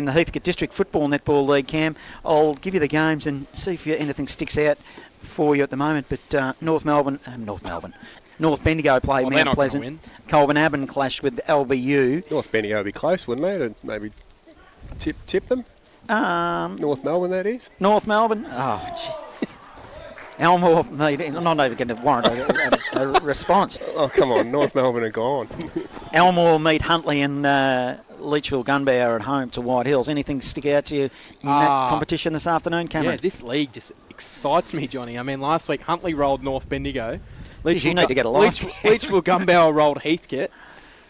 the Heathcote District Football Netball League, Cam. I'll give you the games and see if anything sticks out for you at the moment. But North Bendigo play Mount Pleasant. Colburn Abbon clashed with LBU. North Bendigo would be close, wouldn't they? To maybe tip them? North Melbourne, that is. North Melbourne? Oh, gee. Elmore, I'm not even going to warrant a response. Oh, come on. North Melbourne are gone. Elmore meet Huntley and Leachville Gunbower at home to White Hills. Anything stick out to you in that competition this afternoon, Cameron? Yeah, this league just excites me, Johnny. I mean, last week Huntley rolled North Bendigo. Jeez, you need to get a life. Leachville Gunbower rolled Heathcote.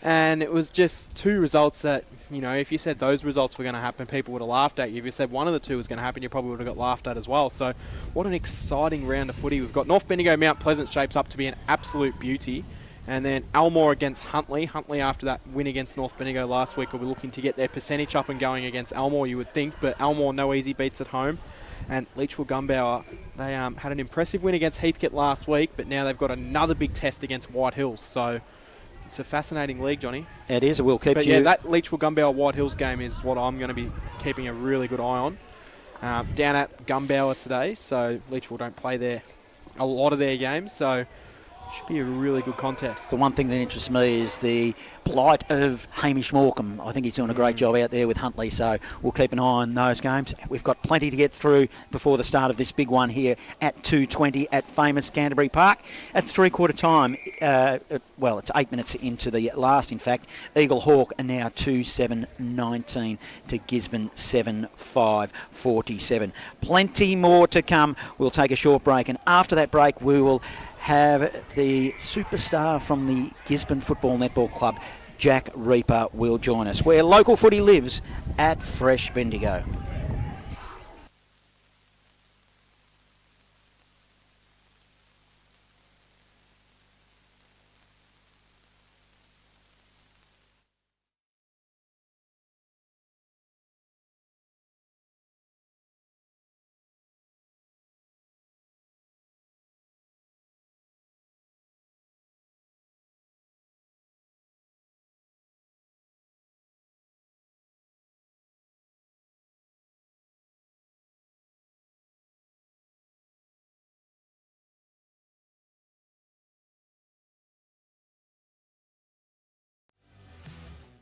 And it was just two results that, you know, if you said those results were going to happen, people would have laughed at you. If you said one of the two was going to happen, you probably would have got laughed at as well. So what an exciting round of footy. We've got North Bendigo Mount Pleasant shapes up to be an absolute beauty. And then Elmore against Huntley. Huntley, after that win against North Bendigo last week, will be looking to get their percentage up and going against Elmore, you would think. But Elmore, no easy beats at home. And Leachville Gunbower, they had an impressive win against Heathcote last week, but now they've got another big test against White Hills. So it's a fascinating league, Johnny. It is. We'll keep But yeah, that Leachville Gunbower White Hills game is what I'm going to be keeping a really good eye on. Down at Gunbower today, so Leachville don't play a lot of their games, so should be a really good contest. The one thing that interests me is the plight of Hamish Morecambe. I think he's doing a great job out there with Huntley, so we'll keep an eye on those games. We've got plenty to get through before the start of this big one here at 2:20 at famous Canterbury Park. At three-quarter time, it's 8 minutes into the last, in fact. Eaglehawk are now 2-7-19 to Gisborne 7-5-47. Plenty more to come. We'll take a short break, and after that break, we will have the superstar from the Gisborne Football Netball Club, Jack Reaper, will join us, where local footy lives at Fresh Bendigo.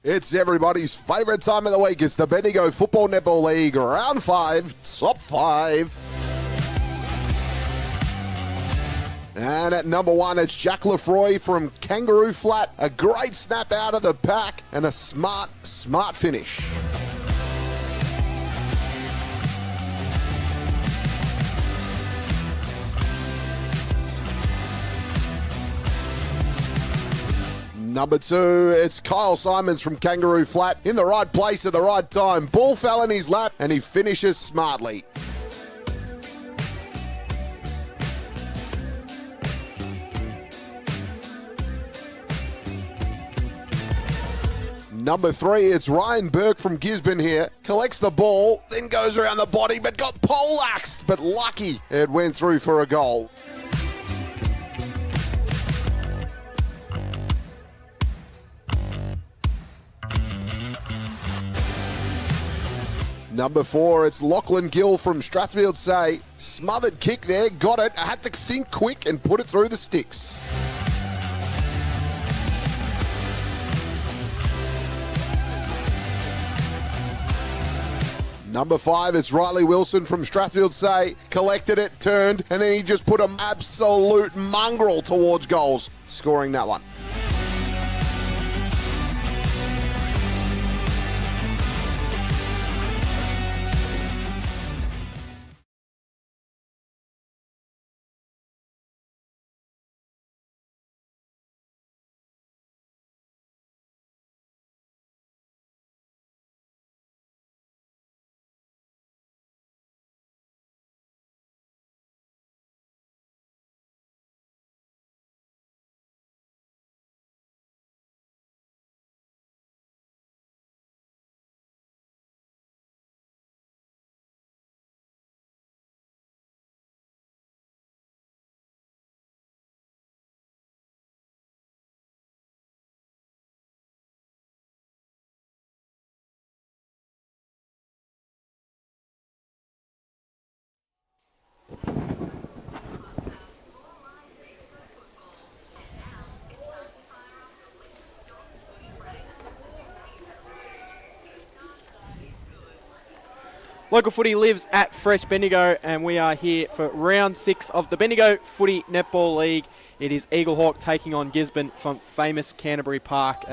It's everybody's favourite time of the week. It's the Bendigo Football Netball League, Round 5, Top 5. And at number 1, it's Jack Lefroy from Kangaroo Flat. A great snap out of the pack and a smart finish. Number 2, it's Kyle Simons from Kangaroo Flat. In the right place at the right time. Ball fell in his lap and he finishes smartly. Number 3, it's Ryan Burke from Gisborne here. Collects the ball, then goes around the body, but got poleaxed. But lucky it went through for a goal. Number 4, it's Lachlan Gill from Strathfield Say. Smothered kick there, got it. I had to think quick and put it through the sticks. Number 5, it's Riley Wilson from Strathfield Say. Collected it, turned, and then he just put an absolute mongrel towards goals, scoring that one. Local footy lives at Fresh Bendigo, and we are here for round 6 of the Bendigo Footy Netball League. It is Eaglehawk taking on Gisborne from famous Canterbury Park.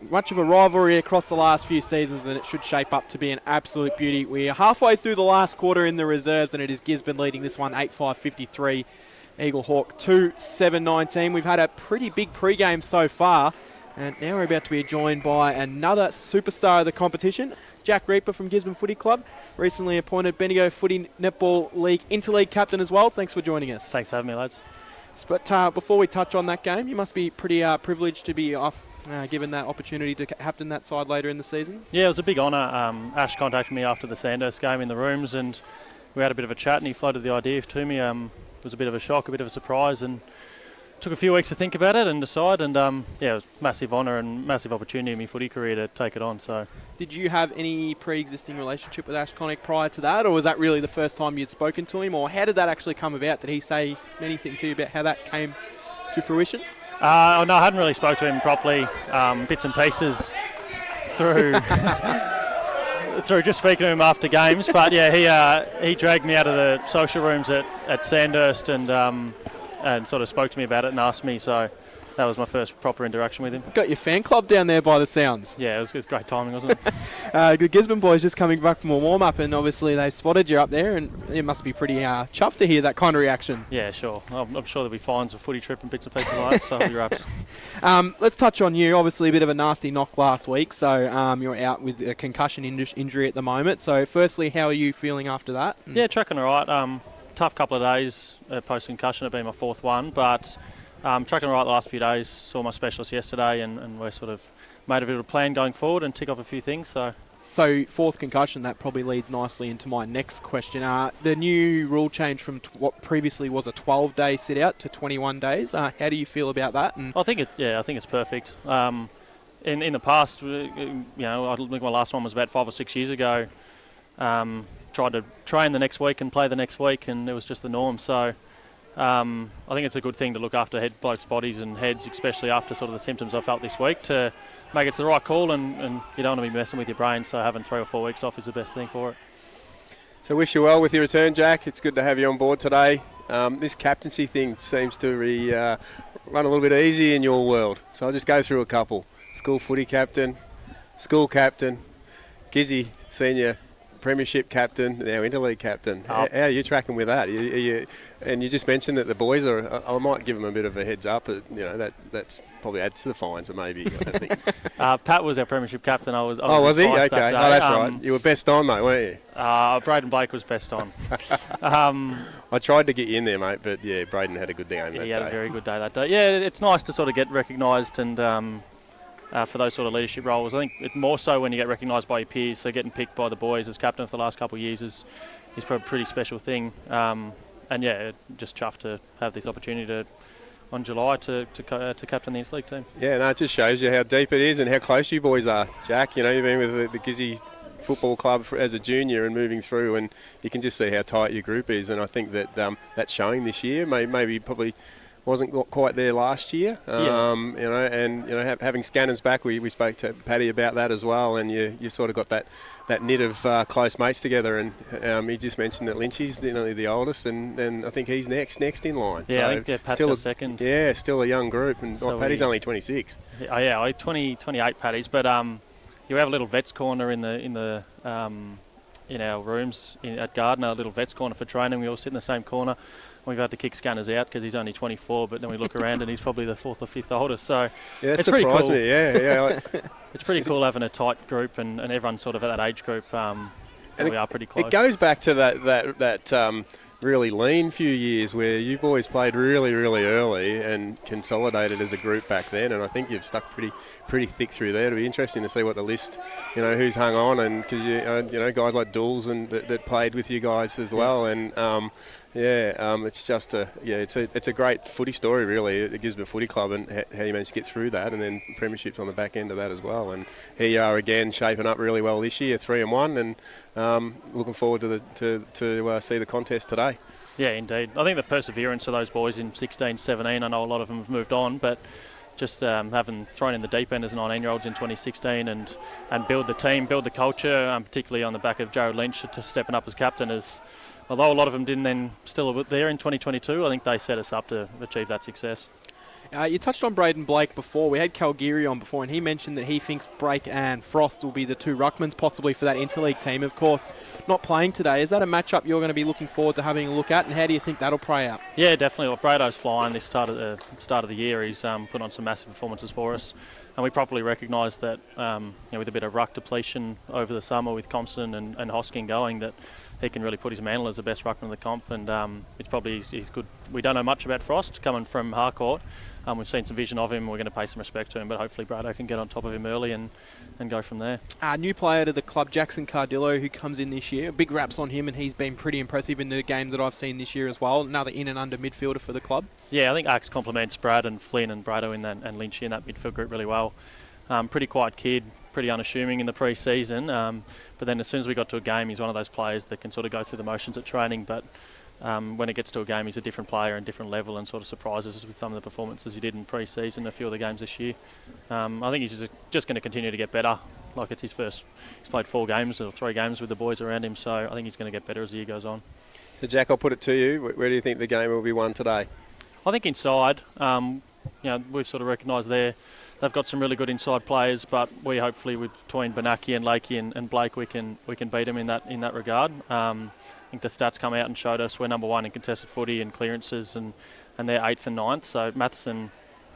Much of a rivalry across the last few seasons, and it should shape up to be an absolute beauty. We are halfway through the last quarter in the reserves, and it is Gisborne leading this one 8-5-53. Eaglehawk 2-7-19. We've had a pretty big pre-game so far, and now we're about to be joined by another superstar of the competition, Jack Reaper from Gisborne Footy Club, recently appointed Bendigo Footy Netball League Interleague captain as well. Thanks for joining us. Thanks for having me, lads. But before we touch on that game, you must be pretty privileged to be given that opportunity to captain that side later in the season. Yeah, it was a big honour. Ash contacted me after the Sandhurst game in the rooms, and we had a bit of a chat, and he floated the idea to me. It was a bit of a shock, a bit of a surprise, and took a few weeks to think about it and decide. And it was massive honour and massive opportunity in my footy career to take it on. So, did you have any pre-existing relationship with Ash Connick prior to that, or was that really the first time you'd spoken to him, or how did that actually come about? Did he say anything to you about how that came to fruition? No, I hadn't really spoke to him properly. Bits and pieces through through just speaking to him after games. But yeah, he dragged me out of the social rooms at Sandhurst and sort of spoke to me about it and asked me. So that was my first proper interaction with him. Got your fan club down there by the sounds. Yeah, it was great timing, wasn't it? The Gisborne boys just coming back from a warm-up, and obviously they've spotted you up there, and it must be pretty chuffed to hear that kind of reaction. Yeah, sure. I'm sure there'll be fines for footy trip and bits and pieces like that, so it'll be wraps. Let's touch on you. Obviously a bit of a nasty knock last week, so you're out with a concussion injury at the moment. So firstly, how are you feeling after that? Yeah, tracking all right. Tough couple of days post-concussion. It'd been my fourth one, but tracking all right the last few days. Saw my specialist yesterday, and we're sort of made a bit of a plan going forward and tick off a few things. So fourth concussion, that probably leads nicely into my next question. The new rule change from what previously was a 12-day sit-out to 21 days. How do you feel about that? And I think it's perfect. In the past, I think my last one was about 5 or 6 years ago. Tried to train the next week and play the next week, and it was just the norm. So I think it's a good thing to look after blokes' bodies and heads, especially after sort of the symptoms I felt this week, to make it the right call, and you don't want to be messing with your brain, so having 3 or 4 weeks off is the best thing for it. So wish you well with your return, Jack. It's good to have you on board today. This captaincy thing seems to run a little bit easy in your world, so I'll just go through a couple. School footy captain, school captain, Gizzy senior premiership captain, now interleague captain. How are you tracking with that? And you just mentioned that the boys are. I might give them a bit of a heads up. That's probably adds to the fines, maybe. I think. Pat was our premiership captain. Was he? Okay. That Oh, that's right. You were best on, mate, weren't you? Braden Blake was best on. I tried to get you in there, mate, but yeah, Braden had a good game that day. He had a very good day that day. Yeah, it's nice to sort of get recognised and. For those sort of leadership roles. I think it's more so when you get recognised by your peers. So getting picked by the boys as captain for the last couple of years is probably a pretty special thing. And yeah, just chuffed to have this opportunity on July to captain the Interleague team. Yeah, no, it just shows you how deep it is and how close you boys are, Jack. You've been with the Gizzy Football Club as a junior and moving through, and you can just see how tight your group is. And I think that that's showing this year. Maybe probably wasn't quite there last year, having Scanners back, we spoke to Paddy about that as well, and you sort of got that knit of close mates together, and he just mentioned that Lynchy's the oldest, and then I think he's next in line. Yeah, so I think Pat's still second. Yeah, still a young group, and so Paddy's only 26. Yeah, 28 Paddy's, but you have a little vets corner in our rooms at Gardner, a little vets corner for training. We all sit in the same corner. We've had to kick Scanners out because he's only 24, but then we look around and he's probably the 4th or 5th oldest. So yeah, it's pretty cool. Me. Yeah. It's pretty cool having a tight group and everyone's sort of at that age group. And we are pretty close. It goes back to that really lean few years where you boys played really, really early and consolidated as a group back then, and I think you've stuck pretty thick through there. It'll be interesting to see what the list, who's hung on, and because guys like Dools and that played with you guys as well, and it's just it's a great footy story really. It gives me a footy club and how you managed to get through that, and then premierships on the back end of that as well. And here you are again, shaping up really well this year, 3-1, and looking forward to see the contest today. Yeah, indeed. I think the perseverance of those boys in 16, 17, I know a lot of them have moved on, but just having thrown in the deep end as 19-year-olds in 2016 and build the team, build the culture, particularly on the back of Jared Lynch to stepping up as captain. Although a lot of them didn't then still there in 2022, I think they set us up to achieve that success. You touched on Braden Blake before. We had Calgary on before, and he mentioned that he thinks Blake and Frost will be the two ruckmans possibly for that interleague team. Of course, not playing today. Is that a matchup you're going to be looking forward to having a look at, and how do you think that'll play out? Yeah, definitely. Well, Brado's flying this start of the year. He's put on some massive performances for us, and we properly recognise that with a bit of ruck depletion over the summer with Compson and Hosking going, that he can really put his mantle as the best ruckman of the comp, and he's good. We don't know much about Frost coming from Harcourt. We've seen some vision of him. We're going to pay some respect to him, but hopefully Brado can get on top of him early and go from there. New player to the club, Jackson Cardillo, who comes in this year. Big raps on him, and he's been pretty impressive in the games that I've seen this year as well. Another in and under midfielder for the club. Yeah, I think Axe complements Brad and Flynn and Brado and Lynch in that midfield group really well. Pretty quiet kid, pretty unassuming in the pre-season, but then as soon as we got to a game, he's one of those players that can sort of go through the motions at training, but when it gets to a game, he's a different player and different level and sort of surprises us with some of the performances he did in pre-season, a few of the games this year. I think he's just going to continue to get better. Like he's played 4 games or 3 games with the boys around him, so I think he's going to get better as the year goes on. So Jack, I'll put it to you. Where do you think the game will be won today? I think inside. We've sort of recognised they've got some really good inside players, but we hopefully between Benaki and Lakey and Blake we can beat them in that regard. I think the stats come out and showed us we're number 1 in contested footy and clearances, and they're 8th and 9th. So Matheson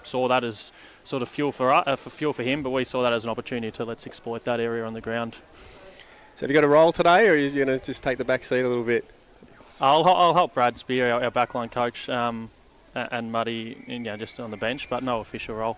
saw that as sort of fuel for him, but we saw that as an opportunity to let's exploit that area on the ground. So have you got a role today, or are you going to just take the back seat a little bit? I'll help Brad Spear, our backline coach, and Muddy, just on the bench, but no official role.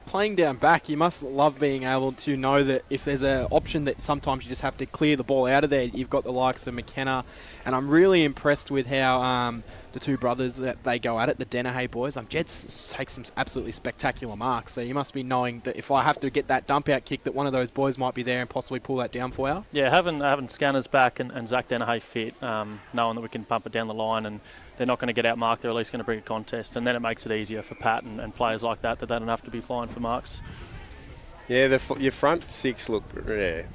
Playing down back, you must love being able to know that if there's an option that sometimes you just have to clear the ball out of there, you've got the likes of McKenna. And I'm really impressed with how the two brothers, that they go at it, the Dennehy boys. Jed's takes some absolutely spectacular marks. So you must be knowing that if I have to get that dump out kick, that one of those boys might be there and possibly pull that down for you. Yeah, having Scanners back and Zach Dennehy fit, knowing that we can pump it down the line and they're not going to get out marked, they're at least going to bring a contest, and then it makes it easier for Pat and players like that they don't have to be flying for marks. Yeah, your front 6 look pretty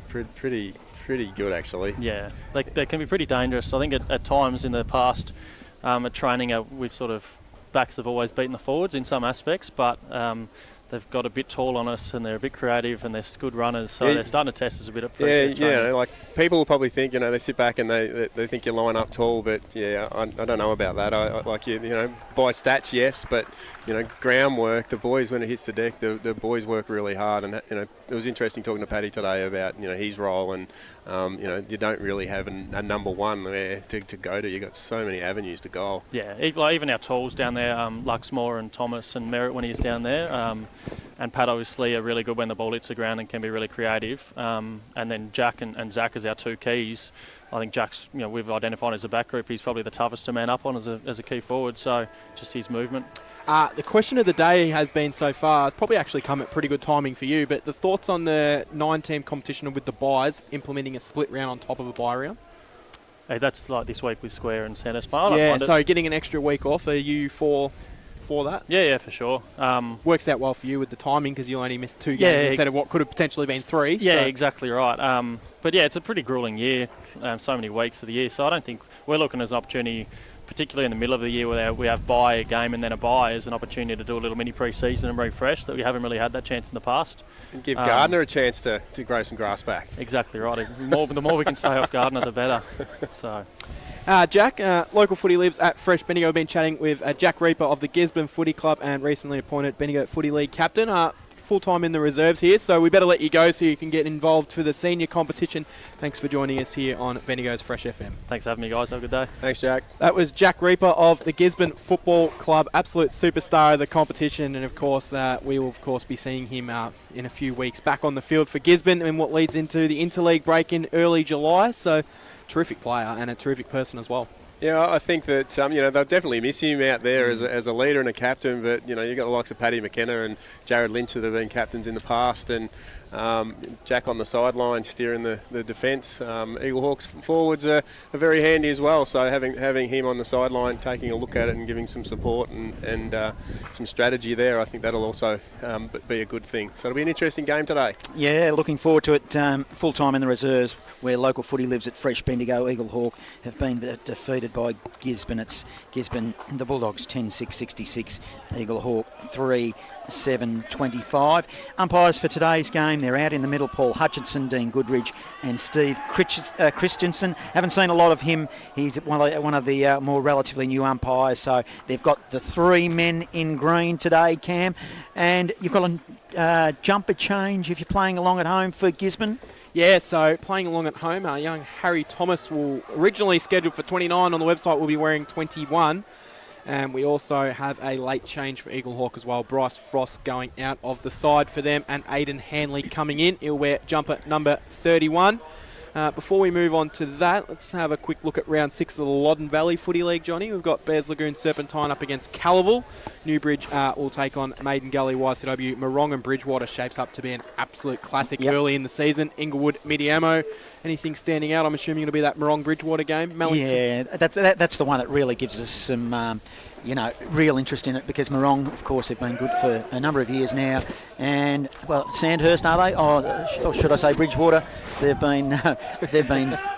good actually. Yeah, they can be pretty dangerous. I think at times in the past at training we've sort of backs have always beaten the forwards in some aspects, but they've got a bit tall on us and they're a bit creative and they're good runners, so they're starting to test us a bit at pre-season training. Like people will probably think, they sit back and they think you line up tall, but I don't know about that. I by stats, yes, but groundwork, the boys, when it hits the deck, the boys work really hard, and it was interesting talking to Paddy today about his role, and you don't really have a number 1 there to go to. You've got so many avenues to goal. Yeah, even our tools down there, Luxmore and Thomas and Merritt when he's down there, and Pat obviously are really good when the ball hits the ground and can be really creative. And then Jack and Zach as our 2 keys. I think Jack's, we've identified as a back group, he's probably the toughest to man up on as a key forward, so just his movement. The question of the day has been so far, it's probably actually come at pretty good timing for you, but the thoughts on the 9-team competition with the buys, implementing a split round on top of a bye round? Hey, that's like this week with Square and Centre. So getting an extra week off, are you for that? Yeah, for sure. Works out well for you with the timing because you only missed 2 games instead of what could have potentially been 3. Yeah, exactly right. But it's a pretty gruelling year, so many weeks of the year, so I don't think we're looking as an opportunity, particularly in the middle of the year where we have a game and then a bye, as an opportunity to do a little mini pre-season and refresh that we haven't really had that chance in the past. And give Gardner a chance to grow some grass back. Exactly right. The more we can stay off Gardner, the better. So. Jack, local footy lives at Fresh Bendigo. We've been chatting with Jack Reaper of the Gisborne Footy Club and recently appointed Bendigo Footy League captain. Full-time in the reserves here, so we better let you go so you can get involved for the senior competition. Thanks for joining us here on Bendigo's Fresh FM. Thanks for having me, guys. Have a good day. Thanks, Jack. That was Jack Reaper of the Gisborne Football Club, absolute superstar of the competition, and of course we will be seeing him in a few weeks back on the field for Gisborne and what leads into the interleague break in early July. So, terrific player and a terrific person as well. Yeah, I think that they'll definitely miss him out there as a leader and a captain. But you've got the likes of Paddy McKenna and Jared Lynch that have been captains in the past, and Jack on the sideline steering the defence. Eaglehawks forwards are very handy as well, so having him on the sideline taking a look at it and giving some support and some strategy there, I think that'll also be a good thing. So it'll be an interesting game today. Yeah, looking forward to it. Full time in the reserves where local footy lives at Fresh Bendigo. Eaglehawk have been defeated by Gisborne. It's Gisborne, the Bulldogs 10-6-66, Eaglehawk 3-7-25. Umpires for today's game, they're out in the middle, Paul Hutchinson, Dean Goodridge and Steve Christensen. Haven't seen a lot of him. He's one of the more relatively new umpires, so they've got the three men in green today, Cam, and you've got a jumper change if you're playing along at home for Gisborne. Yeah, so playing along at home, our young Harry Thomas will originally scheduled for 29 on the website, will be wearing 21. And we also have a late change for Eaglehawk as well. Bryce Frost going out of the side for them and Aidan Hanley coming in. He'll wear jumper number 31. Before we move on to that, let's have a quick look at round 6 of the Loddon Valley Footy League, Johnny. We've got Bears Lagoon Serpentine up against Callawville. Newbridge will take on Maiden Gully YCW. Morong and Bridgewater shapes up to be an absolute classic early in the season. Inglewood, Midiamo. Anything standing out? I'm assuming it'll be that Morong-Bridgewater game. Mellington. Yeah, that's the one that really gives us some real interest in it, because Morong, of course, have been good for a number of years now. And, well, Sandhurst, are they? Or should I say Bridgewater? They've been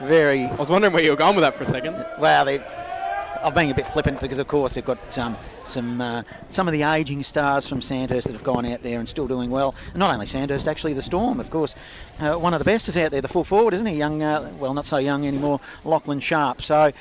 very... I was wondering where you were going with that for a second. Well, I'm being a bit flippant because, of course, they've got some of the ageing stars from Sandhurst that have gone out there and still doing well. And not only Sandhurst, actually the Storm, of course. One of the best is out there, the full forward, isn't he? Young, well, not so young anymore, Lachlan Sharp. So...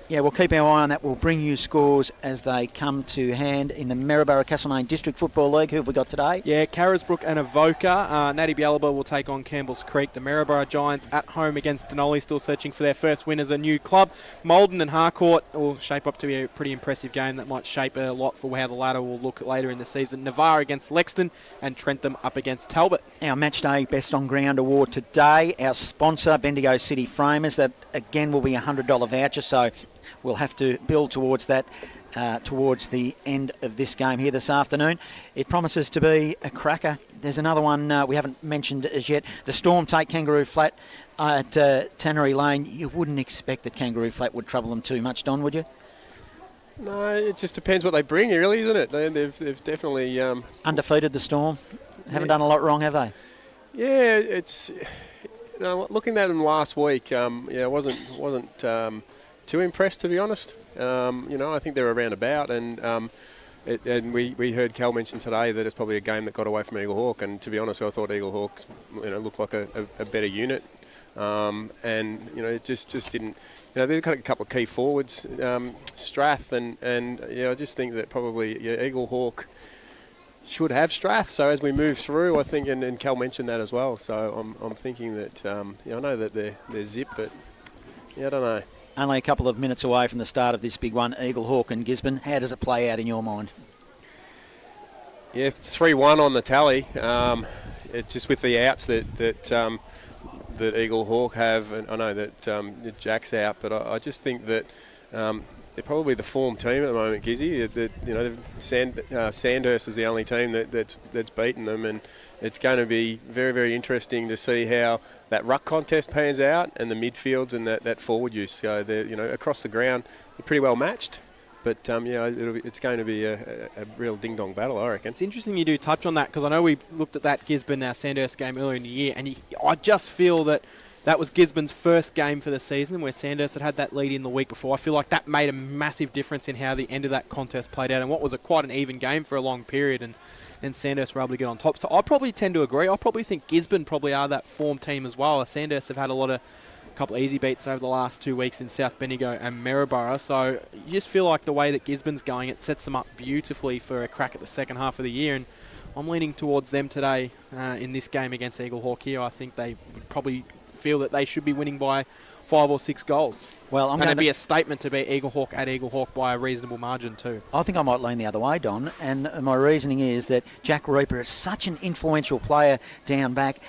yeah, we'll keep our eye on that. We'll bring you scores as they come to hand in the Maryborough Castlemaine District Football League. Who have we got today? Yeah, Carisbrook and Avoca. Natty Bialaba will take on Campbell's Creek. The Maryborough Giants at home against Denali, still searching for their first win as a new club. Malden and Harcourt will shape up to be a pretty impressive game that might shape a lot for how the ladder will look later in the season. Navarre against Lexton and Trentham up against Talbot. Our Match Day Best on Ground award today. Our sponsor, Bendigo City Framers. That, again, will be a $100 voucher, so... we'll have to build towards that towards the end of this game here this afternoon. It promises to be a cracker. There's another one we haven't mentioned as yet. The Storm take Kangaroo Flat at Tannery Lane. You wouldn't expect that Kangaroo Flat would trouble them too much, Don, would you? No, it just depends what they bring, really, isn't it? They've definitely... undefeated, the Storm. Haven't done a lot wrong, have they? Yeah, it's... looking at them last week, I wasn't too impressed, to be honest. I think they're around about, and we heard Cal mention today that it's probably a game that got away from Eaglehawk, and to be honest, I thought Eaglehawk looked like a better unit, it just didn't. They've got a couple of key forwards, Strath, and I just think that probably Eaglehawk should have Strath. So as we move through, I think, and Cal mentioned that as well. So I'm thinking that I know that they're zip, but I don't know. Only a couple of minutes away from the start of this big one, Eaglehawk and Gisborne. How does it play out in your mind? Yeah, it's 3-1 on the tally. It's just with the outs that Eaglehawk have, and I know that Jack's out, but I just think that they're probably the form team at the moment, Gizzy. Sandhurst is the only team that's beaten them, and it's going to be very, very interesting to see how that ruck contest pans out and the midfields and that forward use. So they're across the ground, they're pretty well matched. But it's going to be a real ding-dong battle, I reckon. It's interesting you do touch on that, because I know we looked at that Gisborne Sandhurst game earlier in the year, and I just feel that was Gisborne's first game for the season, where Sandhurst had that lead in the week before. I feel like that made a massive difference in how the end of that contest played out, and what was quite an even game for a long period, and then Sandhurst were able to get on top. So I probably tend to agree. I probably think Gisborne probably are that form team as well. Sandhurst have had a couple of easy beats over the last 2 weeks in South Bendigo and Maryborough. So you just feel like the way that Gisborne's going, it sets them up beautifully for a crack at the second half of the year. And I'm leaning towards them today in this game against Eaglehawk here. I think they would probably feel that they should be winning by 5 or 6 goals. Well, I'm and going it'd to be a statement to beat Eaglehawk at Eaglehawk by a reasonable margin too. I think I might lean the other way, Don, and my reasoning is that Jack Reaper is such an influential player down back.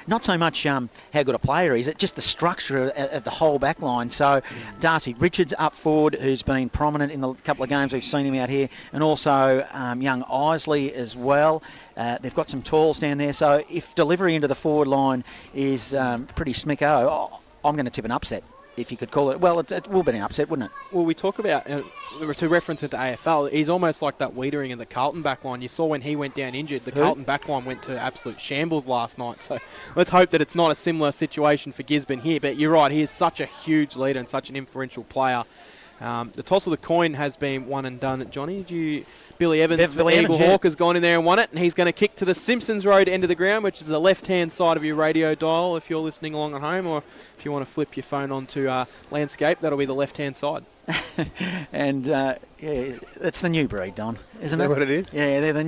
Not so much how good a player he is, it's just the structure of the whole back line. So Darcy Richards up forward, who's been prominent in the couple of games we've seen him out here, and also young Isley as well. They've got some talls down there, so if delivery into the forward line is pretty smicko, I'm going to tip an upset, if you could call it. Well, it will be an upset, wouldn't it? Well, we talk about, to reference it to AFL, he's almost like that Wiedering in the Carlton backline. You saw when he went down injured, the Carlton backline went to absolute shambles last night. So let's hope that it's not a similar situation for Gisborne here. But you're right, he is such a huge leader and such an influential player. The toss of the coin has been one and done. Johnny, Billy Evans, Eaglehawk has gone in there and won it, and he's going to kick to the Simpsons Road end of the ground, which is the left-hand side of your radio dial if you're listening along at home, or if you want to flip your phone onto landscape, that'll be the left-hand side. And it's the new breed, Don, isn't it? Is that what it is? Yeah, they're the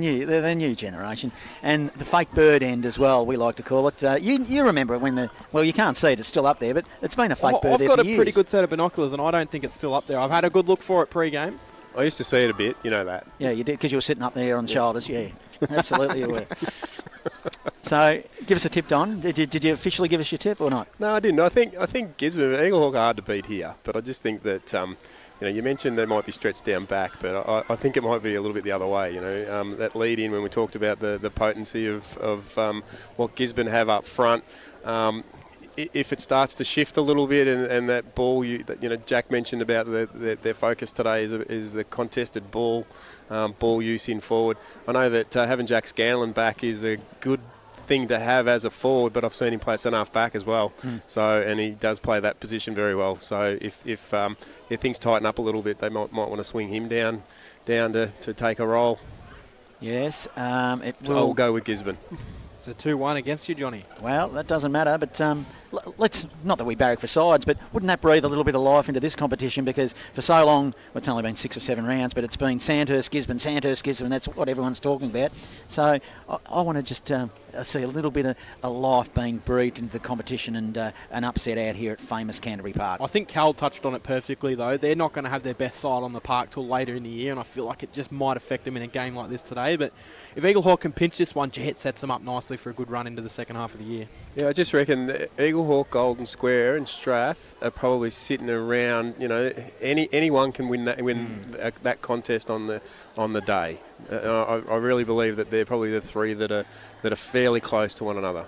new generation, and the fake bird end as well. We like to call it. You remember when you can't see it; it's still up there, but it's been a fake bird there for years. I've got a pretty good set of binoculars, and I don't think it's still up there. I've had a good look for it pre-game. I used to see it a bit, you know that. Yeah, you did, because you were sitting up there on the shoulders. Yeah, absolutely you were. So, give us a tip, Don. Did you officially give us your tip or not? No, I didn't. I think Gisborne, Eaglehawk are hard to beat here, but I just think that you mentioned they might be stretched down back, but I think it might be a little bit the other way. That lead in when we talked about the potency of what Gisborne have up front. If it starts to shift a little bit, and that ball, Jack mentioned about their focus today is the contested ball use in forward. I know that having Jack Scanlon back is a good thing to have as a forward, but I've seen him play centre half back as well. So, and he does play that position very well. So if things tighten up a little bit, they might want to swing him down to take a roll. Yes, I'll go with Gisborne. It's a 2-1 against you, Johnny. Well, that doesn't matter, but let's, not that we barrack for sides, but wouldn't that breathe a little bit of life into this competition? Because for so long, it's only been 6 or 7 rounds, but it's been Sandhurst, Gisborne, that's what everyone's talking about. So I want to just see a little bit of life being breathed into the competition, and an upset out here at famous Canterbury Park. I think Cal touched on it perfectly, though. They're not going to have their best side on the park till later in the year, and I feel like it just might affect them in a game like this today. But if Eaglehawk can pinch this one, Jet sets them up nicely for a good run into the second half of the year. Yeah, I just reckon Eaglehawk, Golden Square and Strath are probably sitting around, anyone can win that contest on the day. I really believe that they're probably the three that are fairly close to one another.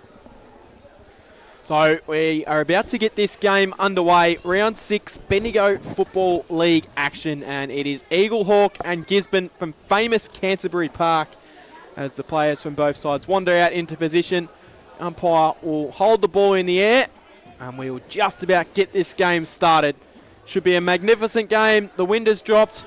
So we are about to get this game underway. Round 6, Bendigo Football League action, and it is Eaglehawk and Gisborne from famous Canterbury Park as the players from both sides wander out into position. Umpire will hold the ball in the air, and we will just about get this game started. Should be a magnificent game. The wind has dropped.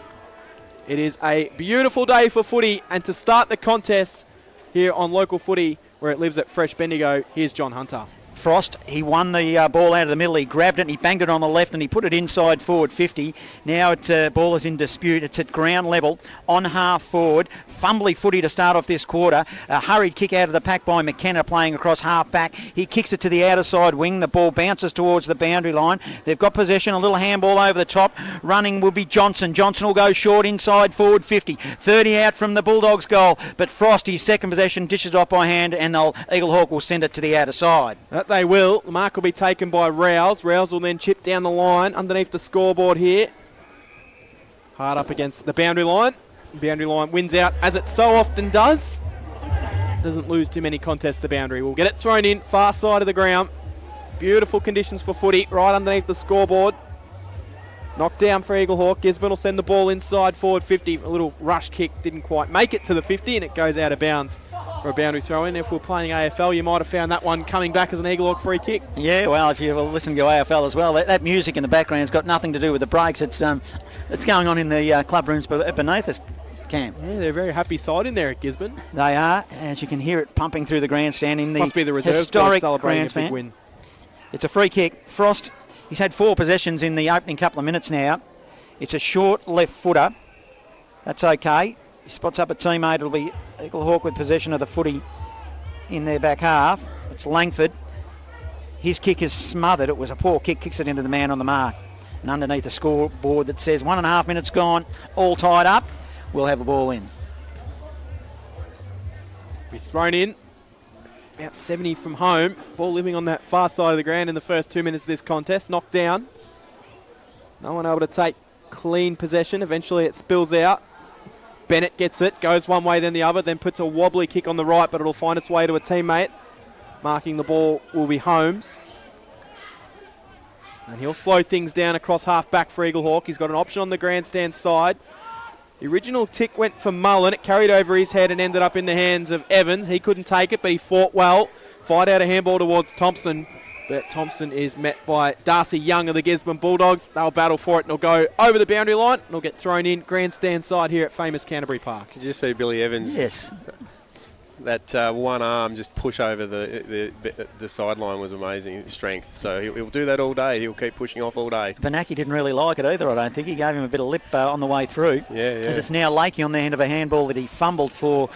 It is a beautiful day for footy, and to start the contest here on Local Footy, where it lives at Fresh Bendigo, here's John Hunter. Frost, he won the ball out of the middle. He grabbed it and he banged it on the left and he put it inside forward 50. Now ball is in dispute. It's at ground level on half forward. Fumbly footy to start off this quarter. A hurried kick out of the pack by McKenna playing across half back. He kicks it to the outer side wing. The ball bounces towards the boundary line. They've got possession. A little handball over the top. Running will be Johnson. Johnson will go short inside forward 50. 30 out from the Bulldogs goal. But Frost, his second possession, dishes off by hand, and Eaglehawk will send it to the outer side. They will. The mark will be taken by Rouse. Rouse will then chip down the line underneath the scoreboard here. Hard up against the boundary line. Boundary line wins out, as it so often does. Doesn't lose too many contests, the boundary. We'll get it thrown in, far side of the ground. Beautiful conditions for footy, right underneath the scoreboard. Knocked down for Eaglehawk. Gisborne will send the ball inside forward 50. A little rush kick, didn't quite make it to the 50, and it goes out of bounds for a boundary throw in. If we're playing AFL, you might have found that one coming back as an Eaglehawk free kick. Yeah, well, if you've listened to AFL as well, that music in the background's got nothing to do with the breaks. It's going on in the club rooms beneath us. Cam. Yeah, they're a very happy side in there at Gisborne. They are, as you can hear it pumping through the grandstand in the Must be the reserves historic celebrating grandstand. a big win. It's a free kick. Frost, he's had 4 possessions in the opening couple of minutes now. It's a short left footer. That's okay. He spots up a teammate. It'll be Eaglehawk with possession of the footy in their back half. It's Langford. His kick is smothered. It was a poor kick, kicks it into the man on the mark. And underneath the scoreboard that says 1.5 minutes gone, all tied up, we'll have a ball in. Be thrown in. About 70 from home. Ball living on that far side of the ground in the first 2 minutes of this contest. Knocked down. No one able to take clean possession. Eventually it spills out. Bennett gets it, goes one way then the other, then puts a wobbly kick on the right, but it'll find its way to a teammate. Marking the ball will be Holmes. And he'll slow things down across half-back for Eaglehawk. He's got an option on the grandstand side. The original tick went for Mullen. It carried over his head and ended up in the hands of Evans. He couldn't take it, but he fought well. Fight out a handball towards Thompson. But Thompson is met by Darcy Young of the Gisborne Bulldogs. They'll battle for it and it'll go over the boundary line. And it'll get thrown in grandstand side here at famous Canterbury Park. Did you see Billy Evans? Yes. That one arm just push over the sideline was amazing strength. So he'll do that all day. He'll keep pushing off all day. Benaki didn't really like it either, I don't think. He gave him a bit of lip on the way through. Yeah. As it's now Lakey on the end of a handball that he fumbled for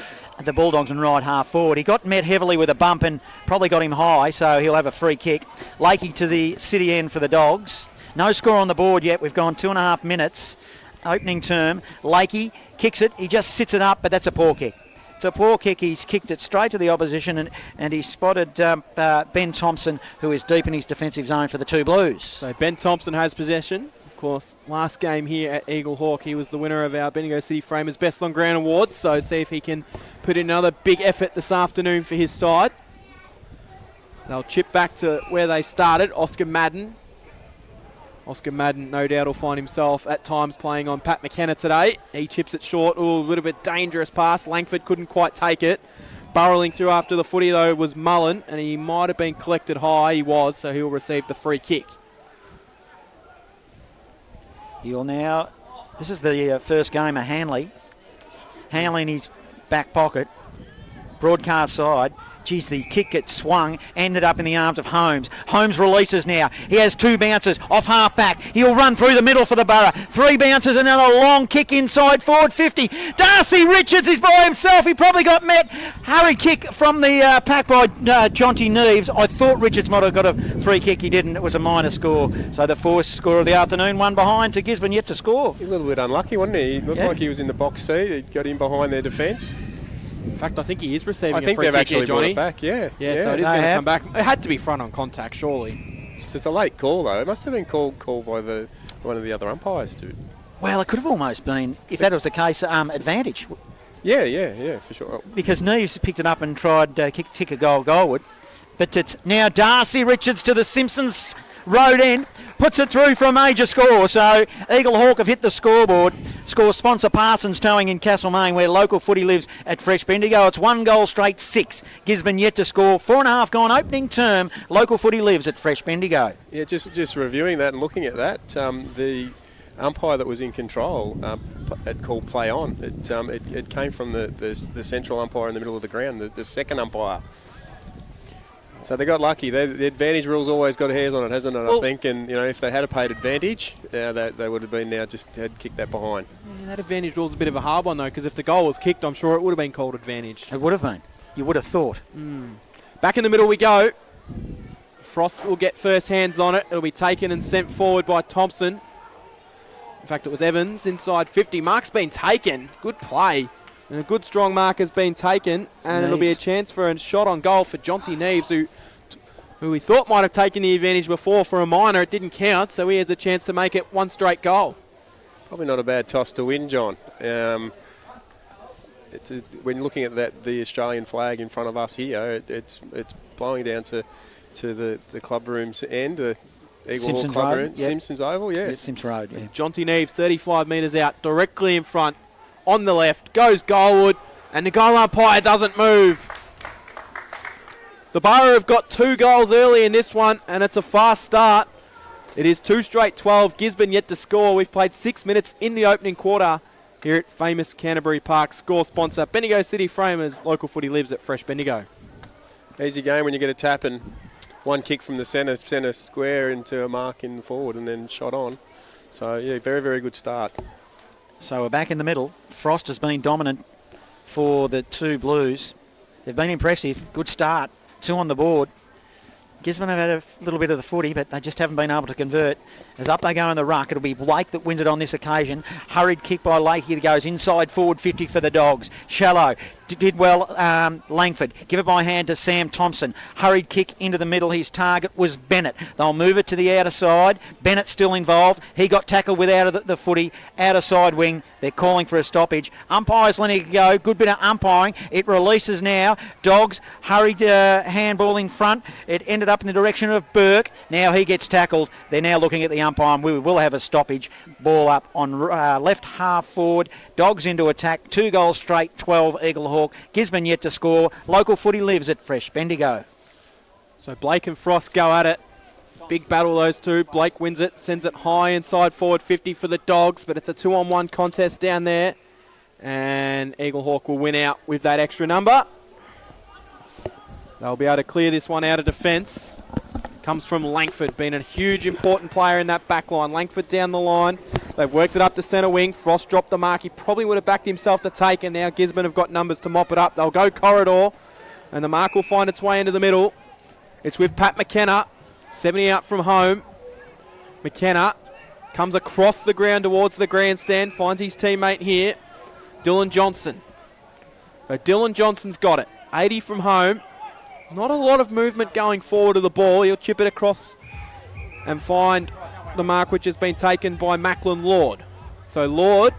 the Bulldogs and right half forward. He got met heavily with a bump and probably got him high, so he'll have a free kick. Lakey to the city end for the Dogs. No score on the board yet. We've gone 2.5 minutes. Opening term. Lakey kicks it. He just sits it up, but that's a poor kick. It's a poor kick. He's kicked it straight to the opposition and he spotted Ben Thompson, who is deep in his defensive zone for the two Blues. So Ben Thompson has possession. Of course, last game here at Eaglehawk, he was the winner of our Bendigo City Framers Best on Ground Awards. So see if he can put in another big effort this afternoon for his side. They'll chip back to where they started. Oscar Madden, no doubt, will find himself at times playing on Pat McKenna today. He chips it short. Ooh, a little bit of a dangerous pass. Langford couldn't quite take it. Burrowing through after the footy, though, was Mullen, and he might have been collected high. He was, so he'll receive the free kick. He'll now... This is the first game of Hanley. Hanley in his back pocket. Broadcast side. Geez, the kick gets swung, ended up in the arms of Holmes. Holmes releases now. He has two bounces off half-back. He'll run through the middle for the Borough. 3 bounces and then a long kick inside forward 50. Darcy Richards is by himself. He probably got met. Hurry kick from the pack by Jonty Neves. I thought Richards might have got a free kick. He didn't. It was a minor score. So the fourth score of the afternoon, one behind to Gisborne, yet to score. A little bit unlucky, wasn't he? He looked like he was in the box seat. He got in behind their defence. In fact, I think he is receiving I think a free they've kick actually here, Johnny. brought it back, yeah. So it is going to come back. It had to be front on contact, surely. It's a late call, though. It must have been called by one of the other umpires, too. Well, it could have almost been, if that was the case, advantage. Yeah, for sure. Because Neves picked it up and tried to kick a goal goalward. But it's now Darcy Richards to the Simpsons road end. Puts it through for a major score. So Eaglehawk have hit the scoreboard. Score sponsor Parsons Towing in Castlemaine, where local footy lives at Fresh Bendigo. It's 1 goal straight 6. Gisborne yet to score. 4.5 gone opening term. Local footy lives at Fresh Bendigo. Yeah, just reviewing that and looking at that, the umpire that was in control had called play on. It came from the central umpire in the middle of the ground, the second umpire. So they got lucky. The advantage rule's always got hairs on it, hasn't it, I think? And, if they had paid advantage, they would have been now just had kicked that behind. Yeah, that advantage rule's a bit of a hard one, though, because if the goal was kicked, I'm sure it would have been called advantage. It would have been. You would have thought. Back in the middle we go. Frost will get first hands on it. It'll be taken and sent forward by Thompson. In fact, it was Evans inside 50. Mark's been taken. Good play. And a good strong mark has been taken, and it'll be a chance for a shot on goal for Jonty Neves, who we thought might have taken the advantage before for a minor. It didn't count, so he has a chance to make it one straight goal. Probably not a bad toss to win, John. When looking at the Australian flag in front of us here, it's blowing down to the club room's end, the Eaglehawk club room, Simpsons Oval, yes. Simpsons Road, yeah. Jonty Neves, 35 metres out, directly in front. On the left, goes goalward, and the goal umpire doesn't move. The Borough have got 2 goals early in this one, and it's a fast start. It is 2 straight 12. Gisborne yet to score. We've played 6 minutes in the opening quarter here at famous Canterbury Park. Score sponsor, Bendigo City Framers. Local footy lives at Fresh Bendigo. Easy game when you get a tap and one kick from the centre square into a mark in forward and then shot on. So, yeah, very, very good start. So we're back in the middle. Frost has been dominant for the two Blues. They've been impressive. Good start. 2 on the board. Gisborne have had a little bit of the footy, but they just haven't been able to convert. As up they go in the ruck, it'll be Blake that wins it on this occasion. Hurried kick by Lakey that goes inside forward 50 for the Dogs. Shallow. Did well, Langford. Give it by hand to Sam Thompson. Hurried kick into the middle. His target was Bennett. They'll move it to the outer side. Bennett still involved. He got tackled without the footy. Outer side wing. They're calling for a stoppage. Umpires letting it go. Good bit of umpiring. It releases now. Dogs hurried handball in front. It ended up in the direction of Burke. Now he gets tackled. They're now looking at the umpire. We will have a stoppage. Ball up on left half forward. Dogs into attack. 2 goals straight. 12 Eaglehawk. Gisborne yet to score. Local footy lives at Fresh Bendigo. So Blake and Frost go at it. Big battle, those two. Blake wins it, sends it high inside forward 50 for the Dogs, but it's a 2-on-1 contest down there. And Eaglehawk will win out with that extra number. They'll be able to clear this one out of defence. Comes from Langford, being a huge important player in that back line. Langford down the line. They've worked it up to centre wing. Frost dropped the mark. He probably would have backed himself to take, and now Gisborne have got numbers to mop it up. They'll go corridor, and the mark will find its way into the middle. It's with Pat McKenna, 70 out from home. McKenna comes across the ground towards the grandstand, finds his teammate here, Dylan Johnson. So Dylan Johnson's got it. 80 from home. Not a lot of movement going forward of the ball. He'll chip it across and find the mark which has been taken by Macklin Lord. So Lord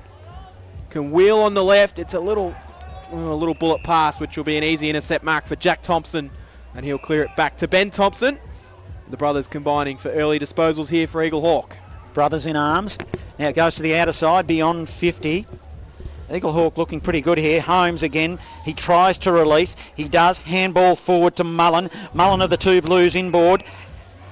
can wheel on the left. It's a little bullet pass, which will be an easy intercept mark for Jack Thompson, and he'll clear it back to Ben Thompson. The brothers combining for early disposals here for Eaglehawk. Brothers in arms. Now it goes to the outer side beyond 50. Eaglehawk looking pretty good here. Holmes again. He tries to release. He does. Handball forward to Mullen. Mullen of the two Blues inboard.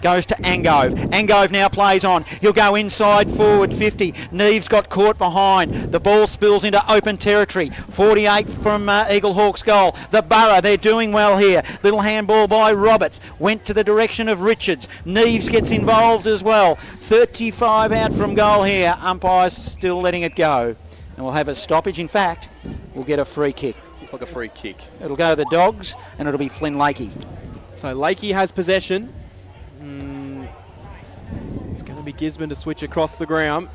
Goes to Angove. Angove now plays on. He'll go inside forward 50. Neves got caught behind. The ball spills into open territory. 48 from Eaglehawk's goal. The Borough, they're doing well here. Little handball by Roberts. Went to the direction of Richards. Neves gets involved as well. 35 out from goal here. Umpires still letting it go. And we'll have a stoppage. In fact, we'll get a free kick. It's like a free kick. It'll go to the Dogs, and it'll be Flynn Lakey. So Lakey has possession. It's going to be Gisborne to switch across the ground.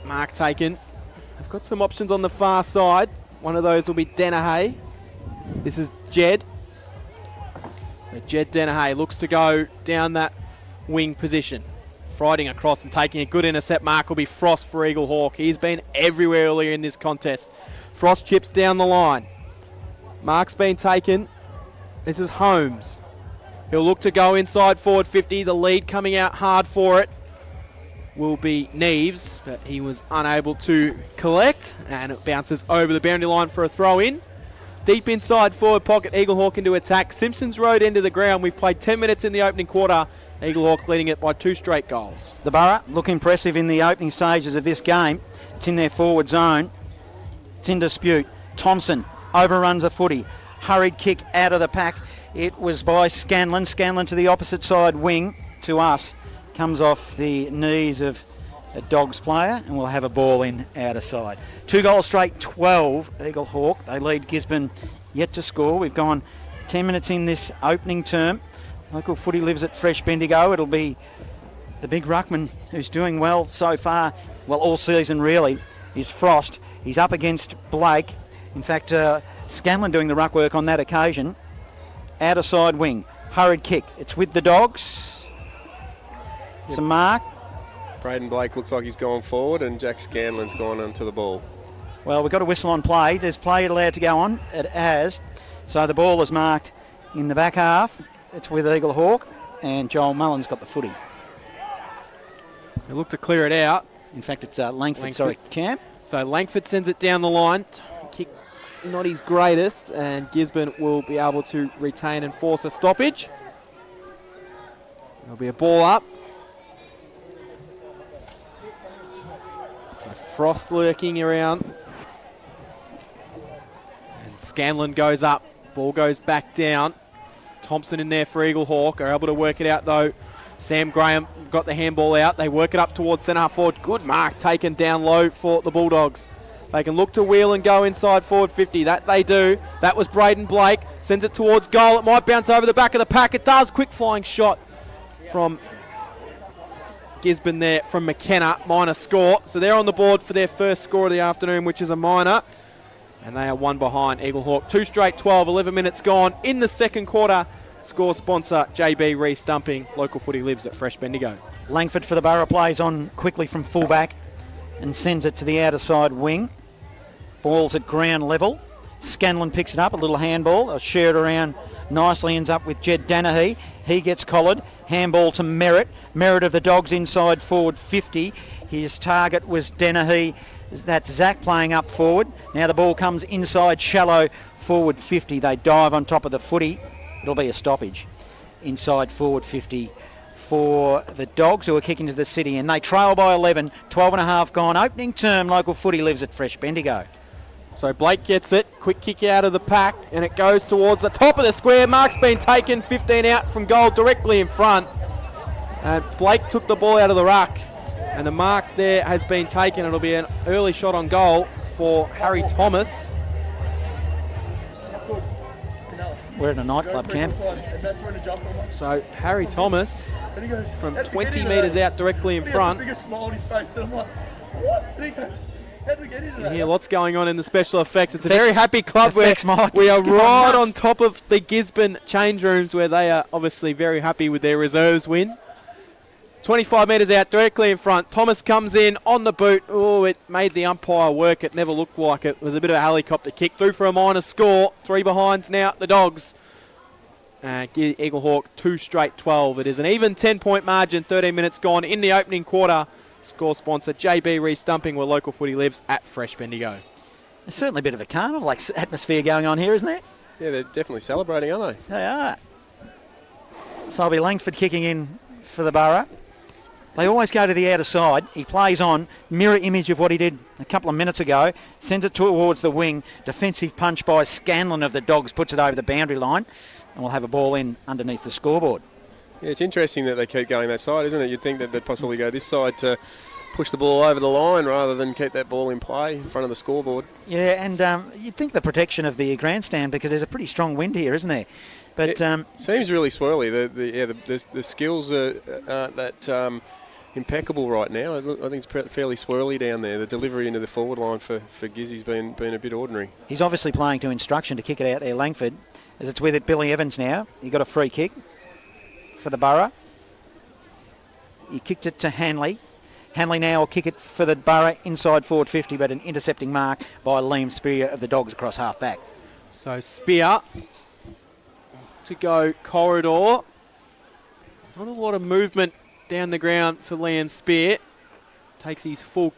Mark taken. They've got some options on the far side. One of those will be Dennehay. This is Jed. Jed Dennehay looks to go down that wing position. Riding across and taking a good intercept mark will be Frost for Eaglehawk. He's been everywhere earlier in this contest. Frost chips down the line. Mark's been taken. This is Holmes. He'll look to go inside forward 50. The lead coming out hard for it will be Neves, but he was unable to collect, and it bounces over the boundary line for a throw in. Deep inside forward pocket, Eaglehawk into attack. Simpsons Road into the ground. We've played 10 minutes in the opening quarter. Eaglehawk leading it by 2 straight goals. The Borough look impressive in the opening stages of this game. It's in their forward zone. It's in dispute. Thompson overruns the footy. Hurried kick out of the pack. It was by Scanlon. Scanlon to the opposite side wing to us. Comes off the knees of a Dogs player, and we'll have a ball in outer side. 2 goals straight, 12 Eaglehawk. They lead Gisborne yet to score. We've gone 10 minutes in this opening term. Local footy lives at Fresh Bendigo. It'll be the big ruckman who's doing well so far, well, all season really, is Frost. He's up against Blake. In fact, Scanlon doing the ruck work on that occasion. Outer side wing. Hurried kick. It's with the Dogs. It's a mark. Braden Blake looks like he's gone forward, and Jack Scanlon's gone onto the ball. Well, we've got a whistle on play. There's play allowed to go on. It has. So the ball is marked in the back half. It's with Eaglehawk, and Joel Mullen's got the footy. They look to clear it out. In fact, it's Langford. Sorry, Cam. So Langford sends it down the line. Kick not his greatest, and Gisborne will be able to retain and force a stoppage. There'll be a ball up. So Frost lurking around. And Scanlon goes up. Ball goes back down. Thompson in there for Eaglehawk. Are able to work it out though. Sam Graham got the handball out. They work it up towards centre half forward. Good mark taken down low for the Bulldogs. They can look to wheel and go inside forward 50. That they do. That was Braden Blake. Sends it towards goal. It might bounce over the back of the pack. It does. Quick flying shot from Gisborne there from McKenna. Minor score. So they're on the board for their first score of the afternoon, which is a minor. And they are one behind Eaglehawk. 2 straight 12, 11 minutes gone in the second quarter. Score sponsor, JB Re-Stumping. Local footy lives at Fresh Bendigo. Langford for the Borough plays on quickly from fullback and sends it to the outer side wing. Ball's at ground level. Scanlon picks it up, a little handball. They'll share it around nicely, ends up with Jed Danahy. He gets collared. Handball to Merritt. Merritt of the Dogs inside forward 50. His target was Danahy. That's Zach playing up forward. Now the ball comes inside shallow forward 50. They dive on top of the footy. It'll be a stoppage. Inside forward 50 for the Dogs, who are kicking to the city, and they trail by 11. 12 and a half gone. Opening term, local footy lives at Fresh Bendigo. So Blake gets it. Quick kick out of the pack, and it goes towards the top of the square. Mark's been taken. 15 out from goal, directly in front. And Blake took the ball out of the ruck, and the mark there has been taken. It'll be an early shot on goal for Harry Thomas. We're at a nightclub camp. So Harry Thomas from 20 metres out directly in front. You hear lots going on in the special effects. It's a very happy club where we are right on top of the Gisborne change rooms, where they are obviously very happy with their reserves win. 25 metres out directly in front. Thomas comes in on the boot. Oh, it made the umpire work. It never looked like it. It was a bit of a helicopter kick. Through for a minor score. 3 behinds now, the Dogs. Eaglehawk 2 straight 12. It is an even 10-point margin. 13 minutes gone in the opening quarter. Score sponsor, JB Re-Stumping, where local footy lives at Fresh Bendigo. There's certainly a bit of a carnival atmosphere going on here, isn't there? Yeah, they're definitely celebrating, aren't they? They are. So it'll be Langford kicking in for the Borough. They always go to the outer side. He plays on, mirror image of what he did a couple of minutes ago. Sends it towards the wing. Defensive punch by Scanlon of the Dogs puts it over the boundary line. And we'll have a ball in underneath the scoreboard. Yeah, it's interesting that they keep going that side, isn't it? You'd think that they'd possibly go this side to push the ball over the line rather than keep that ball in play in front of the scoreboard. Yeah, and you'd think the protection of the grandstand, because there's a pretty strong wind here, isn't there? But it seems really swirly. The skills aren't that impeccable right now. I think it's fairly swirly down there. The delivery into the forward line for Gizzy's been a bit ordinary. He's obviously playing to instruction to kick it out there, Langford, as it's with it Billy Evans now. He got a free kick for the Borough. He kicked it to Hanley. Hanley now will kick it for the Borough inside forward 50, but an intercepting mark by Liam Spear of the Dogs across half back. So Spear to go corridor. Not a lot of movement down the ground for Liam Spear. Takes his full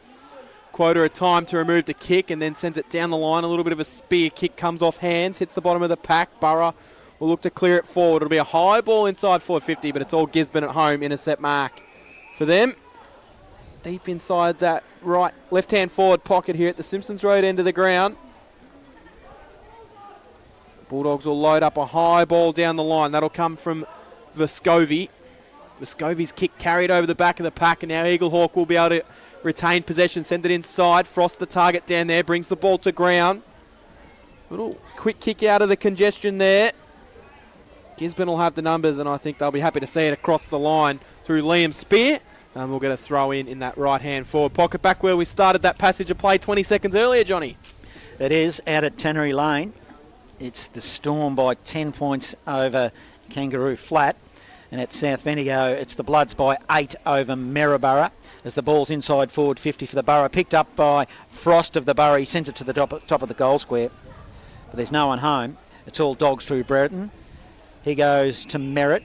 quota of time to remove the kick and then sends it down the line. A little bit of a spear kick comes off hands, hits the bottom of the pack. Borough will look to clear it forward. It'll be a high ball inside forward 50, but it's all Gisborne at home. Intercept mark for them. Deep inside that right left-hand forward pocket here at the Simpsons Road end of the ground. Bulldogs will load up a high ball down the line. That'll come from Vescovi. Vescovi's kick carried over the back of the pack, and now Eaglehawk will be able to retain possession, send it inside. Frost the target down there, brings the ball to ground. Little quick kick out of the congestion there. Gisborne will have the numbers, and I think they'll be happy to see it across the line through Liam Spear. And we'll get a throw in that right-hand forward pocket, back where we started that passage of play 20 seconds earlier, Johnny. It is out at Tannery Lane. It's the Storm by 10 points over Kangaroo Flat. And at South Bendigo, it's the Bloods by 8 over Maryborough. As the ball's inside forward 50 for the Borough, picked up by Frost of the Borough. He sends it to the top of the goal square. But there's no one home. It's all Dogs through Brereton. He goes to Merritt.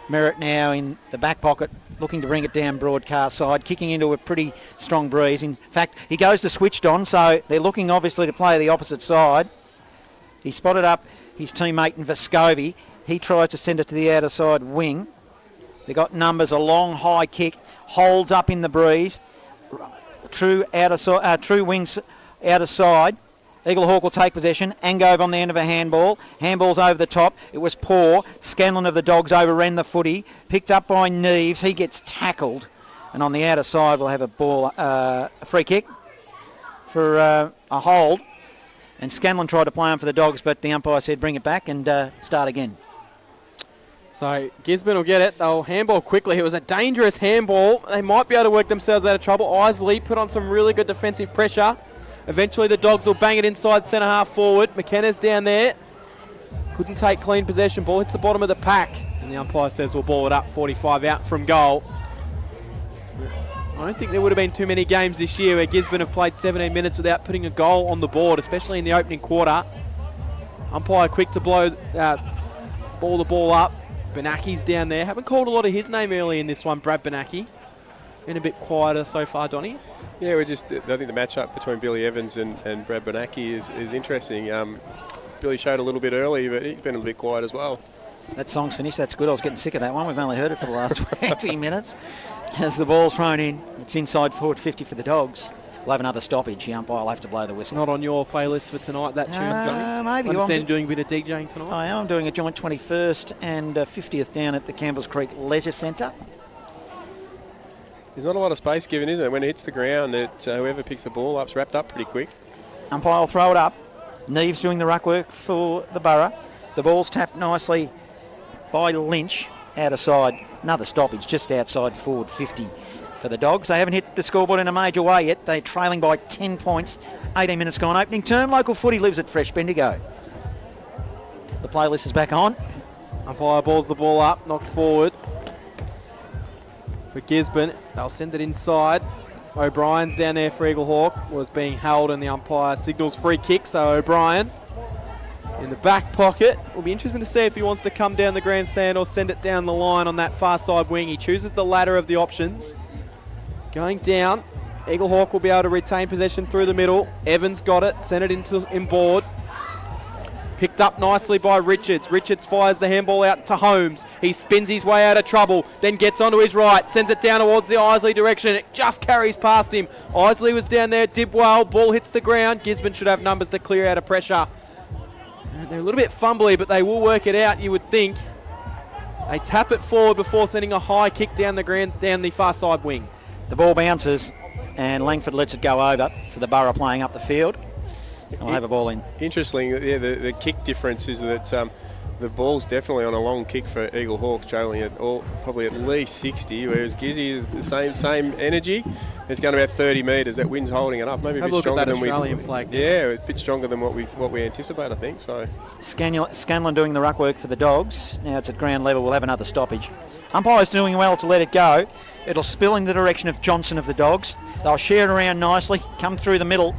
Merritt now in the back pocket, looking to bring it down broadcast side, kicking into a pretty strong breeze. In fact, he goes to switched on, so they're looking obviously to play the opposite side. He spotted up his teammate in Vescovi. He tries to send it to the outer side wing. They got numbers, a long high kick, holds up in the breeze. True wings outer side. Eaglehawk will take possession. Angove on the end of a handball. Handball's over the top. It was poor. Scanlon of the Dogs overran the footy. Picked up by Neves. He gets tackled. And on the outer side, we'll have a ball, a free kick for a hold. And Scanlon tried to play on for the Dogs, but the umpire said bring it back and start again. So Gisborne will get it. They'll handball quickly. It was a dangerous handball. They might be able to work themselves out of trouble. Isley put on some really good defensive pressure. Eventually the Dogs will bang it inside centre half forward. McKenna's down there. Couldn't take clean possession. Ball hits the bottom of the pack. And the umpire says we'll ball it up 45 out from goal. I don't think there would have been too many games this year where Gisborne have played 17 minutes without putting a goal on the board, especially in the opening quarter. Umpire quick to ball the ball up. Benaki's down there. Haven't called a lot of his name early in this one, Brad Benaki. Been a bit quieter so far, Donny. Yeah, I think the matchup between Billy Evans and Brad Benaki is interesting. Billy showed a little bit early, but he's been a little bit quiet as well. That song's finished. That's good. I was getting sick of that one. We've only heard it for the last 20 minutes. As the ball's thrown in, it's inside forward 50 for the Dogs. We'll have another stoppage. The umpire will have to blow the whistle. Not on your playlist for tonight, that tune, Johnny? Maybe. I understand you're doing a bit of DJing tonight. I am. I'm doing a joint 21st and 50th down at the Campbells Creek Leisure Centre. There's not a lot of space given, is there? When it hits the ground, whoever picks the ball up's wrapped up pretty quick. Umpire will throw it up. Neves doing the ruck work for the Borough. The ball's tapped nicely by Lynch out of side. Another stoppage just outside forward 50 for the Dogs. They haven't hit the scoreboard in a major way yet. They're trailing by 10 points. 18 minutes gone. Opening term. Local footy lives at Fresh Bendigo. The playlist is back on. Umpire balls the ball up, knocked forward. For Gisborne, they'll send it inside. O'Brien's down there for Eaglehawk. Was being held and the umpire signals free kick. So O'Brien in the back pocket. It'll be interesting to see if he wants to come down the grandstand or send it down the line on that far side wing. He chooses the latter of the options. Going down, Eaglehawk will be able to retain possession through the middle. Evans got it, sent it inboard. Picked up nicely by Richards. Richards fires the handball out to Holmes. He spins his way out of trouble, then gets onto his right, sends it down towards the Isley direction. It just carries past him. Isley was down there, did well. Ball hits the ground. Gisborne should have numbers to clear out of pressure. They're a little bit fumbly, but they will work it out, you would think. They tap it forward before sending a high kick down the far side wing. The ball bounces and Langford lets it go over for the Borough playing up the field. I'll have a ball in. Interesting, yeah, the kick difference is that the ball's definitely on a long kick for Eaglehawk, trailing at probably at least 60, whereas Gizzy is the same energy. It's going about 30 metres. That wind's holding it up. Maybe a bit stronger than Australian flag. Yeah, it's a bit stronger than what we anticipate, I think. So Scanlon doing the ruck work for the Dogs. Now it's at ground level. We'll have another stoppage. Umpire's doing well to let it go. It'll spill in the direction of Johnson of the Dogs. They'll share it around nicely. Come through the middle.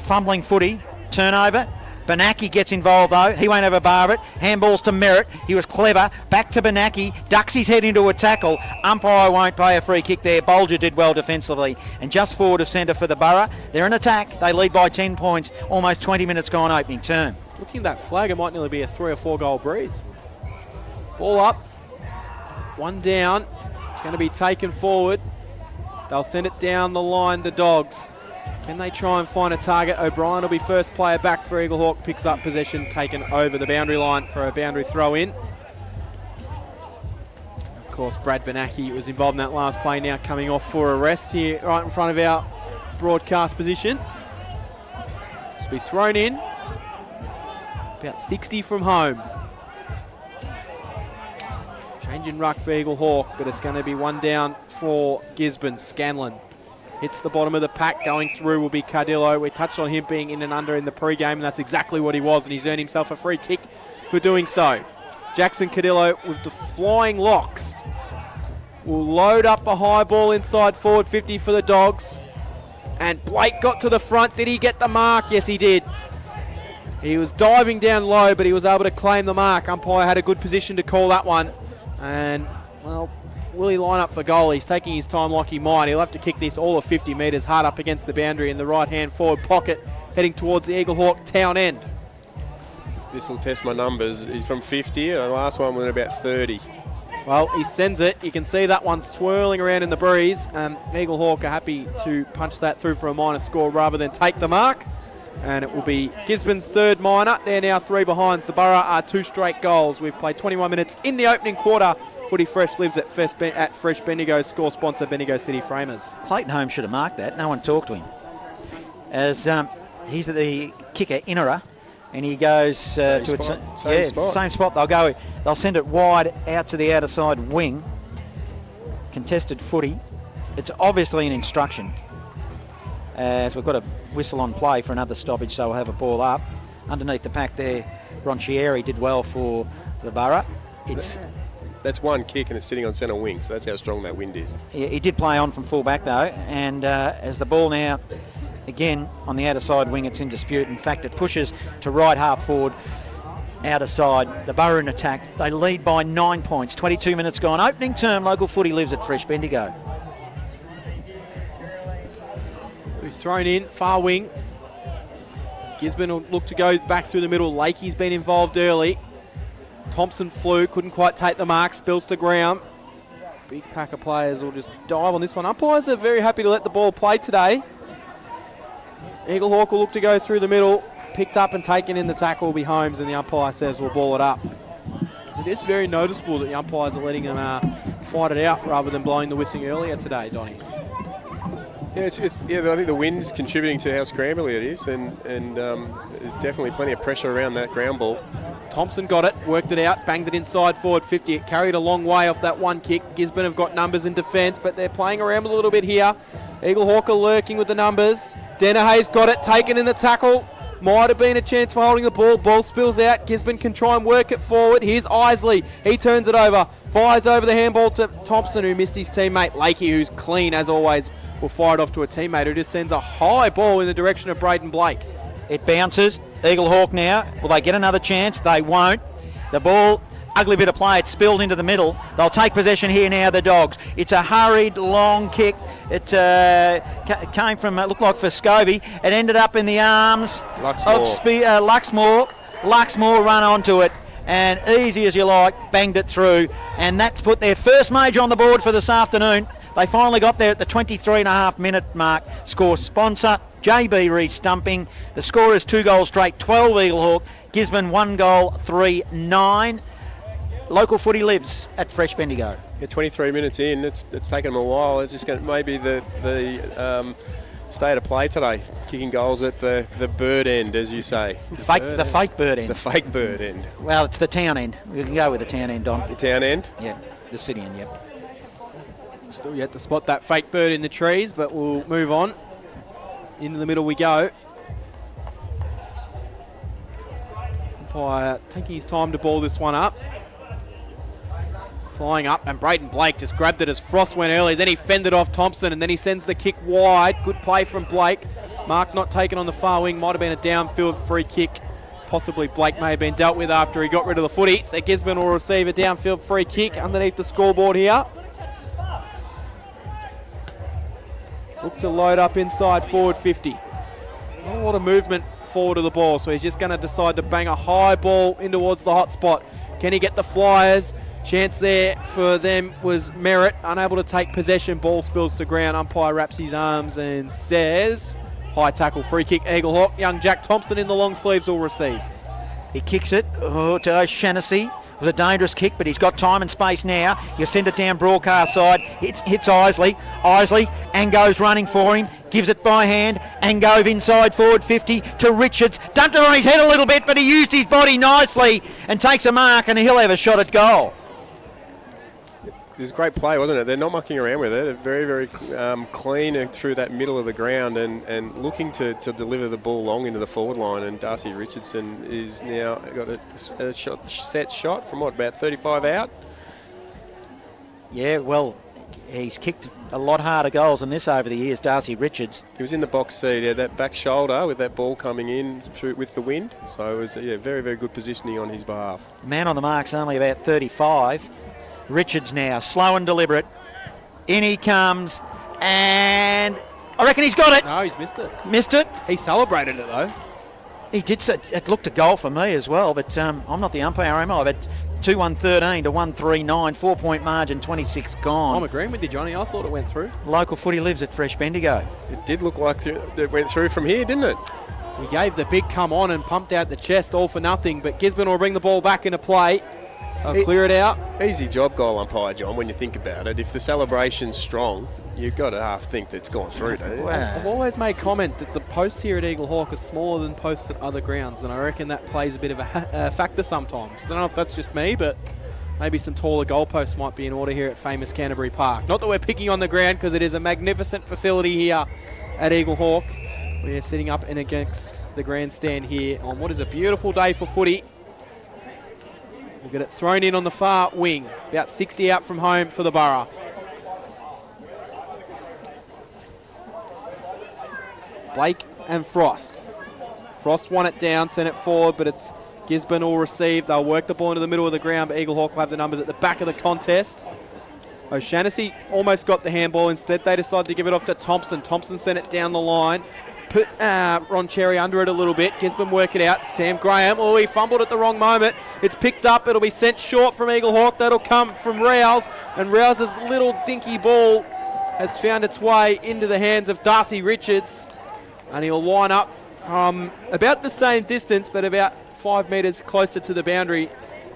Fumbling footy. Turnover. Benaki gets involved though. He won't have a bar of it. Handballs to Merritt. He was clever. Back to Benaki. Ducks his head into a tackle. Umpire won't pay a free kick there. Bolger did well defensively. And just forward of centre for the Borough. They're in attack. They lead by 10 points. Almost 20 minutes gone opening term. Looking at that flag, it might nearly be a 3 or 4 goal breeze. Ball up. One down. It's going to be taken forward. They'll send it down the line, the Dogs. Can they try and find a target? O'Brien will be first player back for Eaglehawk. Picks up possession, taken over the boundary line for a boundary throw in. Of course, Brad Benaki was involved in that last play, now coming off for arrest here right in front of our broadcast position. Just be thrown in. About 60 from home. Change in ruck for Eaglehawk, but it's going to be one down for Gisborne. Scanlon hits the bottom of the pack. Going through will be Cardillo. We touched on him being in and under in the pre-game, and that's exactly what he was, and he's earned himself a free kick for doing so. Jackson Cardillo with the flying locks will load up a high ball inside forward 50 for the Dogs. And Blake got to the front. Did he get the mark? Yes, he did. He was diving down low, but he was able to claim the mark. Umpire had a good position to call that one. And, well, will he line up for goal? He's taking his time like he might. He'll have to kick this all of 50 metres hard up against the boundary in the right-hand forward pocket, heading towards the Eaglehawk town end. This will test my numbers. He's from 50. The last one was about 30. Well, he sends it. You can see that one swirling around in the breeze. Eaglehawk are happy to punch that through for a minor score rather than take the mark. And it will be Gisborne's third minor. They're now 3 behinds. The Borough are 2 straight goals. We've played 21 minutes in the opening quarter. Footy Fresh lives at Fresh Bendigo. Score sponsor Bendigo City Framers. Clayton Holmes should have marked that. No one talked to him. as he's the kicker, Innerer, and he goes Same to spot. same spot. They'll send it wide out to the outer side wing. Contested footy. It's obviously an instruction, as we've got a whistle on play for another stoppage, so we'll have a ball up. Underneath the pack there, Ronchieri did well for the Borough. That's one kick and it's sitting on centre wing, so that's how strong that wind is. He did play on from full back though, and as the ball now, again, on the outer side wing, it's in dispute. In fact, it pushes to right half forward, outer side. The Borough in attack. They lead by 9 points. 22 minutes gone. Opening term, local footy lives at Fresh Bendigo. Who's thrown in, far wing. Gisborne will look to go back through the middle. Lakey's been involved early. Thompson flew, couldn't quite take the mark, spills to ground. Big pack of players will just dive on this one. Umpires are very happy to let the ball play today. Eaglehawk will look to go through the middle. Picked up and taken in the tackle will be Holmes, and the umpire says we'll ball it up. It is very noticeable that the umpires are letting them fight it out rather than blowing the whistling earlier today, Donny. Yeah, I think the wind's contributing to how scrambly it is, and there's definitely plenty of pressure around that ground ball. Thompson got it, worked it out, banged it inside forward 50. It carried a long way off that one kick. Gisborne have got numbers in defence, but they're playing around a little bit here. Eaglehawk are lurking with the numbers. Denahay's got it, taken in the tackle. Might have been a chance for holding the ball. Ball spills out. Gisborne can try and work it forward. Here's Isley. He turns it over. Fires over the handball to Thompson, who missed his teammate. Lakey, who's clean as always, will fire it off to a teammate who just sends a high ball in the direction of Braden Blake. It bounces. Eaglehawk now. Will they get another chance? They won't. The ball, ugly bit of play. It spilled into the middle. They'll take possession here now, the Dogs. It's a hurried, long kick. It came from, looked like for Scovey. It ended up in the arms of Luxmore. Luxmore run onto it, and easy as you like, banged it through. And that's put their first major on the board for this afternoon. They finally got there at the 23.5 minute mark. Score sponsor, JB re-stumping. The score is 2 goals straight, 12 Eaglehawk. Gisborne 1 goal, 3-9. Local footy lives at Fresh Bendigo. Yeah, 23 minutes in, it's taken them a while. It's just going to maybe the state of play today, kicking goals at the bird end, as you say. The fake bird end. The fake bird end. Well, it's the town end. We can go with the town end, Don. The town end? Yeah, the city end, yep. Still yet to spot that fake bird in the trees, but we'll move on. Into the middle we go. Umpire taking his time to ball this one up. Flying up, and Braden Blake just grabbed it as Frost went early. Then he fended off Thompson, and then he sends the kick wide. Good play from Blake. Mark not taken on the far wing. Might have been a downfield free kick. Possibly Blake may have been dealt with after he got rid of the footy. So Gisborne will receive a downfield free kick underneath the scoreboard here. Look to load up inside forward 50. Not a lot of movement forward of the ball, so he's just going to decide to bang a high ball in towards the hot spot. Can he get the Flyers? Chance there for them was Merritt, unable to take possession. Ball spills to ground. Umpire wraps his arms and says, high tackle, free kick, Eaglehawk. Young Jack Thompson in the long sleeves will receive. He kicks it to O'Shannessy. It was a dangerous kick, but he's got time and space now. You send it down broadcast side. Hits Isley. Isley, Ango's running for him. Gives it by hand. Angove inside forward 50 to Richards. Dumped it on his head a little bit, but he used his body nicely and takes a mark, and he'll have a shot at goal. It was a great play, wasn't it? They're not mucking around with it. They're very, very clean through that middle of the ground and looking to deliver the ball long into the forward line. And Darcy Richardson is now got a set shot from about 35 out? Yeah, well, he's kicked a lot harder goals than this over the years, Darcy Richards. He was in the box seat, yeah, that back shoulder with that ball coming in through with the wind. So it was very, very good positioning on his behalf. Man on the mark's only about 35. Richards now, slow and deliberate. In he comes, and I reckon he's got it. No, he's missed it. Missed it. He celebrated it, though. He did. It looked a goal for me as well, but I'm not the umpire, am I? But 2-1-13 to 1-3-9, 4-point margin, 26 gone. I'm agreeing with you, Johnny. I thought it went through. Local footy lives at Fresh Bendigo. It did look like it went through from here, didn't it? He gave the big come on and pumped out the chest all for nothing, but Gisborne will bring the ball back into play. They'll clear it out. Easy job, goal umpire John, when you think about it. If the celebration's strong, you've got to half think that it's gone through, don't you? I've always made comment that the posts here at Eaglehawk are smaller than posts at other grounds, and I reckon that plays a bit of a factor sometimes. I don't know if that's just me, but maybe some taller goalposts might be in order here at famous Canterbury Park. Not that we're picking on the ground, because it is a magnificent facility here at Eaglehawk. We're sitting up and against the grandstand here on what is a beautiful day for footy. We'll get it thrown in on the far wing, about 60 out from home for the Borough. Blake and Frost. Frost won it down, sent it forward, but it's Gisborne will receive. They'll work the ball into the middle of the ground, but Eaglehawk will have the numbers at the back of the contest. O'Shaughnessy almost got the handball. Instead, they decided to give it off to Thompson. Thompson sent it down the line. Put Ron Cherry under it a little bit. Gisborne work it out. Sam Graham. Oh, he fumbled at the wrong moment. It's picked up. It'll be sent short from Eaglehawk. That'll come from Rouse. And Rouse's little dinky ball has found its way into the hands of Darcy Richards. And he'll line up from about the same distance, but about 5 metres closer to the boundary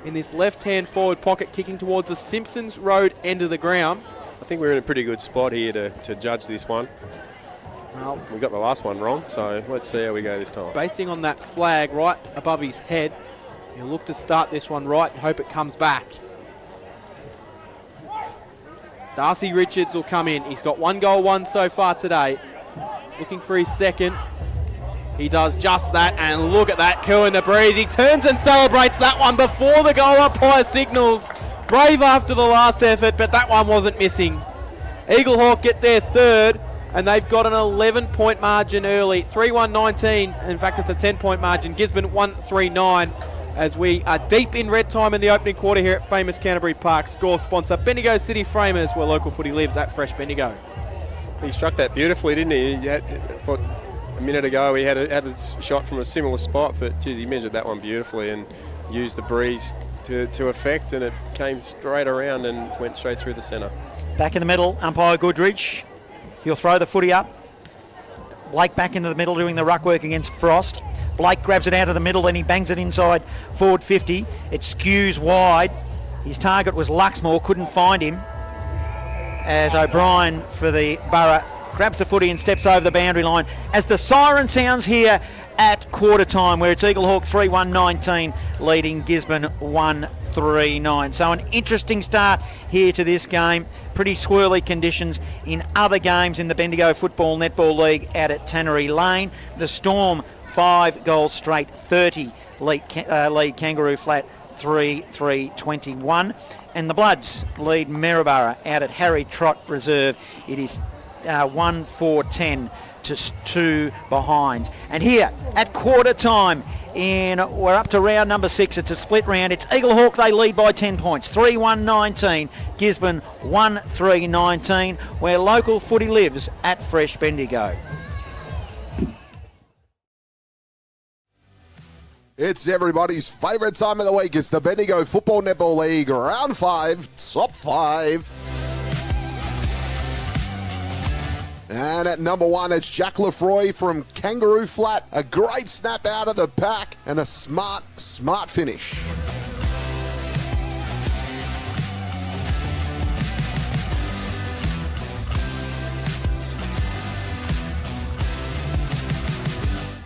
in this left-hand forward pocket, kicking towards the Simpsons Road end of the ground. I think we're in a pretty good spot here to judge this one. Well, We got the last one wrong, so let's see how we go this time. basing on that flag right above his head, he'll look to start this one right and hope it comes back. Darcy Richards will come in. He's got 1 goal, 1 so far today. Looking for his second. He does just that, and look at that, coup in the breeze. He turns and celebrates that one before the goal umpire signals. Brave after the last effort, but that one wasn't missing. Eaglehawk get their third, and they've got an 11-point margin early. 3-1-19. In fact, it's a 10-point margin. Gisborne 1-3-9. As we are deep in red time in the opening quarter here at famous Canterbury Park. Score sponsor Bendigo City Framers, where local footy lives at Fresh Bendigo. He struck that beautifully, didn't he? A minute ago he had a shot from a similar spot, but geez, he measured that one beautifully and used the breeze to effect, and it came straight around and went straight through the centre. Back in the middle, umpire Goodridge. He'll throw the footy up. Blake back into the middle doing the ruck work against Frost. Blake grabs it out of the middle, then he bangs it inside forward 50. It skews wide. His target was Luxmore, couldn't find him. As O'Brien for the Borough grabs the footy and steps over the boundary line. As the siren sounds here at quarter time, where it's Eaglehawk 3-1-19 leading Gisborne 1-3-9. So an interesting start here to this game. Pretty swirly conditions in other games in the Bendigo Football Netball League out at Tannery Lane. The Storm 5 goals straight, 30 lead Kangaroo Flat 3-3-21. And the Bloods lead Maryborough out at Harry Trott Reserve. It is 1-4-10 to 2 behind. And here at quarter time, we're up to round number 6. It's a split round. It's Eaglehawk, they lead by 10 points. 3-1-19. Gisborne 1-3-19. Where local footy lives at Fresh Bendigo. It's everybody's favourite time of the week. It's the Bendigo Football Netball League Round 5, Top 5. And at number 1, it's Jack Lefroy from Kangaroo Flat. A great snap out of the pack and a smart finish.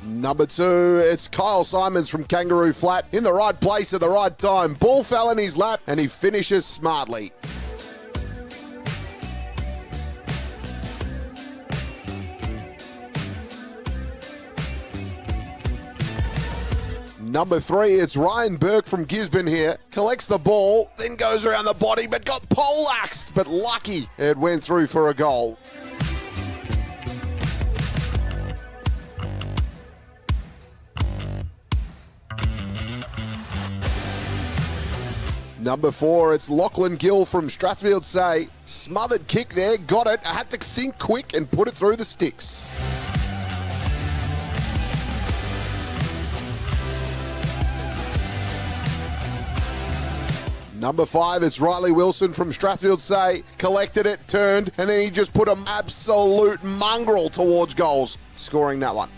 Number 2, it's Kyle Simons from Kangaroo Flat. In the right place at the right time. Ball fell in his lap and he finishes smartly. Number 3, it's Ryan Burke from Gisborne here. Collects the ball, then goes around the body, but got poleaxed. But lucky it went through for a goal. Number 4, it's Lachlan Gill from Strathfield Say. Smothered kick there, got it. I had to think quick and put it through the sticks. Number 5, it's Riley Wilson from Strathfield Say. Collected it, turned, and then he just put an absolute mongrel towards goals, scoring that one.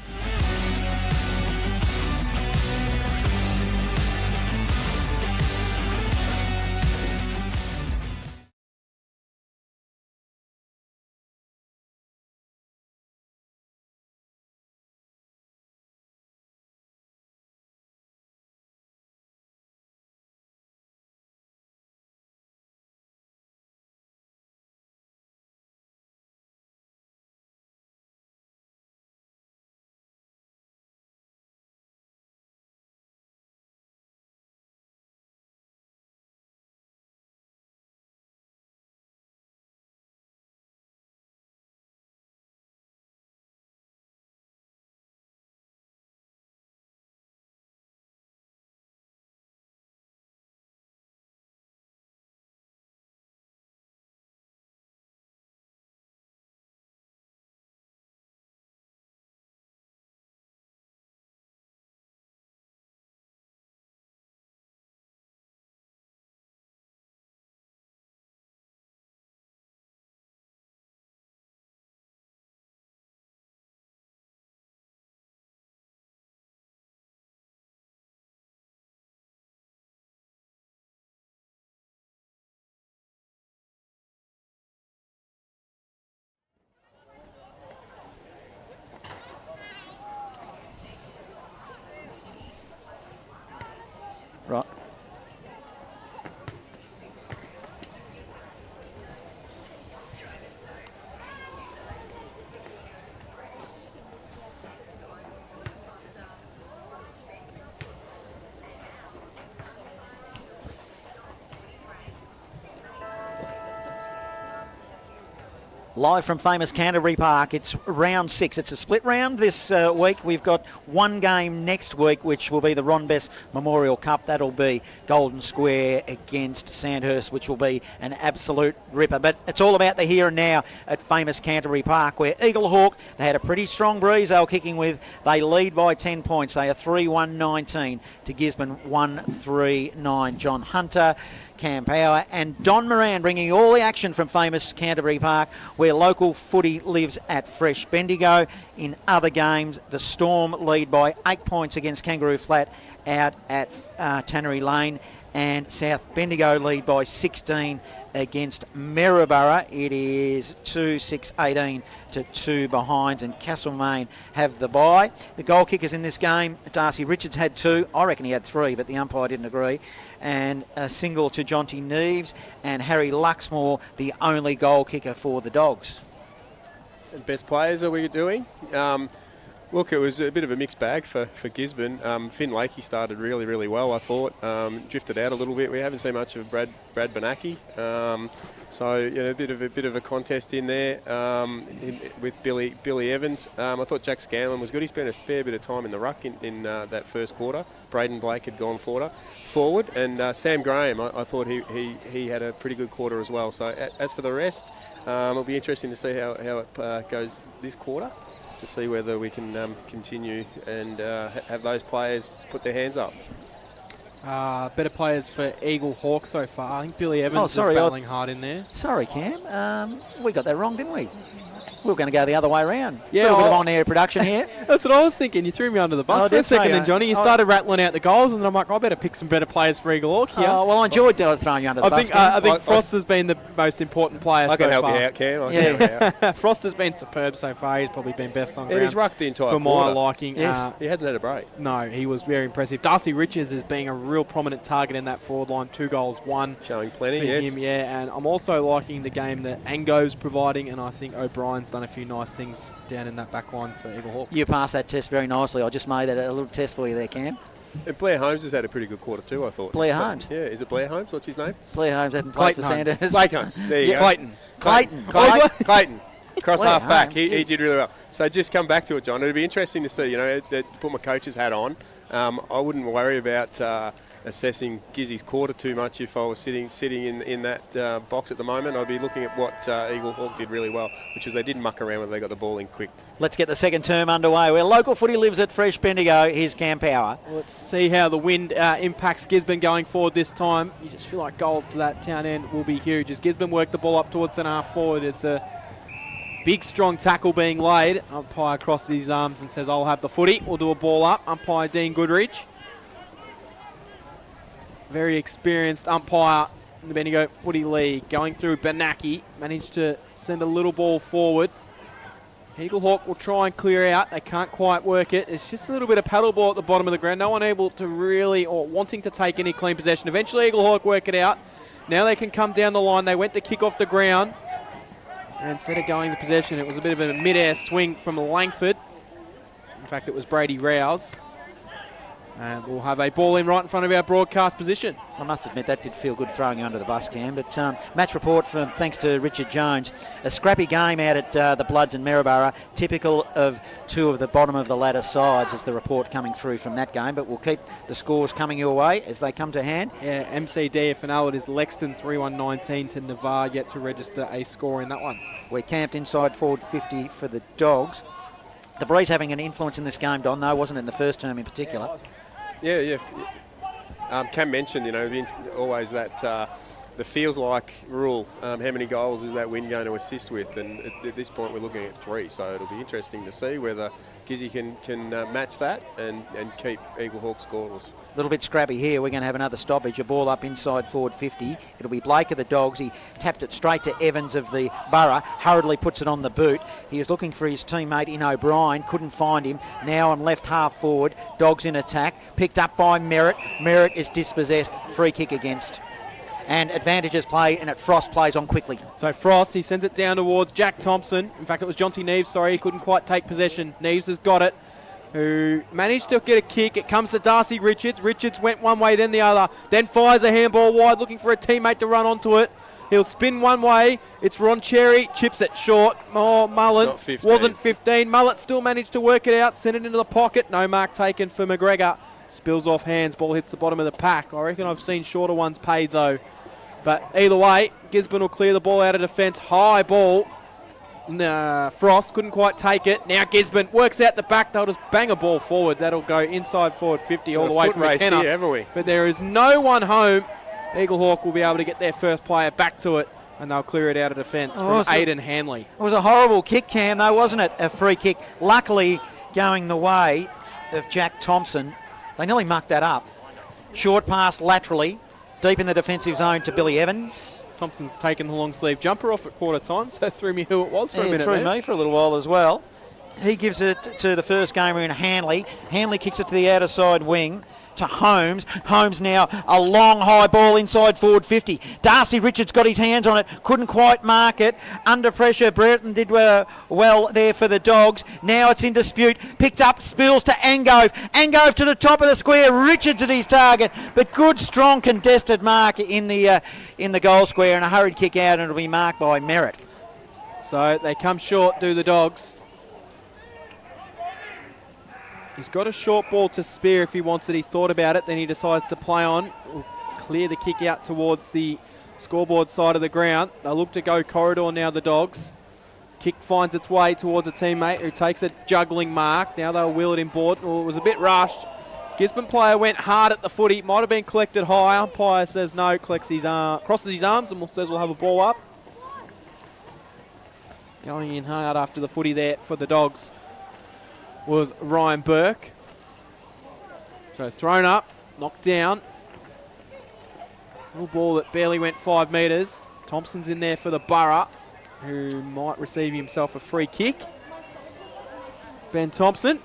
Live from famous Canterbury Park, it's round 6. It's a split round this week. We've got one game next week, which will be the Ron Best Memorial Cup. That'll be Golden Square against Sandhurst, which will be an absolute ripper. But it's all about the here and now at famous Canterbury Park, where Eaglehawk, they had a pretty strong breeze they were kicking with. They lead by 10 points. They are 3-1-19 to Gisborne 1-3-9. John Hunter, Cam Power and Don Moran bringing you all the action from famous Canterbury Park, where local footy lives at Fresh Bendigo. In other games, the Storm lead by 8 points against Kangaroo Flat out at Tannery Lane, and South Bendigo lead by 16 against Maryborough. It is 2-6-18 to 2 behinds, and Castlemaine have the bye. The goal kickers in this game, Darcy Richards had 2. I reckon he had 3, but the umpire didn't agree. And a single to Jonty Neves, and Harry Luxmore, the only goal kicker for the Dogs. Best players are we doing? Look, it was a bit of a mixed bag for Gisborne. Finn Lakey started really, really well, I thought. Drifted out a little bit. We haven't seen much of Brad Benaki. So, a bit of a contest in there with Billy Evans. I thought Jack Scanlon was good. He spent a fair bit of time in the ruck in that first quarter. Braden Blake had gone forward. And Sam Graham, I thought he had a pretty good quarter as well. So, as for the rest, it'll be interesting to see how it goes this quarter, to see whether we can continue and have those players put their hands up. Better players for Eaglehawk so far. I think Billy Evans is battling hard in there. Sorry, Cam. We got that wrong, didn't we? We were going to go the other way around. Yeah, a little bit of on-air production here. That's what I was thinking. You threw me under the bus for a second then, Johnny. You started rattling out the goals, and then I'm like, I better pick some better players for Eaglehawk here. Oh, well, I enjoyed throwing you under the bus. I think Frost has been the most important player so far. I can help you out, Cam. I can help you out. Frost has been superb so far. He's probably been best on ground. And he's rucked the entire for quarter. my liking. Yes. He hasn't had a break. No, he was very impressive. Darcy Richards is being a real prominent target in that forward line. 2 goals, 1 Showing plenty, for yes. him, yeah. And I'm also liking the game that Ango's providing, and I think O'Brien's done a few nice things down in that back line for Eaglehawk. You passed that test very nicely. I just made that a little test for you there, Cam. And Blair Holmes has had a pretty good quarter too, I thought. Blair Holmes? Yeah, is it Blair Holmes? What's his name? Blair Holmes hadn't played for Clayton Sandhurst. Blake Holmes. There you go. Clayton. Cross Blair half back. Holmes, He yes. did really well. So just come back to it, John. It'd be interesting to see, that put my coach's hat on. I wouldn't worry about assessing Gizzy's quarter too much if I was sitting in that box at the moment. I'd be looking at what Eaglehawk did really well, which was they didn't muck around when they got the ball in quick. Let's get the second term underway, where local footy lives at Fresh Bendigo. Here's Cam Power. Let's see how the wind impacts Gisborne going forward this time. You just feel like goals to that town end will be huge. As Gisborne work the ball up towards centre half forward, it's a big, strong tackle being laid. Umpire crosses his arms and says, I'll have the footy. We'll do a ball up. Umpire Dean Goodrich. Very experienced umpire in the Bendigo Footy League. Going through Benaki. Managed to send a little ball forward. Eaglehawk will try and clear out. They can't quite work it. It's just a little bit of paddle ball at the bottom of the ground. No one able to really, or wanting to take any clean possession. Eventually Eaglehawk work it out. Now they can come down the line. They went to kick off the ground. And instead of going to possession, it was a bit of a mid-air swing from Langford. In fact, it was Brady Rouse. And we'll have a ball in right in front of our broadcast position. I must admit that did feel good throwing you under the bus, Cam. But match report from thanks to Richard Jones. A scrappy game out at the Bloods in Maryborough, typical of two of the bottom of the ladder sides, is the report coming through from that game. But we'll keep the scores coming your way as they come to hand. Yeah, MCDFNL, it is Lexton 3-1-19 to Navarre, yet to register a score in that one. We're camped inside forward 50 for the Dogs. The breeze having an influence in this game, Don, though, wasn't it in the first term in particular? Yeah. Cam mentioned, always that the feels like rule. How many goals is that wind going to assist with? And at this point, we're looking at 3. So it'll be interesting to see whether Gizzy can match that and keep Eaglehawk scoreless. A little bit scrappy here. We're going to have another stoppage. A ball up inside forward 50. It'll be Blake of the Dogs. He tapped it straight to Evans of the Borough. Hurriedly puts it on the boot. He is looking for his teammate in O'Brien. Couldn't find him. Now on left half forward. Dogs in attack. Picked up by Merritt. Merritt is dispossessed. Free kick against. And advantages play, and Frost plays on quickly. So Frost, he sends it down towards Jack Thompson. In fact, it was Jonty Neves, he couldn't quite take possession. Neves has got it, who managed to get a kick. It comes to Darcy Richards. Richards went one way, then the other. Then fires a handball wide, looking for a teammate to run onto it. He'll spin one way. It's Ron Cherry. Chips it short. Oh, Mullen. It's not 15. Wasn't 15. Mullet still managed to work it out. Sent it into the pocket. No mark taken for McGregor. Spills off hands. Ball hits the bottom of the pack. I reckon I've seen shorter ones paid, though. But either way, Gisborne will clear the ball out of defence. High ball. Frost couldn't quite take it. Now Gisborne works out the back. They'll just bang a ball forward. That'll go inside forward 50 all the way from McKenna. Here, haven't we? But there is no one home. Eaglehawk will be able to get their first player back to it, and they'll clear it out of defence from Aidan Hanley. It was a horrible kick, Cam, though, wasn't it? A free kick. Luckily, going the way of Jack Thompson. They nearly mucked that up. Short pass laterally, deep in the defensive zone to Billy Evans. Thompson's taken the long sleeve jumper off at quarter time, so threw me who it was for a minute. Threw there. me for a little while as well. He gives it to the first gamer in Hanley. Hanley kicks it to the outer side wing to Holmes. Holmes now a long high ball inside forward 50. Darcy Richards got his hands on it, couldn't quite mark it. Under pressure, Brereton did well there for the Dogs. Now it's in dispute. Picked up, spills to Angove. Angove to the top of the square. Richards at his target, but good, strong, contested mark in the goal square, and a hurried kick out, and it'll be marked by Merritt. So they come short, do the Dogs. He's got a short ball to spare if he wants it. He thought about it, then he decides to play on. Will clear the kick out towards the scoreboard side of the ground. They'll look to go corridor now, the Dogs. Kick finds its way towards a teammate who takes a juggling mark. Now they'll wheel it inboard. Oh, it was a bit rushed. Gisborne player went hard at the footy. Might have been collected high. Umpire says no, crosses his arms and says we'll have a ball up. Going in hard after the footy there for the Dogs was Ryan Burke. So thrown up, knocked down. Little ball that barely went 5 metres. Thompson's in there for the Borough, who might receive himself a free kick. Ben Thompson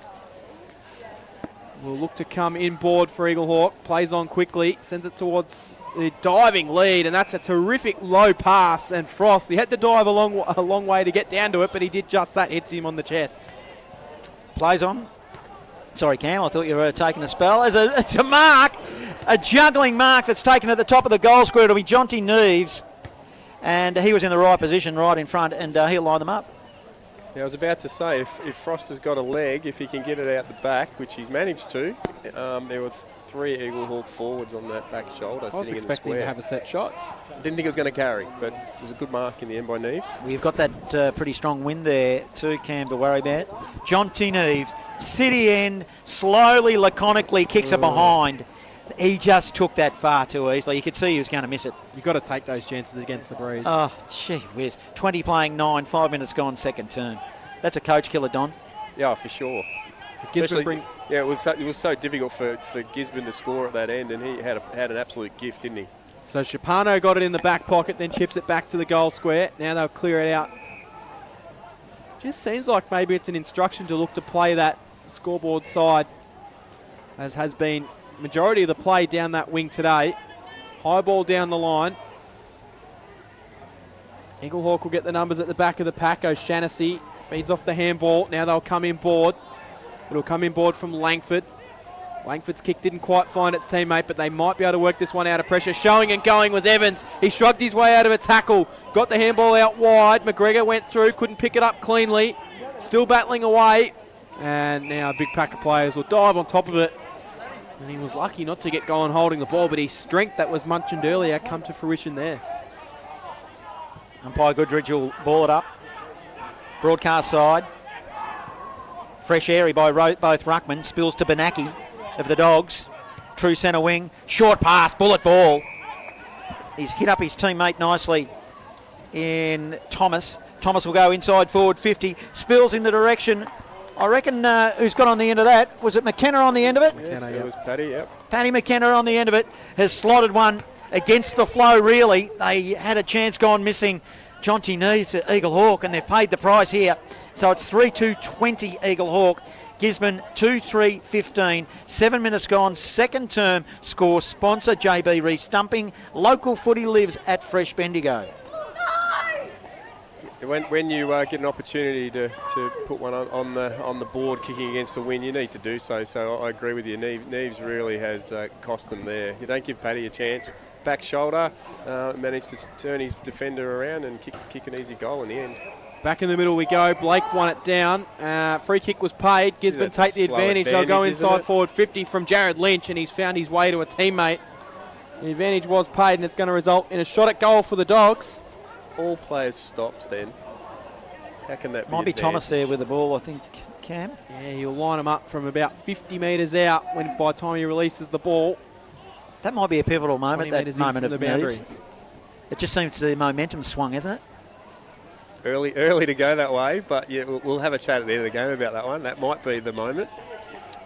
will look to come inboard for Eaglehawk. Plays on quickly, sends it towards the diving lead, and that's a terrific low pass. And Frost, he had to dive a long way to get down to it, but he did just that, hits him on the chest. Plays on. Sorry, Cam, I thought you were taking a spell. It's a mark, a juggling mark that's taken at the top of the goal square. It'll be Jonty Neves, and he was in the right position, right in front, and he'll line them up. Yeah, I was about to say, if Frost has got a leg, if he can get it out the back, which he's managed to, there were 3 Eaglehawk forwards on that back shoulder I was sitting in the expecting square. to have a set shot. Didn't think it was going to carry, but there's a good mark in the end by Neves. We've got that pretty strong wind there too, Cam, to worry about. Jonty Neves, city end, slowly, laconically kicks it behind. He just took that far too easily. You could see he was going to miss it. You've got to take those chances against the breeze. Oh, gee whiz. 20 playing 9, 5 minutes gone, second turn. That's a coach killer, Don. Yeah, for sure. Yeah, it was so difficult for Gisborne to score at that end, and he had an absolute gift, didn't he? So Shapano got it in the back pocket, then chips it back to the goal square. Now they'll clear it out. Just seems like maybe it's an instruction to look to play that scoreboard side, as has been majority of the play down that wing today. High ball down the line. Eaglehawk will get the numbers at the back of the pack. O'Shaughnessy feeds off the handball. Now they'll come inboard. It'll come inboard from Langford. Langford's kick didn't quite find its teammate, but they might be able to work this one out of pressure. Showing and going was Evans. He shrugged his way out of a tackle. Got the handball out wide. McGregor went through, couldn't pick it up cleanly. Still battling away. And now a big pack of players will dive on top of it. And he was lucky not to get going holding the ball, but his strength that was mentioned earlier come to fruition there. Umpire Goodridge will ball it up. Broadcast side. Fresh airy by both ruckmen. Spills to Benaki of the Dogs. True centre wing. Short pass, bullet ball. He's hit up his teammate nicely in Thomas. Thomas will go inside forward 50. Spills in the direction. I reckon who's got on the end of that? Was it McKenna on the end of it? Yes, McKenna, it was Paddy, yep. Paddy McKenna on the end of it has slotted one against the flow, really. They had a chance gone missing. Jonty Neves at Eaglehawk, and they've paid the price here. So it's 3-2-20 Eaglehawk. Gisborne 2-3-15. 7 minutes gone, second term. Score sponsor JB Restumping. Local footy lives at Fresh Bendigo. When you get an opportunity to put one on the board kicking against the wind, you need to do so. So I agree with you. Neves really has cost them there. You don't give Paddy a chance. back shoulder, managed to turn his defender around and kick an easy goal in the end. Back in the middle we go. Blake won it down. Free kick was paid. Gisborne take the advantage. They'll go inside forward 50 from Jared Lynch, and he's found his way to a teammate. The advantage was paid, and it's going to result in a shot at goal for the Dogs. All players stopped then. How can that be? Might be Thomas there with the ball, I think, Cam. Yeah, he'll line him up from about 50 metres out by the time he releases the ball. That might be a pivotal moment, that moment of the boundary. It just seems the momentum swung, hasn't it? Early to go that way, but yeah, we'll have a chat at the end of the game about that one. That might be the moment.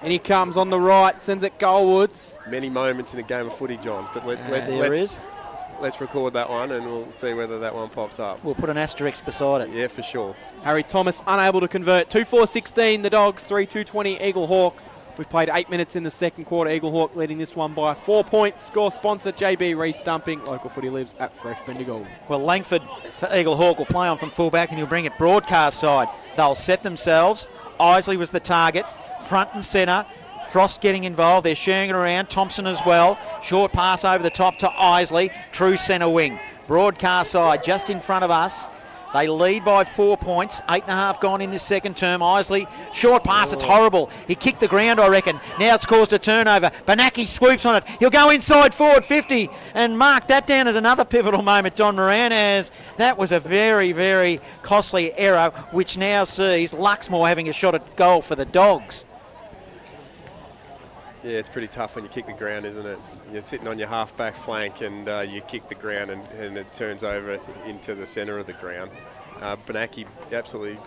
And he comes on the right, sends it goalwards. There's many moments in a game of footy, John, but let's record that one and we'll see whether that one pops up. We'll put an asterisk beside it. Yeah, for sure. Harry Thomas unable to convert. 2-4-16, the Dogs, 3-2-20, Eaglehawk. We've played 8 minutes in the second quarter. Eaglehawk leading this one by 4 points. Score sponsor JB Re-Stumping. Local footy lives at Fresh Bendigo. Well, Langford for Eaglehawk will play on from fullback and he'll bring it broadcast side. They'll set themselves. Isley was the target. Front and centre. Frost getting involved. They're sharing it around. Thompson as well. Short pass over the top to Isley. True centre wing. Broadcast side just in front of us. They lead by 4 points. 8.5 gone in this second term. Isley, short pass, it's horrible. He kicked the ground, I reckon. Now it's caused a turnover. Banaki swoops on it. He'll go inside forward 50 and mark that down as another pivotal moment, Don Moran, as that was a very, very costly error, which now sees Luxmore having a shot at goal for the Dogs. Yeah, it's pretty tough when you kick the ground, isn't it? You're sitting on your half-back flank and you kick the ground and it turns over into the centre of the ground. Banaki absolutely,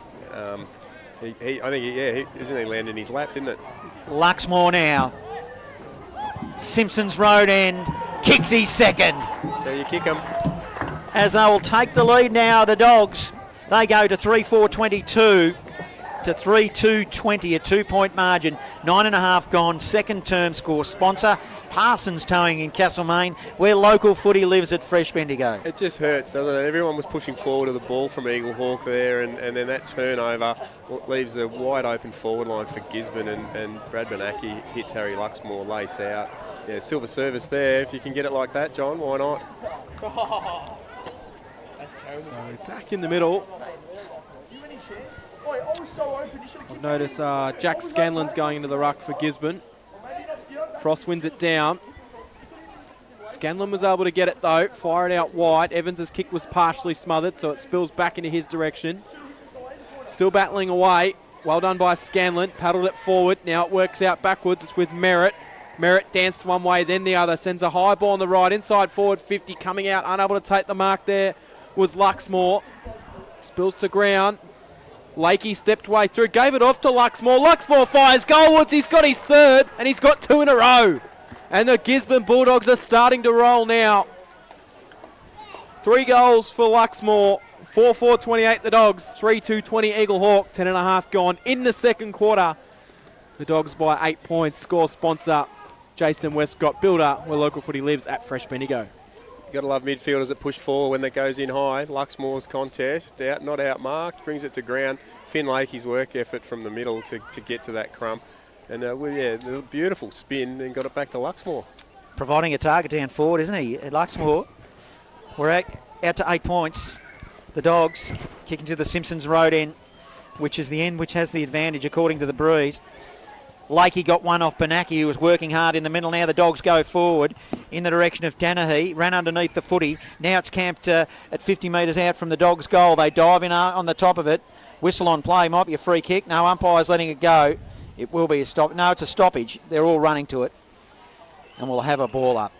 isn't he landed in his lap, didn't it? Luxmore now. Simpsons Road end, kicks his second. That's how you kick them. As they will take the lead now, the Dogs. They go to 3-4-22. To 3-2-20, a 2-point margin. 9.5 gone. Second term score sponsor. Parsons Towing in Castlemaine, where local footy lives at Fresh Bendigo. It just hurts, doesn't it? Everyone was pushing forward to the ball from Eaglehawk there, and then that turnover leaves a wide open forward line for Gisborne, and Brad Banaki hits Harry Luxmore lace out. Yeah, silver service there. If you can get it like that, John, why not? So back in the middle. I've noticed Jack Scanlon's going into the ruck for Gisborne. Frost wins it down. Scanlon was able to get it though, fire it out wide. Evans' kick was partially smothered, so it spills back into his direction. Still battling away. Well done by Scanlon. Paddled it forward. Now it works out backwards. It's with Merritt. Merritt danced one way, then the other. Sends a high ball on the right. Inside forward 50. Coming out, unable to take the mark there was Luxmore. Spills to ground. Lakey stepped way through, gave it off to Luxmore. Luxmore fires goalwards. He's got his third, and he's got 2 in a row. And the Gisborne Bulldogs are starting to roll now. 3 goals for Luxmore. 4-4-28 the Dogs. 3-2-20 Eaglehawk. 10.5 gone in the second quarter. The Dogs by 8 points. Score sponsor Jason Westcott. Builder where local footy lives at Fresh Bendigo. You've got to love midfielders that push forward when that goes in high. Luxmore's contest, not outmarked, brings it to ground. Finn Lakey's work effort from the middle to get to that crumb. And the beautiful spin, then got it back to Luxmore. Providing a target down forward, isn't he? Luxmore, we're out to 8 points. The Dogs kicking to the Simpsons Road end, which is the end which has the advantage according to the Breeze. Lakey got one off Banaki, who was working hard in the middle. Now the Dogs go forward in the direction of Danahy. Ran underneath the footy. Now it's camped at 50 metres out from the Dogs' goal. They dive in on the top of it. Whistle on play. Might be a free kick. No, umpire's letting it go. It will be a stop. No, it's a stoppage. They're all running to it. And we'll have a ball up.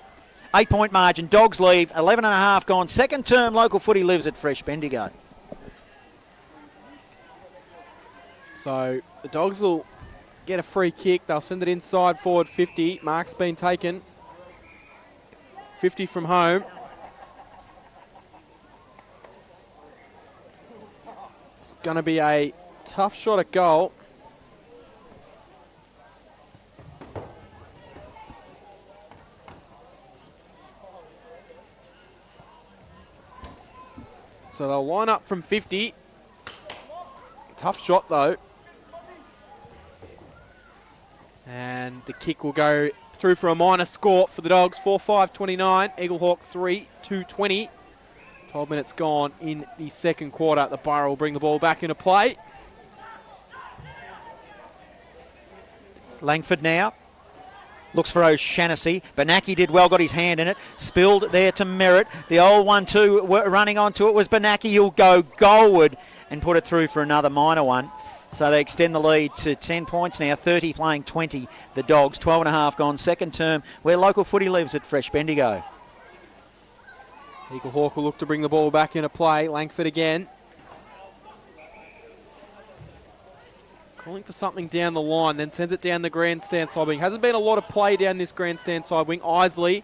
8 point margin. Dogs leave. 11.5 gone. Second term local footy lives at Fresh Bendigo. So the Dogs will get a free kick. They'll send it inside forward 50. Mark's been taken. 50 from home. It's going to be a tough shot at goal. So they'll line up from 50. Tough shot though. And the kick will go through for a minor score for the Dogs. 4-5-29. Eaglehawk 3-2-20. 12 minutes gone in the second quarter. The Borough will bring the ball back into play. Langford now. Looks for O'Shannessy. Benaki did well, got his hand in it. Spilled there to Merritt. The old 1-2 running onto it was Benaki. He'll go goalward and put it through for another minor one. So they extend the lead to 10 points now, 30 playing 20, the Dogs. 12 and a half gone, second term, where local footy lives at Fresh Bendigo. Eaglehawk will look to bring the ball back into play. Langford again. Calling for something down the line, then sends it down the grandstand side wing. Hasn't been a lot of play down this grandstand side wing. Isley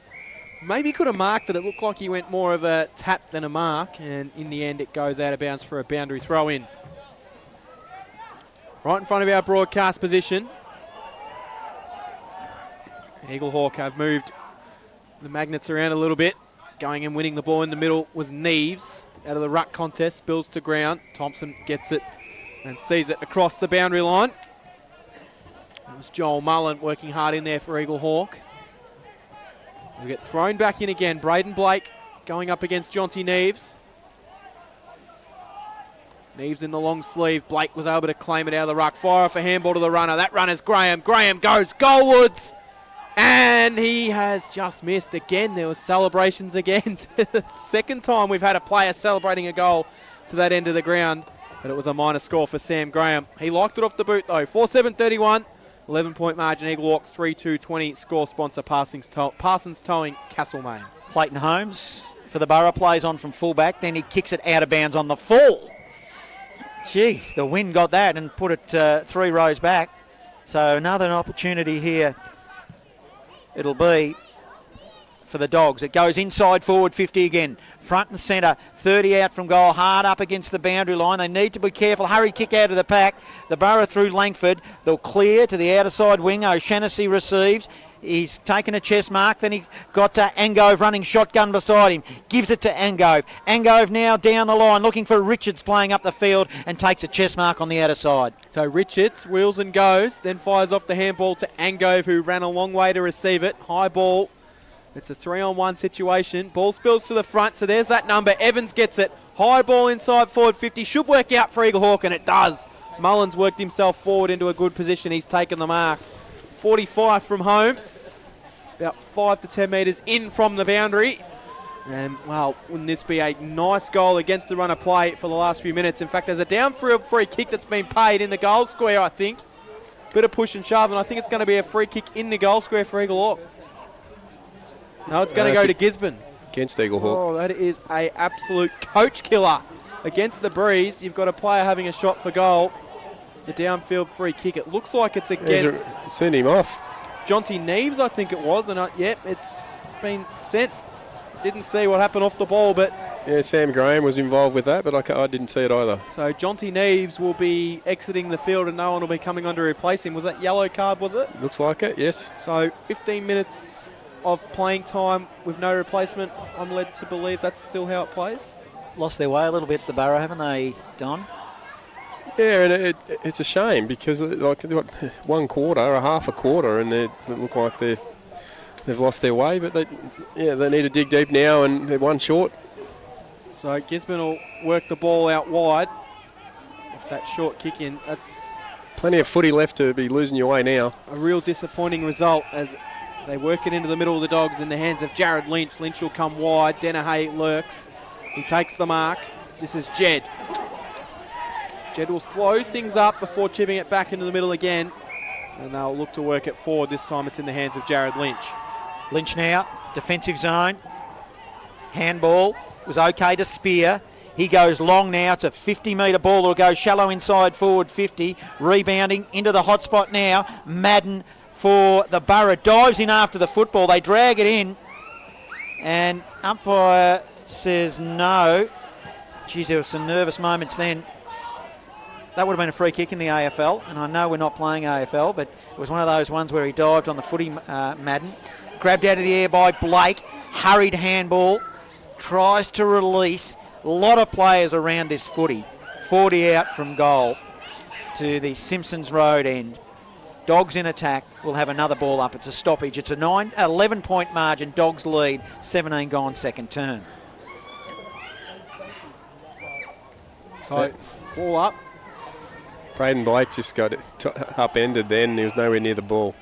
maybe could have marked it. It looked like he went more of a tap than a mark, and in the end it goes out of bounds for a boundary throw in. Right in front of our broadcast position. Eaglehawk have moved the magnets around a little bit. Going and winning the ball in the middle was Neves. Out of the ruck contest, spills to ground. Thompson gets it and sees it across the boundary line. It was Joel Mullen working hard in there for Eaglehawk. We'll get thrown back in again. Braden Blake going up against Jonty Neves. Neves in the long sleeve. Blake was able to claim it out of the ruck. Fire off a handball to the runner. That runner's Graham. Graham goes goalwards. And he has just missed again. There was celebrations again. Second time we've had a player celebrating a goal to that end of the ground. But it was a minor score for Sam Graham. He liked it off the boot though. 4-7-31. 11-point margin. Eaglehawk 3-2-20. Score sponsor Parsons Towing, Castlemaine. Clayton Holmes for the Borough plays on from fullback. Then he kicks it out of bounds on the full. Jeez, the wind got that and put it 3 rows back. So another opportunity here it'll be for the Dogs. It goes inside forward 50 again. Front and centre, 30 out from goal, hard up against the boundary line. They need to be careful. Hurry kick out of the pack. The Borough through Langford. They'll clear to the outer side wing. O'Shannessy receives. He's taken a chest mark. Then he got to Angove running shotgun beside him. Gives it to Angove. Angove now down the line looking for Richards playing up the field and takes a chest mark on the outer side. So Richards wheels and goes, then fires off the handball to Angove, who ran a long way to receive it. High ball. It's a 3-on-1 situation. Ball spills to the front, so there's that number. Evans gets it. High ball inside forward 50. Should work out for Eaglehawk, and it does. Mullins worked himself forward into a good position. He's taken the mark. 45 from home. About 5 to 10 metres in from the boundary. And, well, wouldn't this be a nice goal against the run of play for the last few minutes? In fact, there's a downfield free kick that's been paid in the goal square, I think. Bit of push and shove, and I think it's going to be a free kick in the goal square for Eaglehawk. No, it's going to go to Gisborne. Against Eaglehawk. Oh, that is a absolute coach killer. Against the breeze, you've got a player having a shot for goal. The downfield free kick. It looks like it's against... Send him off. Jonty Neves, I think it was. And it's been sent. Didn't see what happened off the ball, but... Yeah, Sam Graham was involved with that, but I didn't see it either. So Jonty Neves will be exiting the field and no one will be coming on to replace him. Was that yellow card, was it? Looks like it, yes. So 15 minutes of playing time with no replacement. I'm led to believe that's still how it plays. Lost their way a little bit, the Borough, haven't they, Don? Yeah, and it's a shame because like one quarter or half a quarter, and they look like they've lost their way. But they need to dig deep now, and they're one short. So Gisborne will work the ball out wide. If that short kick in, that's plenty of footy left to be losing your way now. A real disappointing result as they work it into the middle of the Dogs in the hands of Jared Lynch. Lynch will come wide. Dennehay lurks. He takes the mark. This is Jed. Jed will slow things up before chipping it back into the middle again. And they'll look to work it forward. This time it's in the hands of Jared Lynch. Lynch now, defensive zone. Handball was okay to Spear. He goes long now. It's a 50-metre ball. It'll go shallow inside forward 50. Rebounding into the hot spot now. Madden for the Borough. Dives in after the football. They drag it in. And umpire says no. Geez, there were some nervous moments then. That would have been a free kick in the AFL. And I know we're not playing AFL, but it was one of those ones where he dived on the footy, Madden. Grabbed out of the air by Blake. Hurried handball. Tries to release. A lot of players around this footy. 40 out from goal to the Simpsons Road end. Dogs in attack will have another ball up. It's a stoppage. It's a 11-point margin. Dogs lead. 17 gone second term. So, ball up. Braden Blake just got it upended then. He was nowhere near the ball.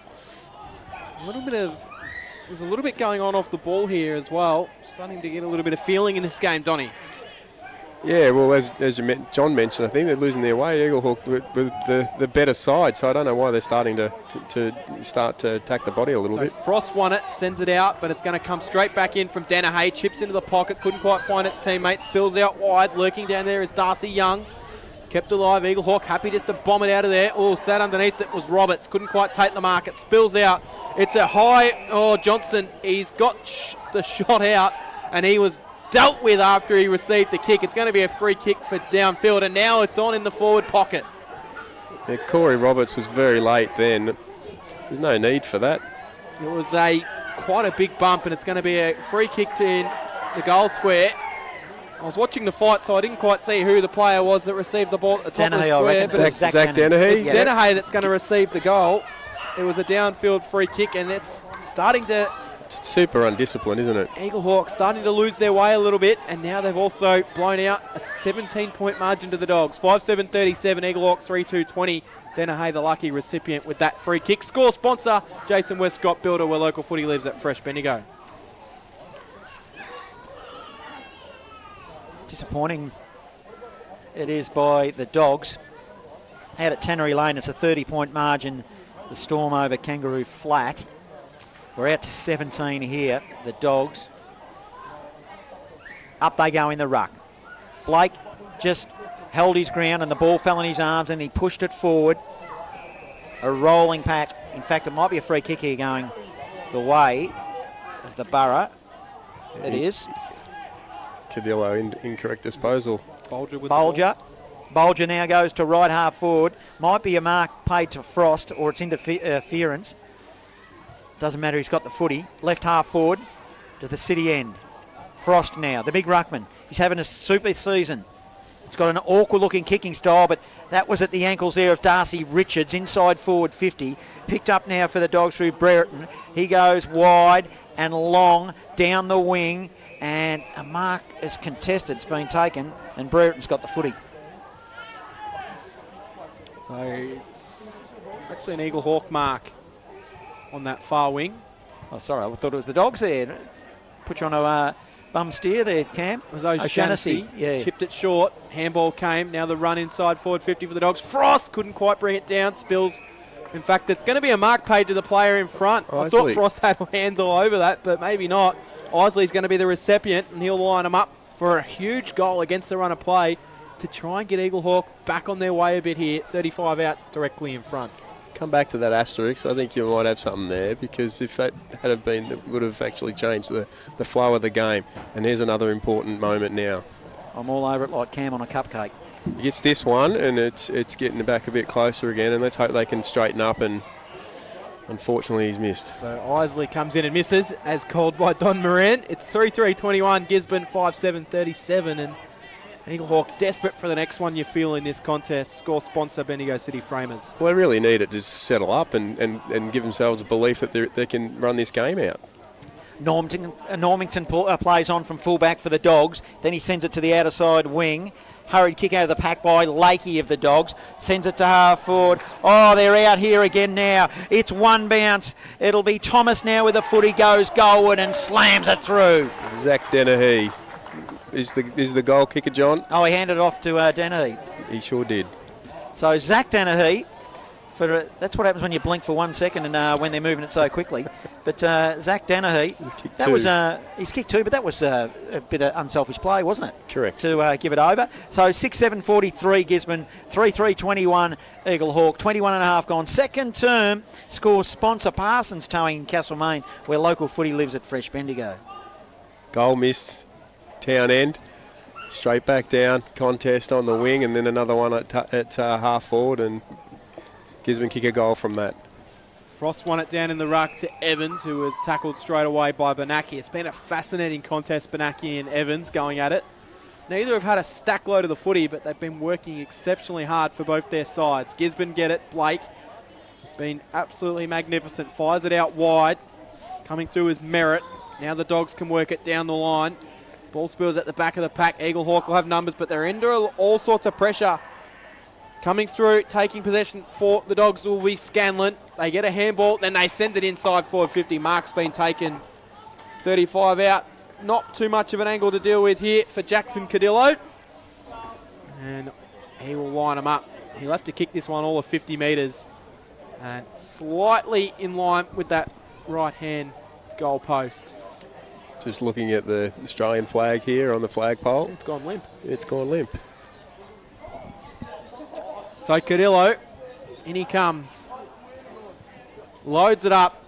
There's a little bit going on off the ball here as well. Starting to get a little bit of feeling in this game, Donny. Yeah, well, as John mentioned, I think they're losing their way, Eaglehawk, with the better side. So I don't know why they're starting to attack the body a little bit. Frost won it, sends it out, but it's going to come straight back in from Danahay. Chips into the pocket, couldn't quite find its teammate. Spills out wide, lurking down there is Darcy Young. Kept alive, Eaglehawk happy just to bomb it out of there. Oh, sat underneath it was Roberts. Couldn't quite take the mark. It spills out. It's a high. Oh, Johnson, he's got the shot out, and he was dealt with after he received the kick. It's going to be a free kick for downfield, and now it's on in the forward pocket. Yeah, Corey Roberts was very late then. There's no need for that. It was quite a big bump, and it's going to be a free kick in the goal square. I was watching the fight, so I didn't quite see who the player was that received the ball at the top of the square. But Zach Danahay. It's Danahay that's going to receive the goal. It was a downfield free kick, and it's starting to... It's super undisciplined, isn't it? Eaglehawk starting to lose their way a little bit, and now they've also blown out a 17-point margin to the Dogs. 5-7-37, Eaglehawk 3-2-20. Danahay, the lucky recipient with that free kick. Score sponsor, Jason Westcott, builder where local footy lives at Fresh Bendigo. Disappointing it is by the Dogs. Out at Tannery Lane, it's a 30-point margin. The Storm over Kangaroo Flat. We're out to 17 here, the Dogs. Up they go in the ruck. Blake just held his ground and the ball fell in his arms and he pushed it forward. A rolling pack. In fact, it might be a free kick here going the way of the Borough. It is. Cadillo, incorrect disposal. Bolger now goes to right half forward. Might be a mark paid to Frost or it's interference. Doesn't matter, he's got the footy. Left half forward to the city end. Frost now, the big ruckman. He's having a super season. He's got an awkward looking kicking style, but that was at the ankles there of Darcy Richards, inside forward 50. Picked up now for the Dogs through Brereton. He goes wide and long down the wing, and a mark is contested. It's been taken, and Brereton's got the footy. So it's actually an Eaglehawk mark on that far wing. Oh, sorry, I thought it was the Dogs there. Put you on a bum steer there, Cam. It was O'Shaughnessy. Yeah. Chipped it short. Handball came. Now the run inside forward 50 for the Dogs. Frost couldn't quite bring it down. Spills. In fact, it's going to be a mark paid to the player in front. I thought Frost had hands all over that, but maybe not. Isley's going to be the recipient, and he'll line them up for a huge goal against the run of play to try and get Eaglehawk back on their way a bit here. 35 out directly in front. Come back to that asterisk. I think you might have something there, because if that had been, that would have actually changed the flow of the game. And here's another important moment now. I'm all over it like Cam on a cupcake. He gets this one, and it's getting back a bit closer again, and let's hope they can straighten up, and unfortunately he's missed. So Isley comes in and misses, as called by Don Moran. It's 3-3-21, Gisborne 5-7-37, and Eaglehawk desperate for the next one you feel in this contest. Score sponsor, Bendigo City Framers. Well, they really need it to settle up and give themselves a belief that they can run this game out. Normington plays on from fullback for the Dogs. Then he sends it to the outer side wing. Hurried kick out of the pack by Lakey of the Dogs. Sends it to half forward. Oh, they're out here again now. It's one bounce. It'll be Thomas now with the footy. Goes goalward and slams it through. Zach Danahay is the goal kicker, John. Oh, he handed it off to Danahay. He sure did. So Zach Danahay, that's what happens when you blink for 1 second and when they're moving it so quickly. But Zach Danahay, he's kicked two, but that was a bit of unselfish play, wasn't it? Correct. To give it over. So 6-7-43 Gisborne, 3-3-21 Eaglehawk, 21 and a half gone. Second term, score sponsor Parsons Towing in Castlemaine, where local footy lives at Fresh Bendigo. Goal missed. Town end, straight back down, contest on the wing, and then another one at half forward, and Gisborne kick a goal from that. Frost won it down in the ruck to Evans, who was tackled straight away by Benaki. It's been a fascinating contest, Benaki and Evans going at it. Neither have had a stack load of the footy, but they've been working exceptionally hard for both their sides. Gisborne get it, Blake been absolutely magnificent. Fires it out wide. Coming through is Merritt. Now the Dogs can work it down the line. Ball spills at the back of the pack. Eaglehawk will have numbers, but they're under all sorts of pressure. Coming through, taking possession for the Dogs will be Scanlon. They get a handball, then they send it inside forward 50. Mark's been taken. 35 out. Not too much of an angle to deal with here for Jackson Cadillo. And he will line them up. He'll have to kick this one all of 50 metres. And slightly in line with that right-hand goal post. Just looking at the Australian flag here on the flagpole. It's gone limp. It's gone limp. So Cadillo, in he comes. Loads it up.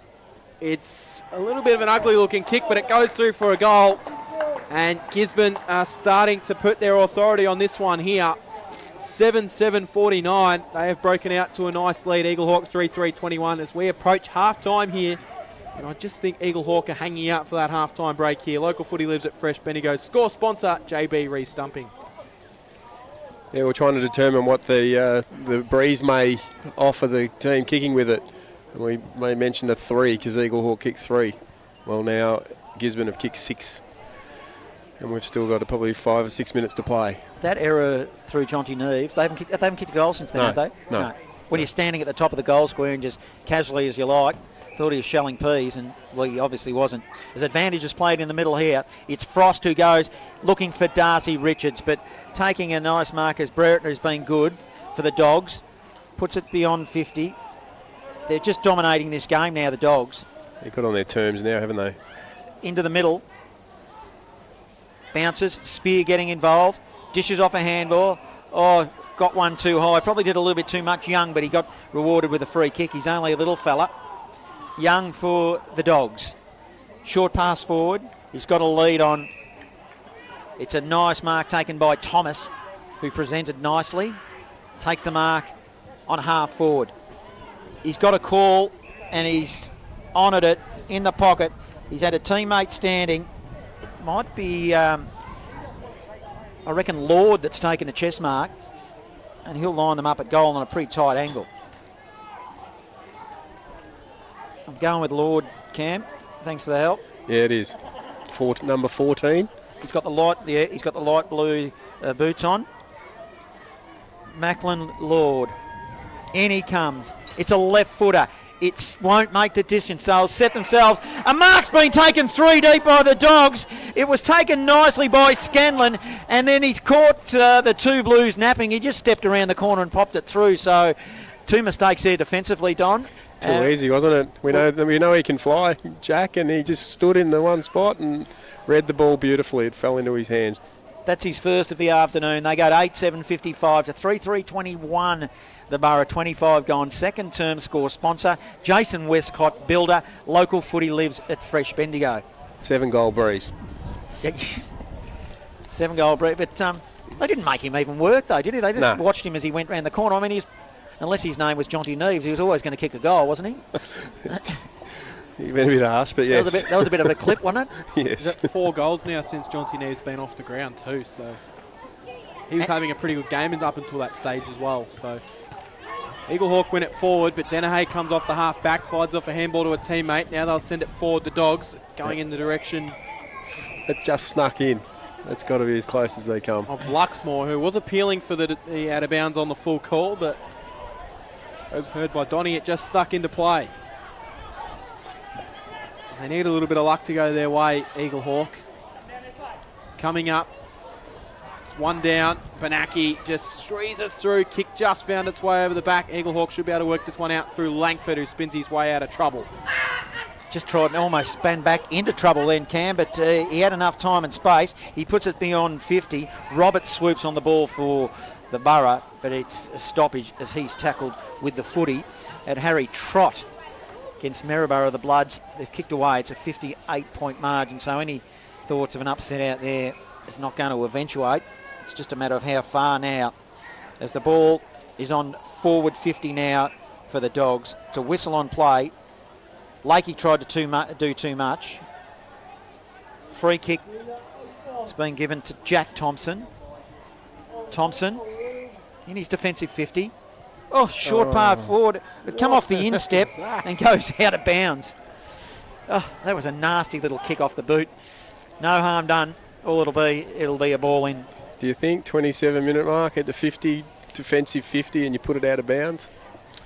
It's a little bit of an ugly looking kick, but it goes through for a goal. And Gisborne are starting to put their authority on this one here. 7-7-49. They have broken out to a nice lead. Eaglehawk 3-3-21 as we approach half-time here. And I just think Eaglehawk are hanging out for that half-time break here. Local footy lives at Fresh Bendigo's score sponsor, JB Re-Stumping. Yeah, we're trying to determine what the breeze may offer the team kicking with it. And we may mention a 3 because Eaglehawk kicked 3. Well, now Gisborne have kicked 6. And we've still got probably 5 or 6 minutes to play. That error through Jonty Neves, they haven't kicked a goal since then, No, have they? no. When you're standing at the top of the goal square and just casually as you like, thought he was shelling peas, and well, he obviously wasn't. As advantage is played in the middle here, it's Frost who goes looking for Darcy Richards, but taking a nice mark as Brereton has been good for the Dogs, puts it beyond 50. They're just dominating this game now, the Dogs. They've got on their terms now, haven't they? Into the middle. Bounces, Spear getting involved, dishes off a handball. Oh, got one too high. Probably did a little bit too much, Young, but he got rewarded with a free kick. He's only a little fella. Young for the Dogs. Short pass forward. He's got a lead on. It's a nice mark taken by Thomas, who presented nicely. Takes the mark on half forward. He's got a call and he's honoured it in the pocket. He's had a teammate standing. It might be, I reckon, Lord that's taken a chest mark, and he'll line them up at goal on a pretty tight angle. I'm going with Lord, Cam. Thanks for the help. Yeah, it is. Number 14. He's got the light blue boots on. Macklin Lord. In he comes. It's a left footer. It won't make the distance. They'll set themselves. A mark's been taken 3 deep by the Dogs. It was taken nicely by Scanlon, and then he's caught the two Blues napping. He just stepped around the corner and popped it through. So 2 mistakes there defensively, Don. Too easy, wasn't it? We know he can fly, Jack, and he just stood in the one spot and read the ball beautifully. It fell into his hands. That's his first of the afternoon. They go to 8-7-55 to 3-3-21. The Borough 25 gone. Second term score sponsor, Jason Westcott, builder. Local footy lives at Fresh Bendigo. 7-goal breeze. 7-goal breeze. But they didn't make him even work, though, did he? They just watched him as he went round the corner. I mean, unless his name was Jonty Neves, he was always going to kick a goal, wasn't he? You've been a bit harsh, but yes. That was a bit of a clip, wasn't it? Yes. He's got 4 goals now since Jonty Neves been off the ground too, so he was having a pretty good game up until that stage as well. So Eaglehawk win it forward, but Dennehy comes off the half back, fides off a handball to a teammate. Now they'll send it forward. The Dogs going in the direction. It just snuck in. It's got to be as close as they come. Of Luxmore, who was appealing for the out of bounds on the full call, but as heard by Donny, it just stuck into play. They need a little bit of luck to go their way, Eaglehawk. Coming up. It's one down. Banaki just squeezes through. Kick just found its way over the back. Eaglehawk should be able to work this one out through Langford, who spins his way out of trouble. Just tried and almost span back into trouble then, Cam, but he had enough time and space. He puts it beyond 50. Roberts swoops on the ball for the Borough, but it's a stoppage as he's tackled with the footy. At Harry Trott against Maryborough, the Bloods, they've kicked away. It's a 58-point margin, so any thoughts of an upset out there is not going to eventuate. It's just a matter of how far now, as the ball is on forward 50 now for the Dogs. It's a whistle on play. Lakey tried to do too much. Free kick has been given to Jack Thompson. Thompson in his defensive 50. Oh, short part forward. It come off the instep and goes out of bounds. Oh, that was a nasty little kick off the boot. No harm done. All it'll be a ball in. Do you think 27-minute mark at the 50, defensive 50, and you put it out of bounds?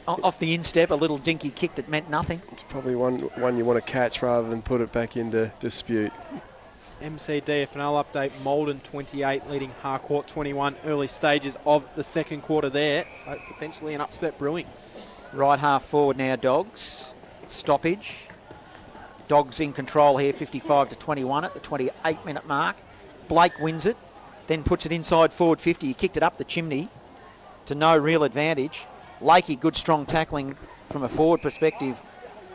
Off the instep, a little dinky kick that meant nothing. It's probably one you want to catch rather than put it back into dispute. MCDFNL update, Malden 28 leading Harcourt 21, early stages of the second quarter there, so potentially an upset brewing. Right half forward now, Dogs. Stoppage. Dogs in control here, 55-21 at the 28-minute mark. Blake wins it, then puts it inside forward 50. He kicked it up the chimney to no real advantage. Lakey, good strong tackling from a forward perspective,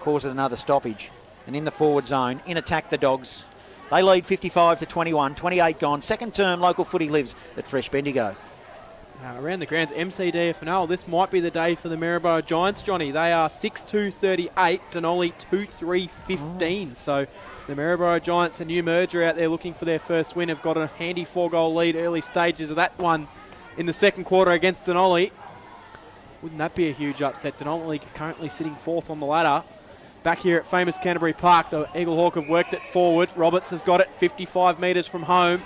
causes another stoppage. And in the forward zone, in attack the Dogs. They lead 55-21, 28 gone. Second term, local footy lives at Fresh Bendigo. Around the grounds, MCDFNL, this might be the day for the Maryborough Giants, Johnny. They are 6-2-38, Denali 2-3-15. So the Maryborough Giants, a new merger out there looking for their first win, have got a handy 4-goal lead early stages of that one in the second quarter against Denali. Wouldn't that be a huge upset? Denali currently sitting fourth on the ladder. Back here at famous Canterbury Park, the Eaglehawk have worked it forward. Roberts has got it 55 metres from home.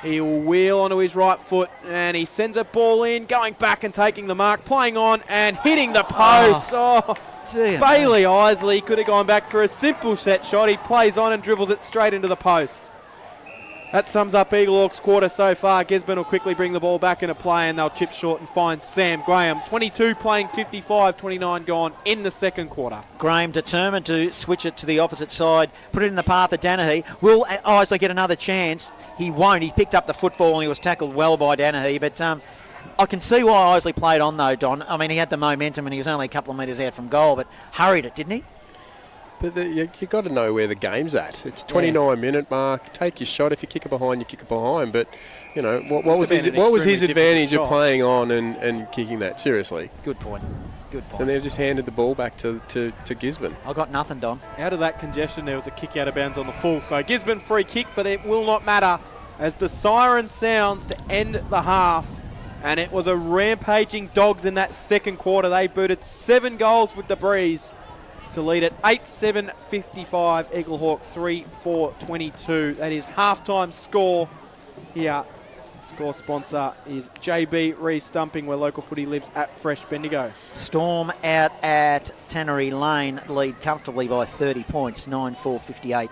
He will wheel onto his right foot and he sends a ball in, going back and taking the mark, playing on and hitting the post. Oh, Bailey Isley could have gone back for a simple set shot. He plays on and dribbles it straight into the post. That sums up Eaglehawks' quarter so far. Gisborne will quickly bring the ball back into play and they'll chip short and find Sam Graham. 22 playing 55, 29 gone in the second quarter. Graham determined to switch it to the opposite side, put it in the path of Danahy. Will Isley get another chance? He won't. He picked up the football and he was tackled well by Danahy, but I can see why Isley played on though, Don. I mean, he had the momentum and he was only a couple of metres out from goal, but hurried it, didn't he? But you've got to know where the game's at. It's 29-minute mark. Take your shot. If you kick it behind, you kick it behind. But, you know, what was his advantage of playing on and kicking that? Seriously. Good point. Good point. So they've just handed the ball back to Gisborne. I got nothing, Don. Out of that congestion, there was a kick out of bounds on the full. So Gisborne free kick, but it will not matter as the siren sounds to end the half. And it was a rampaging Dogs in that second quarter. They booted 7 goals with the breeze to lead at 8-7-55, Eaglehawk 3-4-22. That is halftime score here. Score sponsor is JB Re-Stumping, where local footy lives at Fresh Bendigo. Storm out at Tannery Lane lead comfortably by 30 points, 9-4-58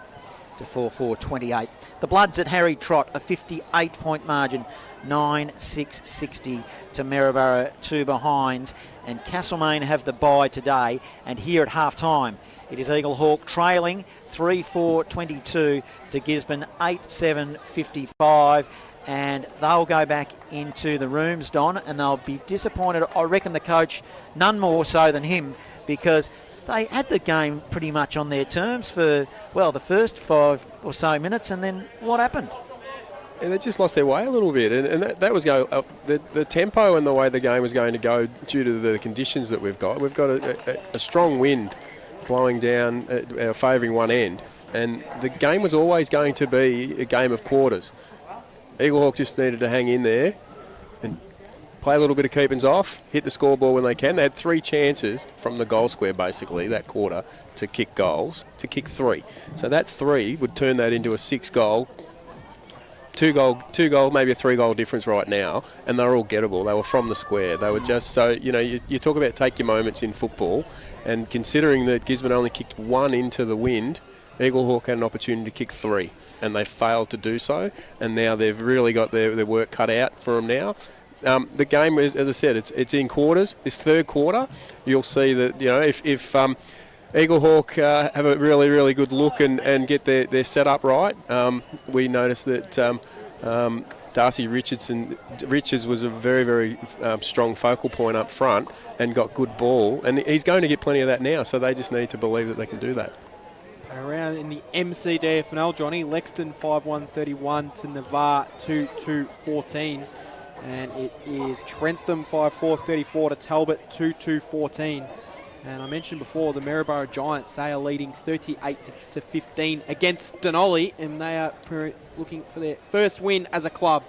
to 4-4-28. The Bloods at Harry Trott, a 58-point margin, 9-6-60 to Maryborough, 2 behinds. And Castlemaine have the bye today. And here at half-time, it is Eaglehawk trailing 3-4-22 to Gisborne, 8-7-55. And they'll go back into the rooms, Don, and they'll be disappointed. I reckon the coach, none more so than him, because they had the game pretty much on their terms for, well, the first 5 or so minutes, and then what happened? And they just lost their way a little bit, and that was the tempo and the way the game was going to go due to the conditions that we've got. We've got a strong wind blowing down, favouring one end, and the game was always going to be a game of quarters. Eaglehawk just needed to hang in there and play a little bit of keepings off, hit the scoreboard when they can. They had 3 chances from the goal square, basically, that quarter, to kick goals, to kick 3. So that 3 would turn that into a 6-goal, 2-goal, maybe a 3-goal difference right now, and they're all gettable. They were from the square. They were just so, you talk about take your moments in football, and considering that Gisborne only kicked 1 into the wind, Eaglehawk had an opportunity to kick 3, and they failed to do so, and now they've really got their work cut out for them now. The game is, as I said, it's in quarters. This third quarter, you'll see that, if Eaglehawk have a really, really good look and get their setup right. We noticed that Darcy Richards was a very, very strong focal point up front and got good ball. And he's going to get plenty of that now, so they just need to believe that they can do that. Around in the MCDFNL, Johnny, Lexton 5-1-31 to Navarre 2-2-14. And it is Trentham 5-4-34 to Talbot 2-2-14. And I mentioned before, the Maryborough Giants, they are leading 38-15 against Denali, and they are looking for their first win as a club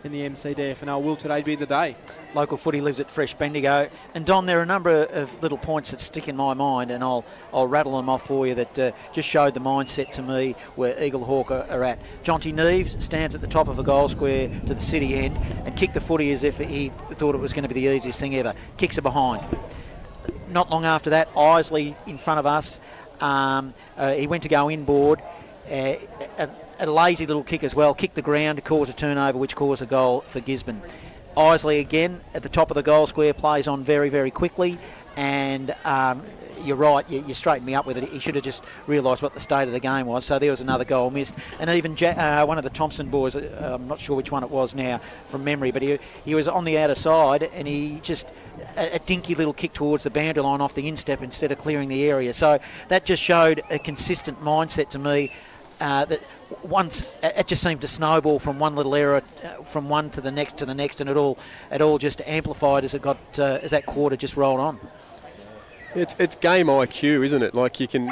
in the MCDFNL. Will today be the day? Local footy lives at Fresh Bendigo. And Don, there are a number of little points that stick in my mind, and I'll rattle them off for you that just showed the mindset to me where Eaglehawk are at. Jonty Neves stands at the top of the goal square to the city end and kicked the footy as if he thought it was going to be the easiest thing ever. Kicks it behind. Not long after that, Isley in front of us. He went to go inboard. A lazy little kick as well. Kicked the ground to cause a turnover, which caused a goal for Gisborne. Isley again at the top of the goal square plays on very, very quickly, and you're right, you straightened me up with it. He should have just realised what the state of the game was. So there was another goal missed. And even one of the Thompson boys, I'm not sure which one it was now from memory, but he was on the outer side, and he just a dinky little kick towards the boundary line off the instep instead of clearing the area. So that just showed a consistent mindset to me that once it just seemed to snowball from one little error from one to the next, and it all just amplified as it got as that quarter just rolled on. It's game IQ, isn't it? Like you can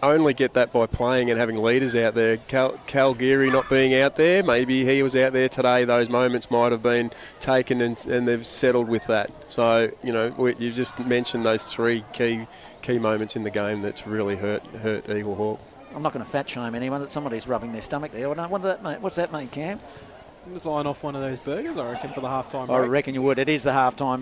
only get that by playing and having leaders out there. Cal Geary not being out there, maybe he was out there today. Those moments might have been taken and they've settled with that. So you just mentioned those three key moments in the game that's really hurt Eaglehawk. I'm not going to fat shame anyone. Somebody's rubbing their stomach there. What's that mean, Cam? Just line off one of those burgers, I reckon, for the halftime break. I reckon you would. It is the halftime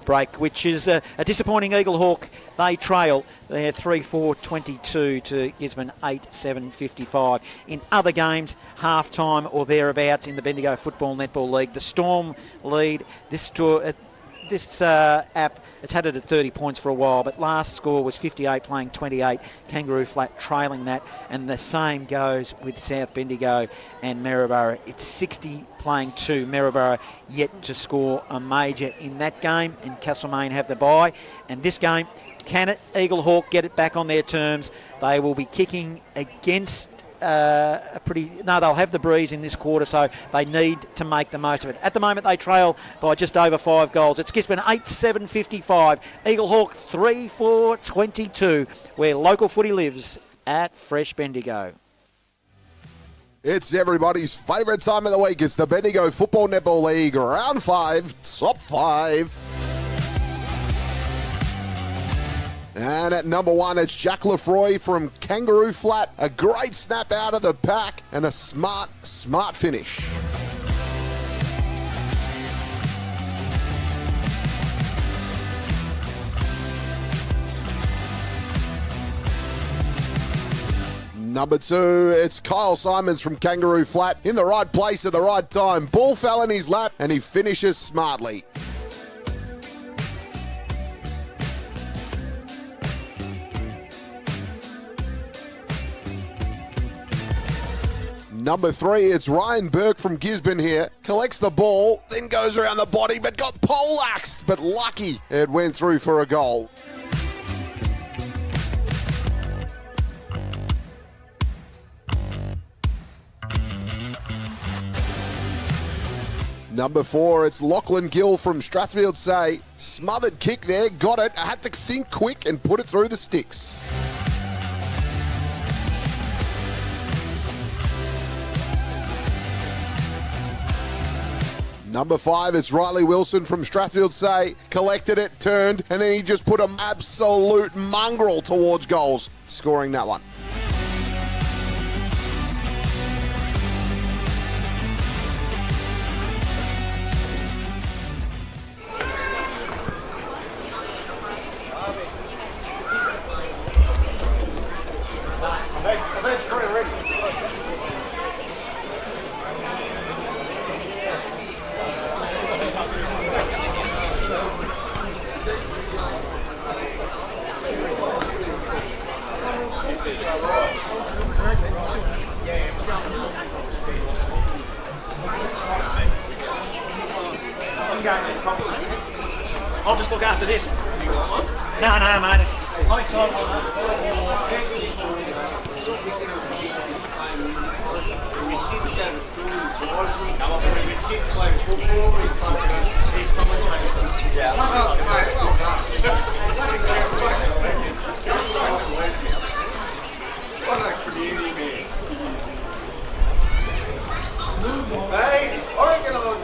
break, which is a disappointing Eaglehawk. They trail. They're 3-4-22 to Gisborne 8-7-55. In other games, halftime or thereabouts in the Bendigo Football Netball League, the Storm lead. This app, it's had it at 30 points for a while, but last score was 58 playing 28, Kangaroo Flat trailing that, and the same goes with South Bendigo and Maryborough. It's 60 playing 2, Maryborough yet to score a major in that game, and Castlemaine have the bye. And this game, can Eaglehawk get it back on their terms? They will be kicking against they'll have the breeze in this quarter, so they need to make the most of it. At the moment, they trail by just over 5 goals. It's Gisborne 8-7-55, Eaglehawk 3-4-22, where local footy lives at Fresh Bendigo. It's everybody's favourite time of the week. It's the Bendigo Football Netball League, Round 5, Top 5. And at number 1, it's Jack Lefroy from Kangaroo Flat. A great snap out of the pack and a smart finish. Number 2, it's Kyle Simons from Kangaroo Flat. In the right place at the right time. Ball fell in his lap and he finishes smartly. Number 3, it's Ryan Burke from Gisborne here. Collects the ball, then goes around the body, but got poleaxed. But lucky it went through for a goal. Number 4, it's Lachlan Gill from Strathfield Say. Smothered kick there, got it. Had to think quick and put it through the sticks. Number 5, it's Riley Wilson from Strathfield Say. Collected it, turned, and then he just put an absolute mongrel towards goals, scoring that one. I'll just look after this. No, mate. I'm excited. Hey, I reckon those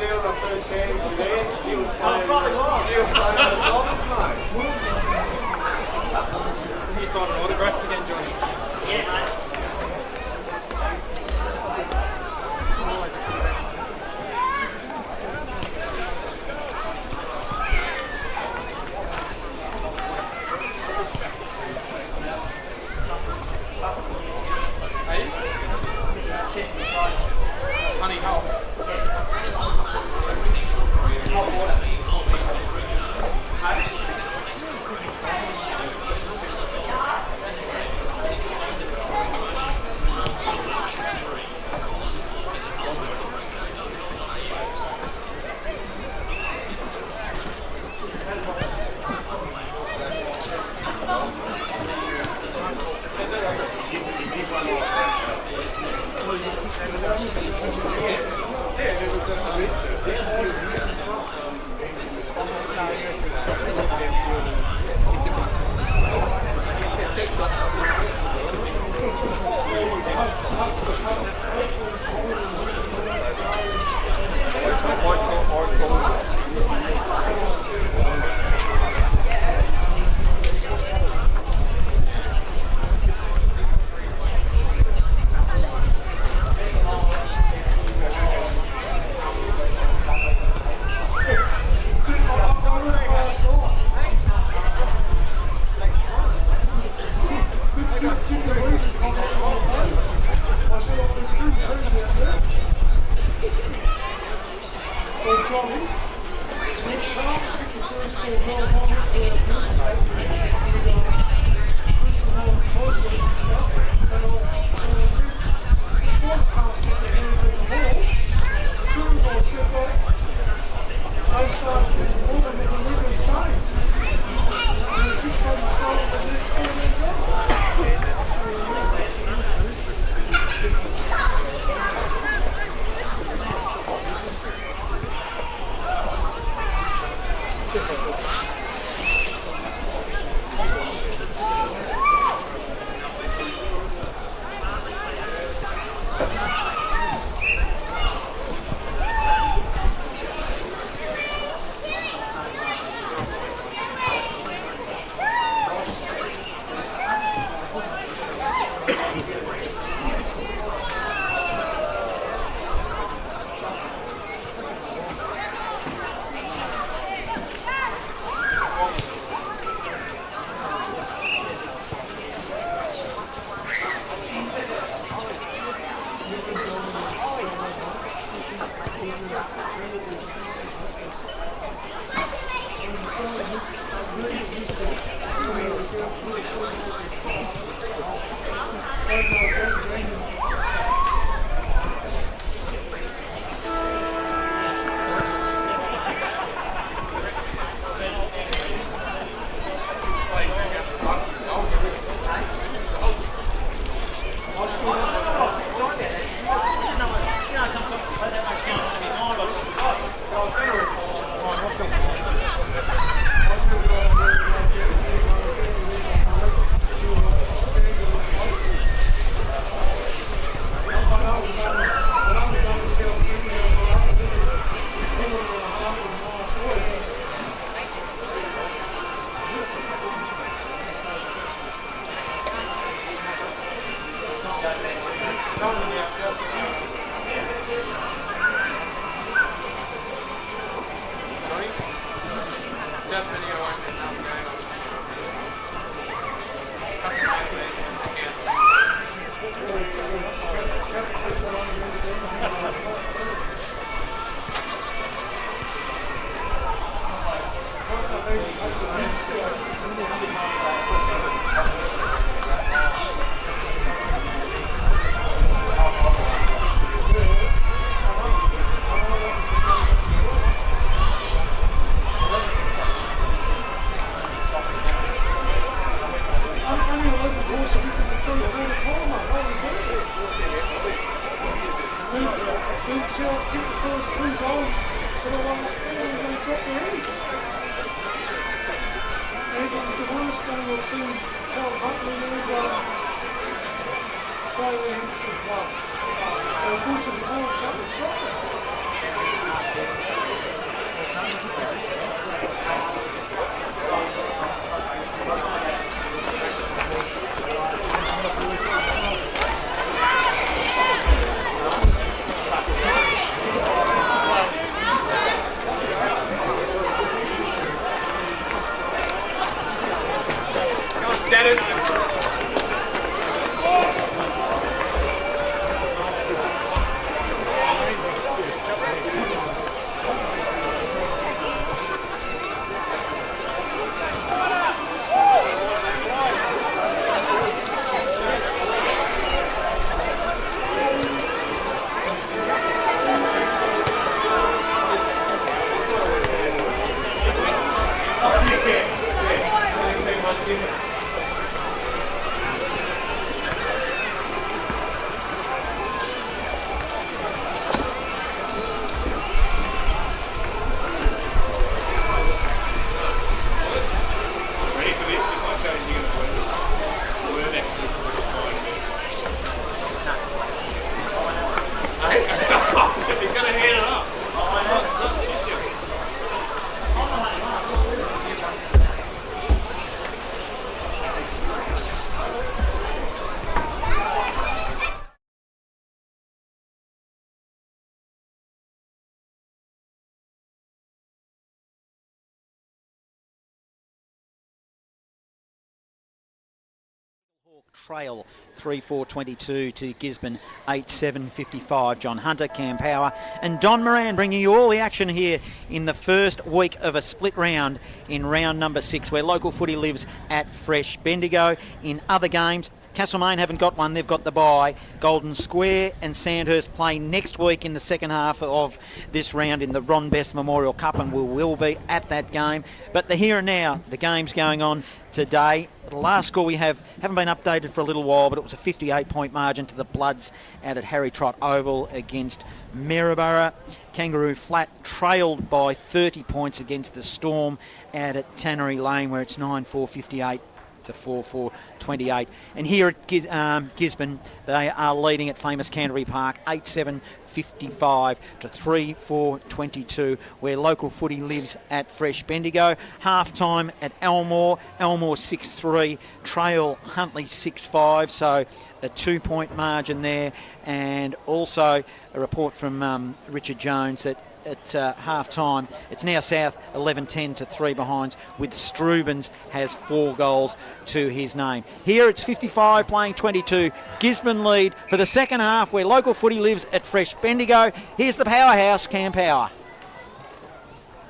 Trail 3-4-22 to Gisborne 8-7-55. John Hunter, Cam Power and Don Moran bringing you all the action here in the first week of a split round in round number 6 where local footy lives at Fresh Bendigo. In other games, Castlemaine haven't got one, they've got the bye. Golden Square and Sandhurst play next week in the second half of this round in the Ron Best Memorial Cup, and we will be at that game. But the here and now, the game's going on today. The last score we haven't been updated for a little while, but it was a 58-point margin to the Bloods out at Harry Trott Oval against Maryborough. Kangaroo Flat trailed by 30 points against the Storm out at Tannery Lane, where it's 9-4-58 to 4-4-28. And here at Gisborne, they are leading at famous Canterbury Park 8-7-55 to 3-4-22, where local footy lives at Fresh Bendigo. Half time at Elmore 6-3, trail Huntley 6-5, so a 2-point margin there. And also a report from Richard Jones that at half time it's now South 11-10 to 3 behinds, with Strubens has 4 goals to his name. Here it's 55 playing 22. Gisborne lead for the second half where local footy lives at Fresh Bendigo. Here's the powerhouse, Cam Power.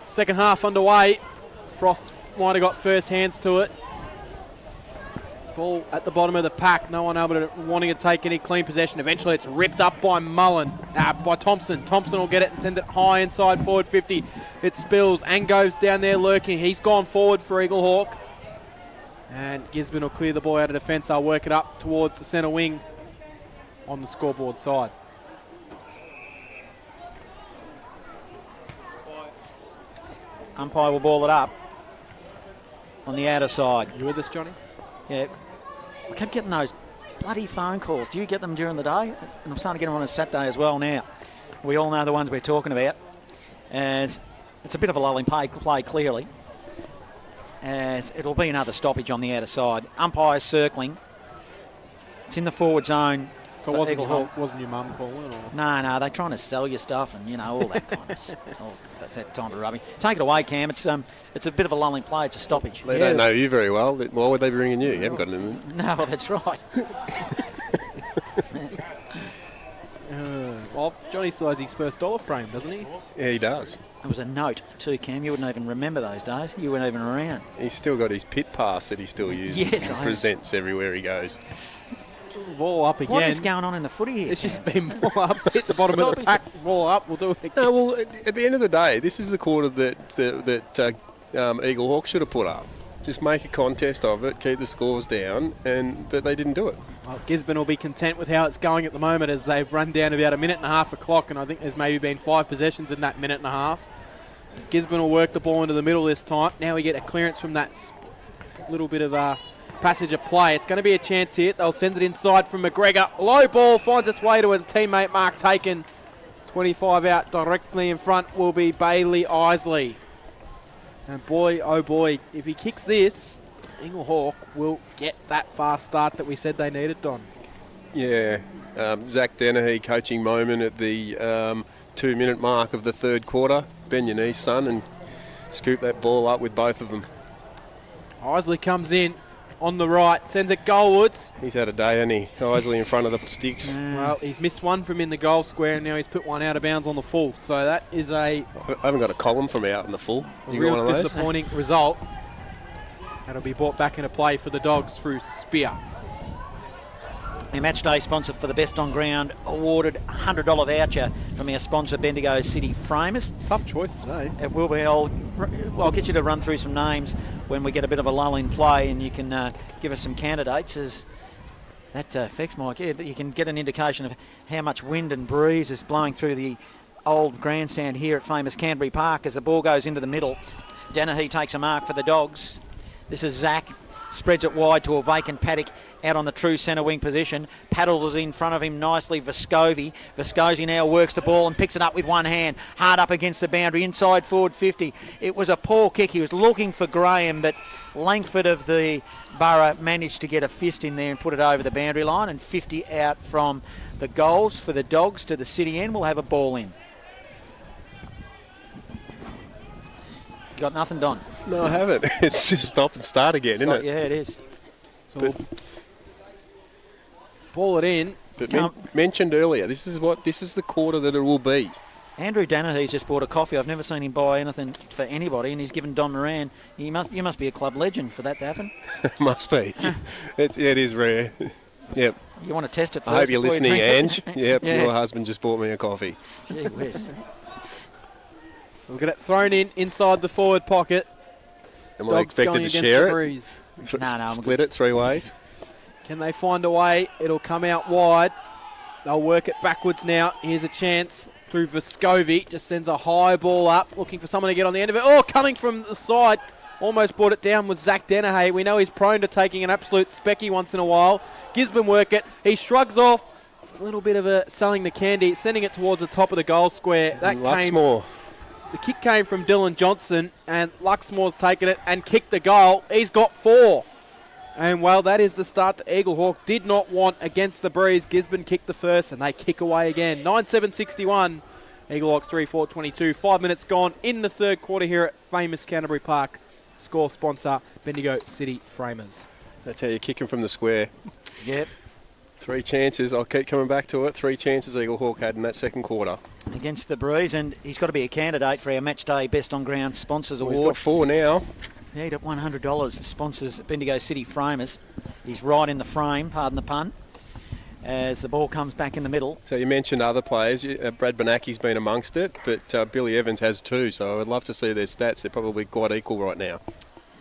Second half underway. Frost might have got first hands to it. Ball at the bottom of the pack. No one able to wanting to take any clean possession. Eventually it's ripped up by by Thompson. Thompson will get it and send it high inside forward 50. It spills and goes down there lurking. He's gone forward for Eaglehawk. And Gisborne will clear the ball out of defence. They'll work it up towards the centre wing on the scoreboard side. Umpire will ball it up on the outer side. You with us, Johnny? Yeah. I kept getting those bloody phone calls. Do you get them during the day? And I'm starting to get them on a Saturday as well now. We all know the ones we're talking about. As it's a bit of a lulling play clearly. As it'll be another stoppage on the outer side. Umpire circling. It's in the forward zone. So wasn't your mum calling? Or? No, they're trying to sell you stuff and, all that kind of stuff. That time to rubbish. Take it away, Cam. It's a bit of a lulling play. It's a stoppage. They don't know you very well. Why would they be ringing you? You haven't got anything. No, well, that's right. Well, Johnny still has his first dollar frame, doesn't he? Yeah, he does. It was a note too, Cam. You wouldn't even remember those days. You weren't even around. He's still got his pit pass that he still uses. Yes, and presents everywhere he goes. Ball up again. What is going on in the footy here? It's just been ball up, hit the bottom of the pack, roll up, we'll do it again. No, well, at the end of the day, this is the quarter that Eaglehawk should have put up. Just make a contest of it, keep the scores down, but they didn't do it. Well, Gisborne will be content with how it's going at the moment as they've run down about a minute and a half a clock, and I think there's maybe been 5 possessions in that minute and a half. Gisborne will work the ball into the middle this time. Now we get a clearance from that little bit of passage of play. It's going to be a chance here. They'll send it inside from McGregor. Low ball finds its way to a teammate, Mark Taken. 25 out directly in front will be Bailey Isley. And boy, oh boy, if he kicks this, Eaglehawk will get that fast start that we said they needed, Don. Yeah, Zach Dennehy coaching moment at the 2-minute mark of the third quarter. Bend your knees, son, and scoop that ball up with both of them. Isley comes in on the right, sends it goalwards. He's had a day, hasn't he? Isley in front of the sticks. Well, he's missed one from in the goal square, and now he's put one out of bounds on the full. So that is a I haven't got a column from out in the full. You got one real of those? disappointing result. That'll be brought back into play for the Dogs through Spear. Our match day sponsor for the Best on Ground awarded $100 voucher from our sponsor Bendigo City Framers. Tough choice today. It will be. I'll get you to run through some names when we get a bit of a lull in play, and you can give us some candidates as that affects Mike. Yeah, you can get an indication of how much wind and breeze is blowing through the old grandstand here at famous Canterbury Park as the ball goes into the middle. Dennehy takes a mark for the Dogs. This is Zach. Spreads it wide to a vacant paddock out on the true centre wing position. Paddles in front of him nicely, Vescovi. Vescovi now works the ball and picks it up with one hand. Hard up against the boundary, inside forward 50. It was a poor kick. He was looking for Graham, but Langford of the Borough managed to get a fist in there and put it over the boundary line. And 50 out from the goals for the Dogs to the city end. We'll have a ball in. Got nothing, Don? No, I haven't. It's just stop and start again, isn't it? Yeah, it is. So ball it in. But mentioned earlier, this is the quarter that it will be. Andrew Danahy's just bought a coffee. I've never seen him buy anything for anybody, and he's given Don Moran. You must be a club legend for that to happen. Must be. it is rare. Yep. You want to test it first? I hope you're listening, Ange. Yep, Yeah. Your husband just bought me a coffee. Gee whiz. We'll get it thrown inside the forward pocket. Am I Dogs expected going to against share the it? breeze. No, Split it 3 ways? Can they find a way? It'll come out wide. They'll work it backwards now. Here's a chance through Vescovi. Just sends a high ball up, looking for someone to get on the end of it. Oh, coming from the side. Almost brought it down with Zach Danahay. We know he's prone to taking an absolute specky once in a while. Gisborne work it. He shrugs off. A little bit of a selling the candy, sending it towards the top of the goal square. That Luxmore. The kick came from Dylan Johnson, and Luxmore's taken it and kicked the goal. He's got 4. And, well, that is the start that Eaglehawk did not want against the breeze. Gisborne kicked the first, and they kick away again. 9-7-61. Eaglehawks 3-4-22. 5 minutes gone in the third quarter here at famous Canterbury Park. Score sponsor, Bendigo City Framers. That's how you're kicking from the square. Yep. 3 chances. I'll keep coming back to it. 3 chances Eaglehawk had in that second quarter. Against the breeze, and he's got to be a candidate for our Match Day Best on Ground Sponsors Well, Award. he's got 4 now. Yeah, at $100. The sponsors Bendigo City Framers. He's right in the frame, pardon the pun, as the ball comes back in the middle. So you mentioned other players. Brad Benaki's been amongst it, but Billy Evans has 2, so I'd love to see their stats. They're probably quite equal right now.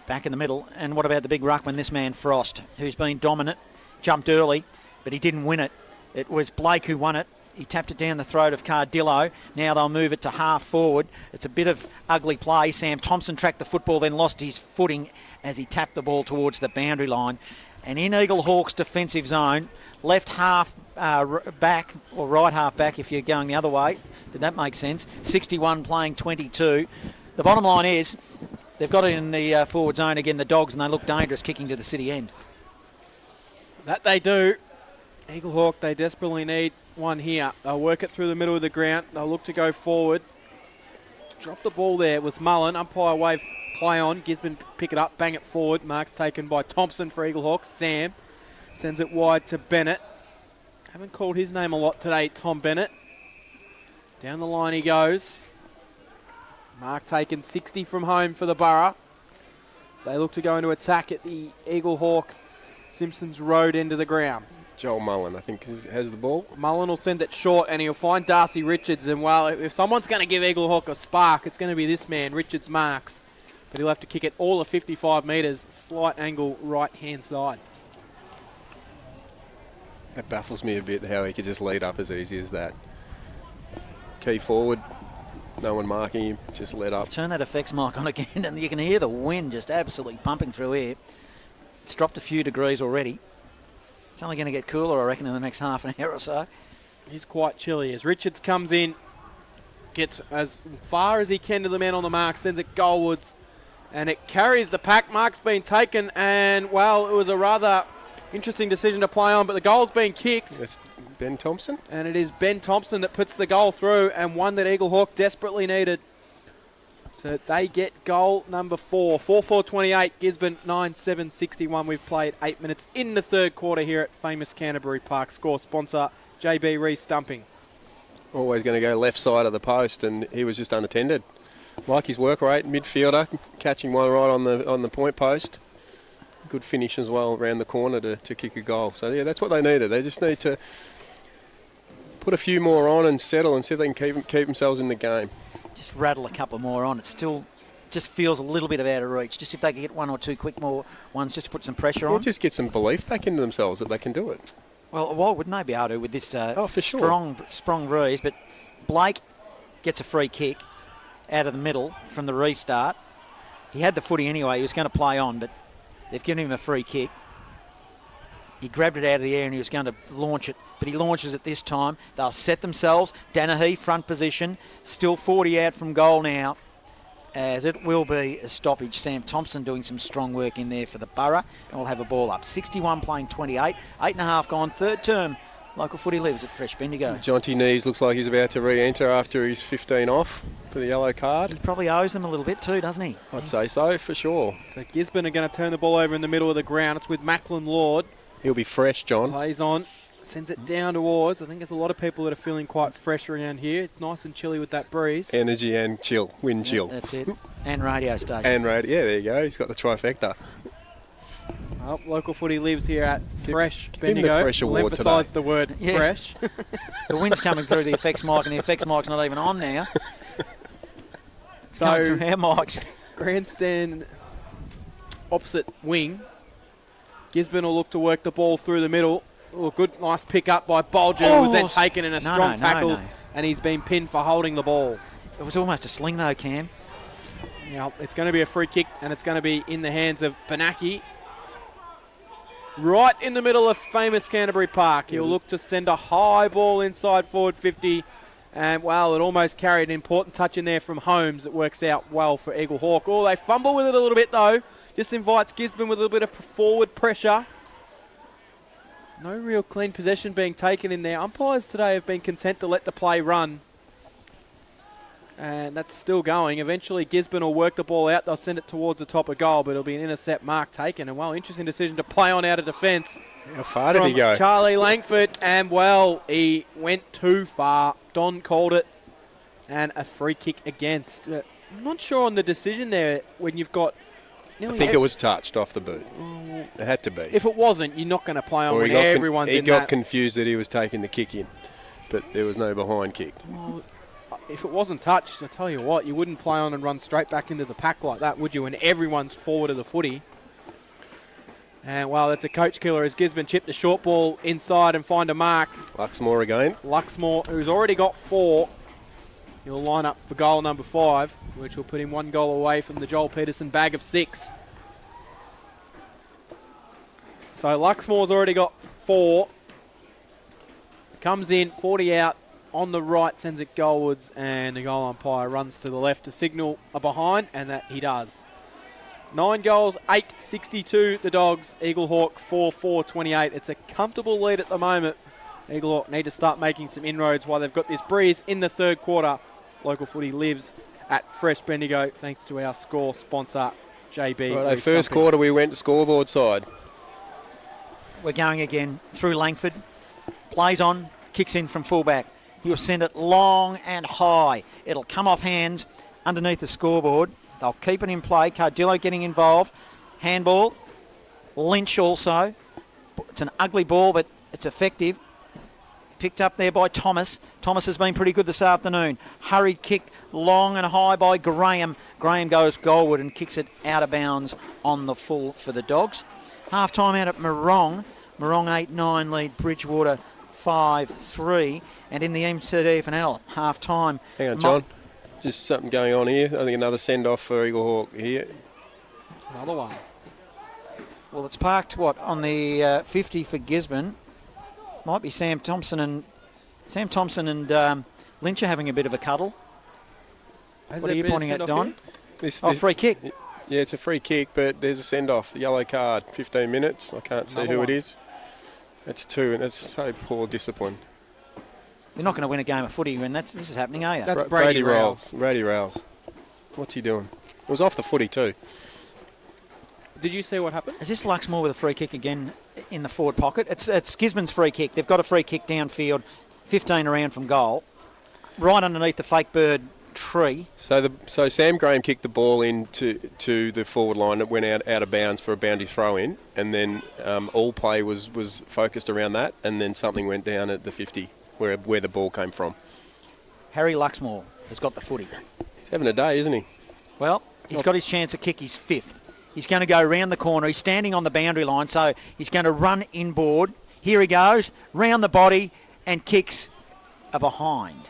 Back in the middle. And what about the big ruckman, this man Frost, who's been dominant, jumped early, but he didn't win it. It was Blake who won it. He tapped it down the throat of Cardillo. Now they'll move it to half forward. It's a bit of ugly play. Sam Thompson tracked the football, then lost his footing as he tapped the ball towards the boundary line. And in Eaglehawk's defensive zone, left half back, or right half back if you're going the other way. Did that make sense? 61 playing 22. The bottom line is they've got it in the forward zone again, the Dogs, and they look dangerous kicking to the city end. That they do. Eaglehawk, they desperately need one here. They'll work it through the middle of the ground. They'll look to go forward. Drop the ball there with Mullen. Umpire wave play on. Gisborne pick it up, bang it forward. Mark's taken by Thompson for Eaglehawk. Sam sends it wide to Bennett. Haven't called his name a lot today, Tom Bennett. Down the line he goes. Mark taken 60 from home for the Borough. They look to go into attack at the Eaglehawk Simpsons Road end of the ground. Joel Mullen, I think, has the ball. Mullen will send it short, and he'll find Darcy Richards. And, well, if someone's going to give Eaglehawk a spark, it's going to be this man, Richards Marks. But he'll have to kick it all of 55 metres, slight angle right-hand side. That baffles me a bit how he could just lead up as easy as that. Key forward, no one marking him, just let up. Turn that effects mic on again, and you can hear the wind just absolutely pumping through here. It's dropped a few degrees already. It's only going to get cooler, I reckon, in the next half an hour or so. He's quite chilly as Richards comes in, gets as far as he can to the man on the mark, sends it goalwards, and it carries the pack. Mark's been taken, and, well, it was a rather interesting decision to play on, but the goal's been kicked. That's Ben Thompson. And it is Ben Thompson that puts the goal through, and one that Eaglehawk desperately needed. So they get goal number 4. 4-4-28, Gisborne 9-7-61. We've played 8 minutes in the third quarter here at famous Canterbury Park. Score sponsor, JB Re-Stumping. Always going to go left side of the post, and he was just unattended. Like his work rate, midfielder, catching one right on the point post. Good finish as well around the corner to kick a goal. So, yeah, that's what they needed. They just need to put a few more on and settle and see if they can keep themselves in the game. Just rattle a couple more on. It still just feels a little bit of out of reach. Just if they could get one or two quick more ones just to put some pressure Or on. just get some belief back into themselves that they can do it. Well, why wouldn't they be able to with this for sure. strong breeze? But Blake gets a free kick out of the middle from the restart. He had the footy anyway. He was going to play on, but they've given him a free kick. He grabbed it out of the air and he was going to launch it, but he launches it this time. They'll set themselves. Danahy, front position, still 40 out from goal now, as it will be a stoppage. Sam Thompson doing some strong work in there for the Borough, and we'll have a ball up. 61 playing 28, 8.5 gone, third term. Local footy lives at Fresh Bendigo. Jonty Nees looks like he's about to re-enter after he's 15 off for the yellow card. He probably owes them a little bit too, doesn't he? I'd say so, for sure. So Gisborne are going to turn the ball over in the middle of the ground. It's with Macklin Lord. He'll be fresh, John. Plays on. Sends it down towards. I think there's a lot of people that are feeling quite fresh around here. It's nice and chilly with that breeze. Energy and chill, wind chill. That's it. And radio station. And radio, yeah, there you go. He's got the trifecta. Well, local footy lives here at Fresh give him the Bendigo. Fresh We'll Award emphasise today. the word Yeah. fresh. The wind's coming through the effects mic, and the effects mic's not even on now. It's coming So through our mics. grandstand opposite wing. Gisborne will look to work the ball through the middle. Oh, good, nice pick up by Bolger, who was then taken in a strong tackle, and he's been pinned for holding the ball. It was almost a sling though, Cam. Now, it's going to be a free kick, and it's going to be in the hands of Benaki. Right in the middle of famous Canterbury Park. He'll look to send a high ball inside forward 50. And, well, it almost carried an important touch in there from Holmes. It works out well for Eaglehawk. Oh, they fumble with it a little bit, though. Just invites Gisborne with a little bit of forward pressure. No real clean possession being taken in there. Umpires today have been content to let the play run. And that's still going. Eventually, Gisborne will work the ball out. They'll send it towards the top of goal, but it'll be an intercept mark taken. And, well, interesting decision to play on out of defence. How far did he go? Charlie Langford. And, well, he went too far. Don called it. And a free kick against. I'm not sure on the decision there when you've got... I think it was touched off the boot. It had to be. If it wasn't, you're not going to play on Or when everyone's he in got that. confused that he was taking the kick in, but there was no behind kick. Well, if it wasn't touched, I tell you what, you wouldn't play on and run straight back into the pack like that, would you? When everyone's forward of the footy. And, well, that's a coach killer as Gisborne chipped the short ball inside and find a mark. Luxmore again. Luxmore, who's already got 4, he'll line up for goal number 5, which will put him 1 goal away from the Joel Peterson bag of 6. So Luxmore's already got 4. Comes in, 40 out, on the right, sends it goalwards, and the goal umpire runs to the left to signal a behind, and that he does. 9 goals, 8-62 the Dogs. Eaglehawk 4-4-28. It's a comfortable lead at the moment. Eaglehawk need to start making some inroads while they've got this breeze in the third quarter. Local footy lives at Fresh Bendigo, thanks to our score sponsor, JB. Right, first quarter we went to scoreboard side. We're going again through Langford. Plays on, kicks in from fullback. He'll send it long and high. It'll come off hands underneath the scoreboard. They'll keep it in play. Cardillo getting involved. Handball. Lynch also. It's an ugly ball, but it's effective. Picked up there by Thomas. Thomas has been pretty good this afternoon. Hurried kick long and high by Graham. Graham goes goalward and kicks it out of bounds on the full for the Dogs. Half time out at Morong. Morong 8-9 lead Bridgewater 5-3. And in the MCDFNL, half time. Hang on, John. Just something going on here. I think another send-off for Eaglehawk here. Another one. Well, it's parked, on the 50 for Gisborne. Might be Sam Thompson and Lynch are having a bit of a cuddle. What are you pointing at, Don? Free kick. Yeah, it's a free kick, but there's a send-off. Yellow card, 15 minutes. I can't see who it is. It's 2, and it's so poor discipline. You're not going to win a game of footy when this is happening, are you? That's Brady Rowles. Brady Rowles. What's he doing? It was off the footy too. Did you see what happened? Is this Luxmore with a free kick again in the forward pocket? It's Gisborne's free kick. They've got a free kick downfield, 15 around from goal, right underneath the fake bird tree. So Sam Graham kicked the ball into the forward line. It went out of bounds for a boundary throw in, and then all play was focused around that, and then something went down at the 50 where the ball came from. Harry Luxmore has got the footy. He's having a day, isn't he? Well, he's got his chance to kick his 5th. He's going to go round the corner. He's standing on the boundary line, so he's going to run inboard. Here he goes, round the body, and kicks a behind.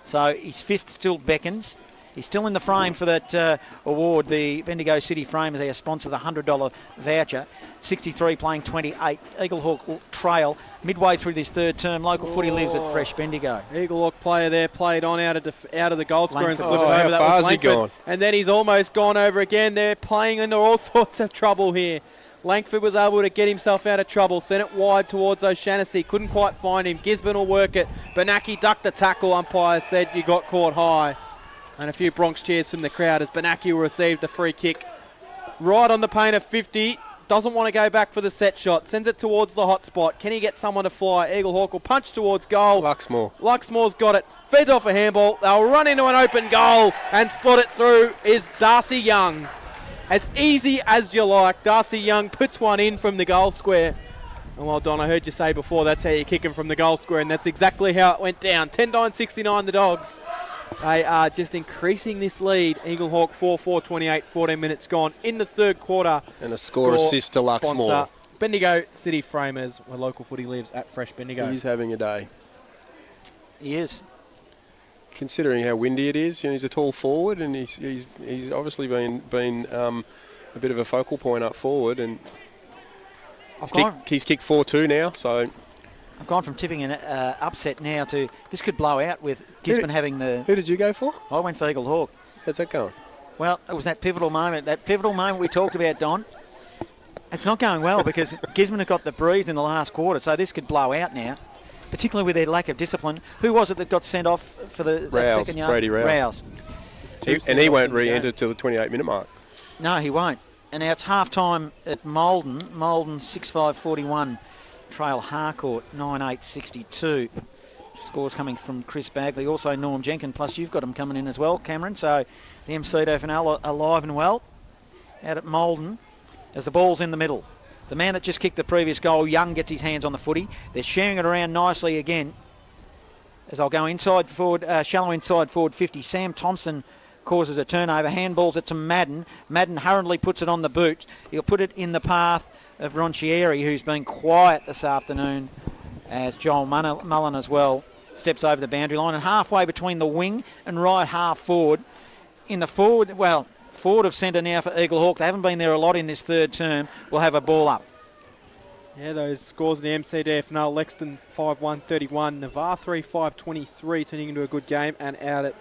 So his 5th still beckons. He's still in the frame for that award. The Bendigo City frame as they sponsor the $100 voucher. 63 playing 28. Eaglehawk trail midway through this third term. Local footy lives at Fresh Bendigo. Eaglehawk player there played on out of the goal square and slipped how over. That far was has he Langford. gone? And then he's almost gone over again. They're playing into all sorts of trouble here. Langford was able to get himself out of trouble. Sent it wide towards O'Shannessy. Couldn't quite find him. Gisborne will work it. Benaki ducked the tackle. Umpire said you got caught high. And a few Bronx cheers from the crowd as Benaki will receive the free kick. Right on the paint of 50. Doesn't want to go back for the set shot. Sends it towards the hot spot. Can he get someone to fly? Eaglehawk will punch towards goal. Luxmore's got it. Fed off a handball. They'll run into an open goal and slot it through is Darcy Young. As easy as you like. Darcy Young puts one in from the goal square. And well, Don, I heard you say before that's how you kick him from the goal square, and that's exactly how it went down. 10-9-69 the Dogs. They are just increasing this lead. Eaglehawk 4-4-28, 14 minutes gone in the third quarter. And a score assist to Luxmore. Bendigo City Framers, where local footy lives, at Fresh Bendigo. He's having a day. He is. Considering how windy it is, he's a tall forward, and he's obviously been a bit of a focal point up forward, and he's kicked 4-2 now, so... I've gone from tipping an upset now to this could blow out with Gisborne having the... Who did you go for? I went for Eaglehawk. How's that going? Well, it was that pivotal moment we talked about, Don. It's not going well because Gisborne have got the breeze in the last quarter, so this could blow out now, particularly with their lack of discipline. Who was it that got sent off for that second yard? Brady Rouse. And he won't re-enter till the 28-minute mark. No, he won't. And now it's half-time at Maldon. Maldon 6-5-41. Trail Harcourt 9-8-62. Scores coming from Chris Bagley. Also Norm Jenkins, plus you've got him coming in as well, Cameron. So the MC finale alive and well out at Maldon as the ball's in the middle. The man that just kicked the previous goal, Young, gets his hands on the footy. They're sharing it around nicely again. As I'll go inside forward, shallow inside forward 50. Sam Thompson causes a turnover, handballs it to Madden. Madden hurriedly puts it on the boot. He'll put it in the path of Ronchieri, who's been quiet this afternoon, as Joel Mullen as well steps over the boundary line. And halfway between the wing and right half forward, in the forward of centre now for Eaglehawk. They haven't been there a lot in this third term. We'll have a ball up. Yeah, those scores in the MCDF now. Lexington 5-1-31, Navarre 3-5-23, turning into a good game. And out at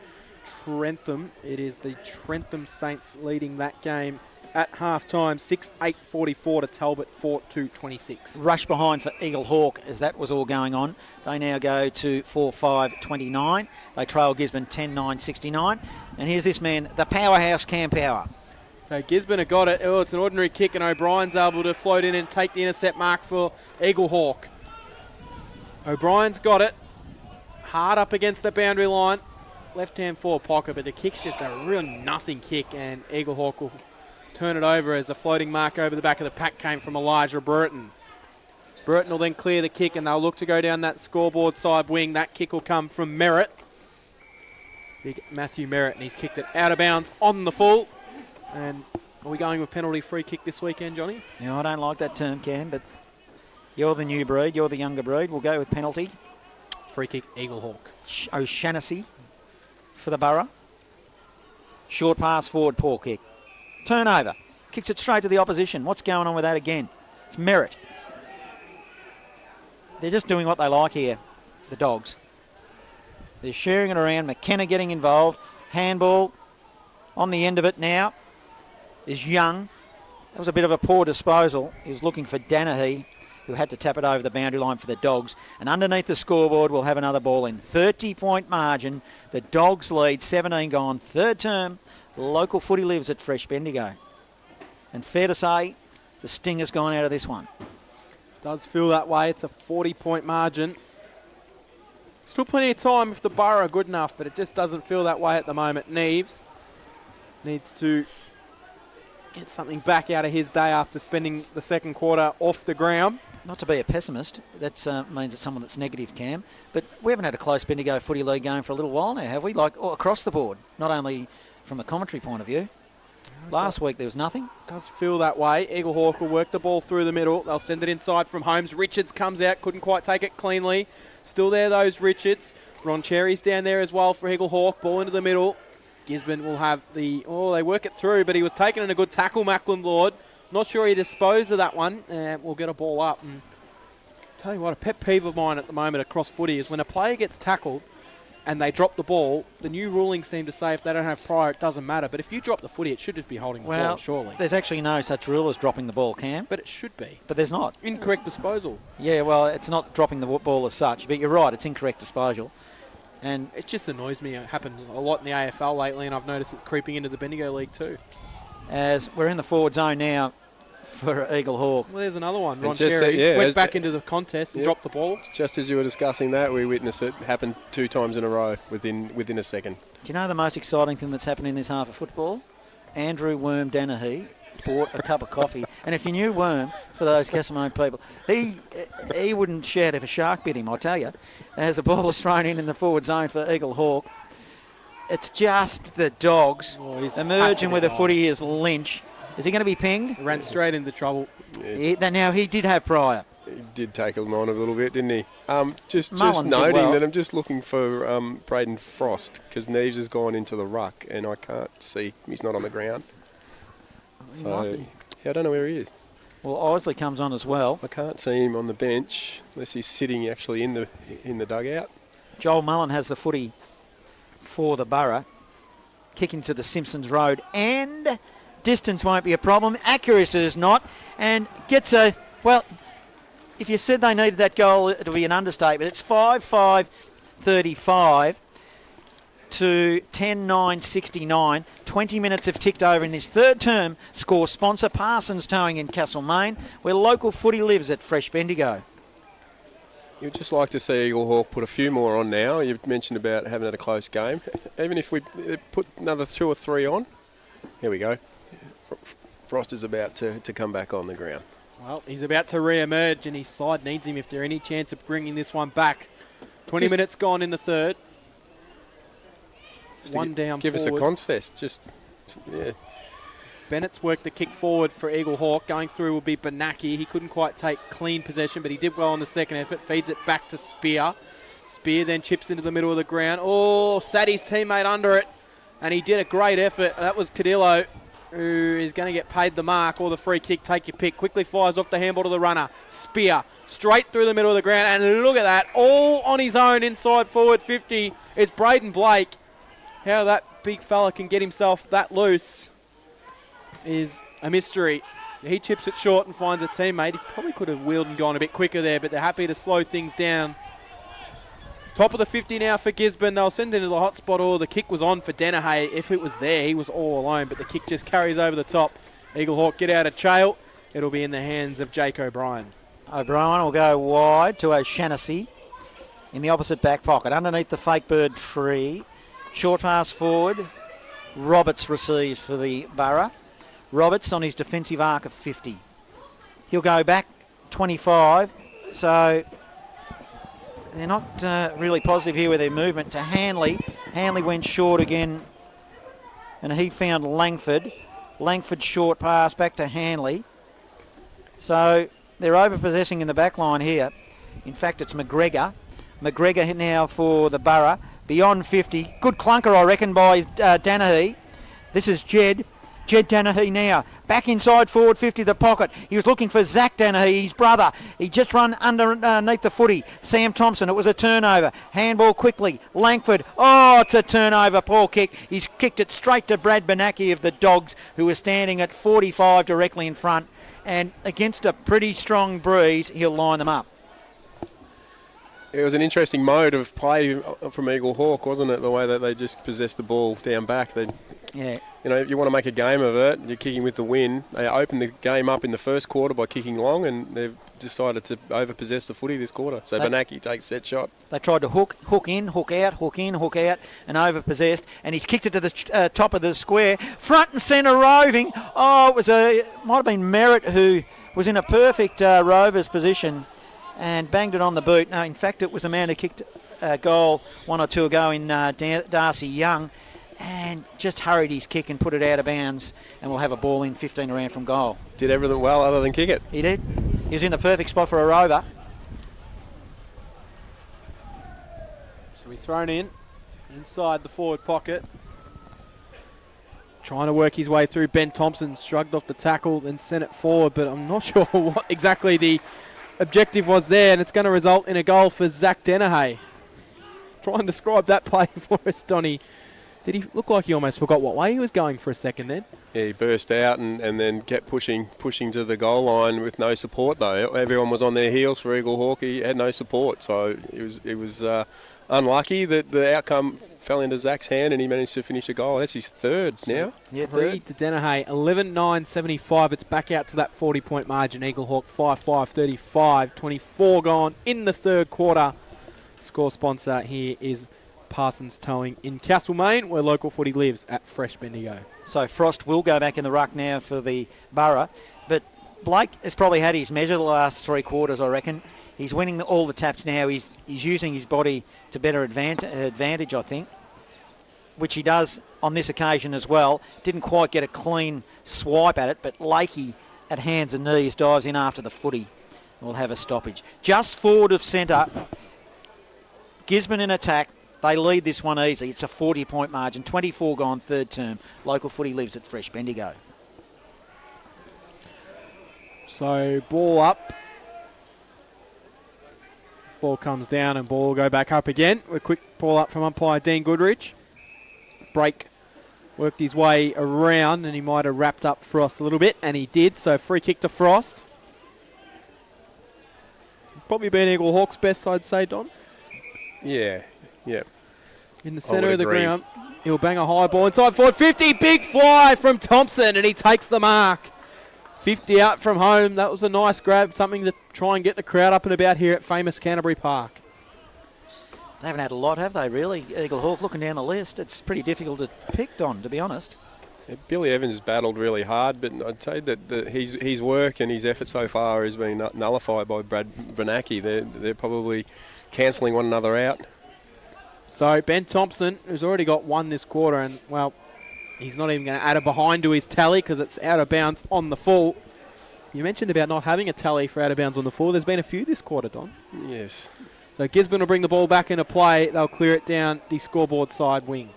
Trentham, it is the Trentham Saints leading that game at half-time, 6-8-44 to Talbot, 4-2-26. Rush behind for Eaglehawk as that was all going on. They now go to 4-5-29. They trail Gisborne 10-9-69. And here's this man, the powerhouse Cam Power. So Gisborne have got it. Oh, it's an ordinary kick, and O'Brien's able to float in and take the intercept mark for Eaglehawk. O'Brien's got it. Hard up against the boundary line. Left-hand forward pocket, but the kick's just a real nothing kick, and Eaglehawk will turn it over as a floating mark over the back of the pack came from Elijah Burton. Burton will then clear the kick, and they'll look to go down that scoreboard side wing. That kick will come from Merritt. Big Matthew Merritt, and he's kicked it out of bounds on the full. And are we going with penalty free kick this weekend, Johnny? Yeah, I don't like that term, Cam, but you're the new breed, you're the younger breed. We'll go with penalty. Free kick, Eaglehawk. O'Shanassy for the Borough. Short pass forward, poor kick. Turnover. Kicks it straight to the opposition. What's going on with that again? It's Merritt. They're just doing what they like here, the Dogs. They're sharing it around. McKenna getting involved. Handball on the end of it now is Young. That was a bit of a poor disposal. He was looking for Danahy, who had to tap it over the boundary line for the Dogs. And underneath the scoreboard, we'll have another ball in. 30-point margin. The Dogs lead, 17 gone. Third term. Local footy lives at Fresh Bendigo. And fair to say, the sting has gone out of this one. Does feel that way. It's a 40-point margin. Still plenty of time if the Borough are good enough, but it just doesn't feel that way at the moment. Neves needs to get something back out of his day after spending the second quarter off the ground. Not to be a pessimist, that means it's someone that's negative, Cam, but we haven't had a close Bendigo footy league game for a little while now, have we? Like across the board, not only from a commentary point of view. Last week there was nothing. Does feel that way. Eaglehawk will work the ball through the middle. They'll send it inside from Holmes. Richards comes out, couldn't quite take it cleanly. Still there, those Richards. Ron Cherry's down there as well for Eaglehawk. Ball into the middle. Gisborne will have they work it through, but he was taken in a good tackle, Macklin Lord. Not sure he disposed of that one. We'll get a ball up. And tell you what, a pet peeve of mine at the moment across footy is when a player gets tackled and they drop the ball, the new rulings seem to say if they don't have prior, it doesn't matter. But if you drop the footy, it should just be holding the ball, surely. There's actually no such rule as dropping the ball, Cam. But it should be. But there's not. Incorrect disposal. Yeah, well, it's not dropping the ball as such, but you're right, it's incorrect disposal. And it just annoys me. It happened a lot in the AFL lately, and I've noticed it creeping into the Bendigo League too. As we're in the forward zone now for Eaglehawk. Well, there's another one. Ron just, Cherry went as- back into the contest and dropped the ball. Just as you were discussing that, we witnessed it happen 2 times in a row within a second. Do you know the most exciting thing that's happened in this half of football? Andrew Worm Danahy bought a cup of coffee. And if you knew Worm, for those Castlemaine people, he wouldn't shout if a shark bit him, I tell you. As the ball is thrown in the forward zone for Eaglehawk, it's just the Dogs emerging with a footy is Lynch. Is he going to be pinged? Ran straight into trouble. Now, he did have prior. He did take him on a little bit, didn't he? Just Mullen did noting well. that I'm just looking for Braden Frost because Neves has gone into the ruck and I can't see. He's not on the ground. So, I don't know where he is. Well, Isley comes on as well. I can't see him on the bench unless he's sitting actually in the dugout. Joel Mullen has the footy for the Borough. Kicking to the Simpsons Road. And distance won't be a problem. Accuracy is not. And gets a... Well, if you said they needed that goal, it'll be an understatement. It's 5-5-35 to 10-9-69. 20 minutes have ticked over in this third term. Score sponsor Parsons Towing in Castlemaine, where local footy lives at Fresh Bendigo. You'd just like to see Eaglehawk put a few more on now. You've mentioned about having had a close game. Even if we put another 2 or 3 on. Here we go. Frost is about to come back on the ground. Well, he's about to re-emerge and his side needs him if there any chance of bringing this one back. 20 minutes gone in the third. One down give forward. us a contest. Yeah. Bennett's worked the kick forward for Eaglehawk. Going through will be Benaki. He couldn't quite take clean possession, but he did well on the second effort. Feeds it back to Spear. Spear then chips into the middle of the ground. Oh, sat his teammate under it, and he did a great effort. That was Cadillo, who is going to get paid the mark or the free kick. Take your pick. Quickly fires off the handball to the runner. Spear straight through the middle of the ground, and look at that. All on his own inside forward 50 is Braden Blake. How that big fella can get himself that loose is a mystery. He chips it short and finds a teammate. He probably could have wheeled and gone a bit quicker there, but they're happy to slow things down. Top of the 50 now for Gisborne. They'll send into the hot spot, or the kick was on for Danahay. If it was there, he was all alone, but the kick just carries over the top. Eaglehawk get out of jail. It'll be in the hands of Jake O'Brien. O'Brien will go wide to O'Shannessy in the opposite back pocket, underneath the fake bird tree. Short pass forward. Roberts receives for the Borough. Roberts on his defensive arc of 50. He'll go back 25, so they're not really positive here with their movement. To Hanley. Hanley went short again, and he found Langford. Langford short pass back to Hanley. So they're over-possessing in the back line here. In fact, it's McGregor. McGregor now for the Borough. Beyond 50. Good clunker, I reckon, by Danahy. This is Jed. Jed Danahy now. Back inside forward 50, the pocket. He was looking for Zach Danahy, his brother. He just run underneath the footy. Sam Thompson, it was a turnover. Handball quickly. Langford. Oh, it's a turnover. Poor kick. He's kicked it straight to Brad Benaki of the Dogs, who was standing at 45 directly in front. And against a pretty strong breeze, he'll line them up. It was an interesting mode of play from Eaglehawk, wasn't it? The way that they just possessed the ball down back. Yeah. You know, if you want to make a game of it, you're kicking with the win. They opened the game up in the first quarter by kicking long, and they've decided to over-possess the footy this quarter. So Benaki takes set shot. They tried to hook in, hook out, hook in, hook out, and over-possessed, and he's kicked it to the top of the square. Front and centre roving. Oh, might have been Merritt who was in a perfect Rovers position and banged it on the boot. No, in fact, it was the man who kicked a goal 1 or 2 ago in Darcy Young, and just hurried his kick and put it out of bounds, and we'll have a ball in 15 around from goal. Did everything well other than kick it. He did. He was in the perfect spot for a rover. So he's thrown in inside the forward pocket. Trying to work his way through. Ben Thompson shrugged off the tackle and sent it forward, but I'm not sure what exactly the objective was there, and it's going to result in a goal for Zach Danahay. Try and describe that play for us, Donny. Did he look like he almost forgot what way he was going for a second then? Yeah, he burst out and then kept pushing to the goal line with no support though. Everyone was on their heels for Eaglehawk. He had no support, so it was unlucky that the outcome fell into Zach's hand and he managed to finish a goal. That's his third now. Yeah, 3 to Danahay, 11-9-75. It's back out to that 40-point margin. Eaglehawk 5-5-35, 24 gone in the third quarter. Score sponsor here is Parsons Towing in Castlemaine, where local footy lives at Fresh Bendigo. So Frost will go back in the ruck now for the Borough, but Blake has probably had his measure the last 3 quarters, I reckon. He's winning all the taps now. He's using his body to better advantage, I think, which he does on this occasion as well. Didn't quite get a clean swipe at it, but Lakey at hands and knees dives in after the footy. We'll have a stoppage. Just forward of centre, Gisborne in attack. They lead this one easy. It's a 40-point margin. 24 gone third term. Local footy lives at Fresh Bendigo. So ball up. Ball comes down and ball will go back up again. A quick ball up from umpire Dean Goodrich. Break worked his way around and he might have wrapped up Frost a little bit, and he did. So free kick to Frost. Probably been Eaglehawk's best, I'd say, Don. Yeah. In the centre of the ground. He'll bang a high ball inside forward. 50, big fly from Thompson, and he takes the mark. 50 out from home. That was a nice grab, something to try and get the crowd up and about here at famous Canterbury Park. They haven't had a lot, have they, really? Eaglehawk, looking down the list, it's pretty difficult to pick, Don, to be honest. Yeah, Billy Evans has battled really hard, but I'd say that his work and his effort so far has been nullified by Brad Bernacki. They're probably cancelling one another out. So Ben Thompson, who's already got one this quarter, and, well, he's not even going to add a behind to his tally because it's out of bounds on the full. You mentioned about not having a tally for out of bounds on the full. There's been a few this quarter, Don. Yes. So Gisborne will bring the ball back into play. They'll clear it down the scoreboard side wing.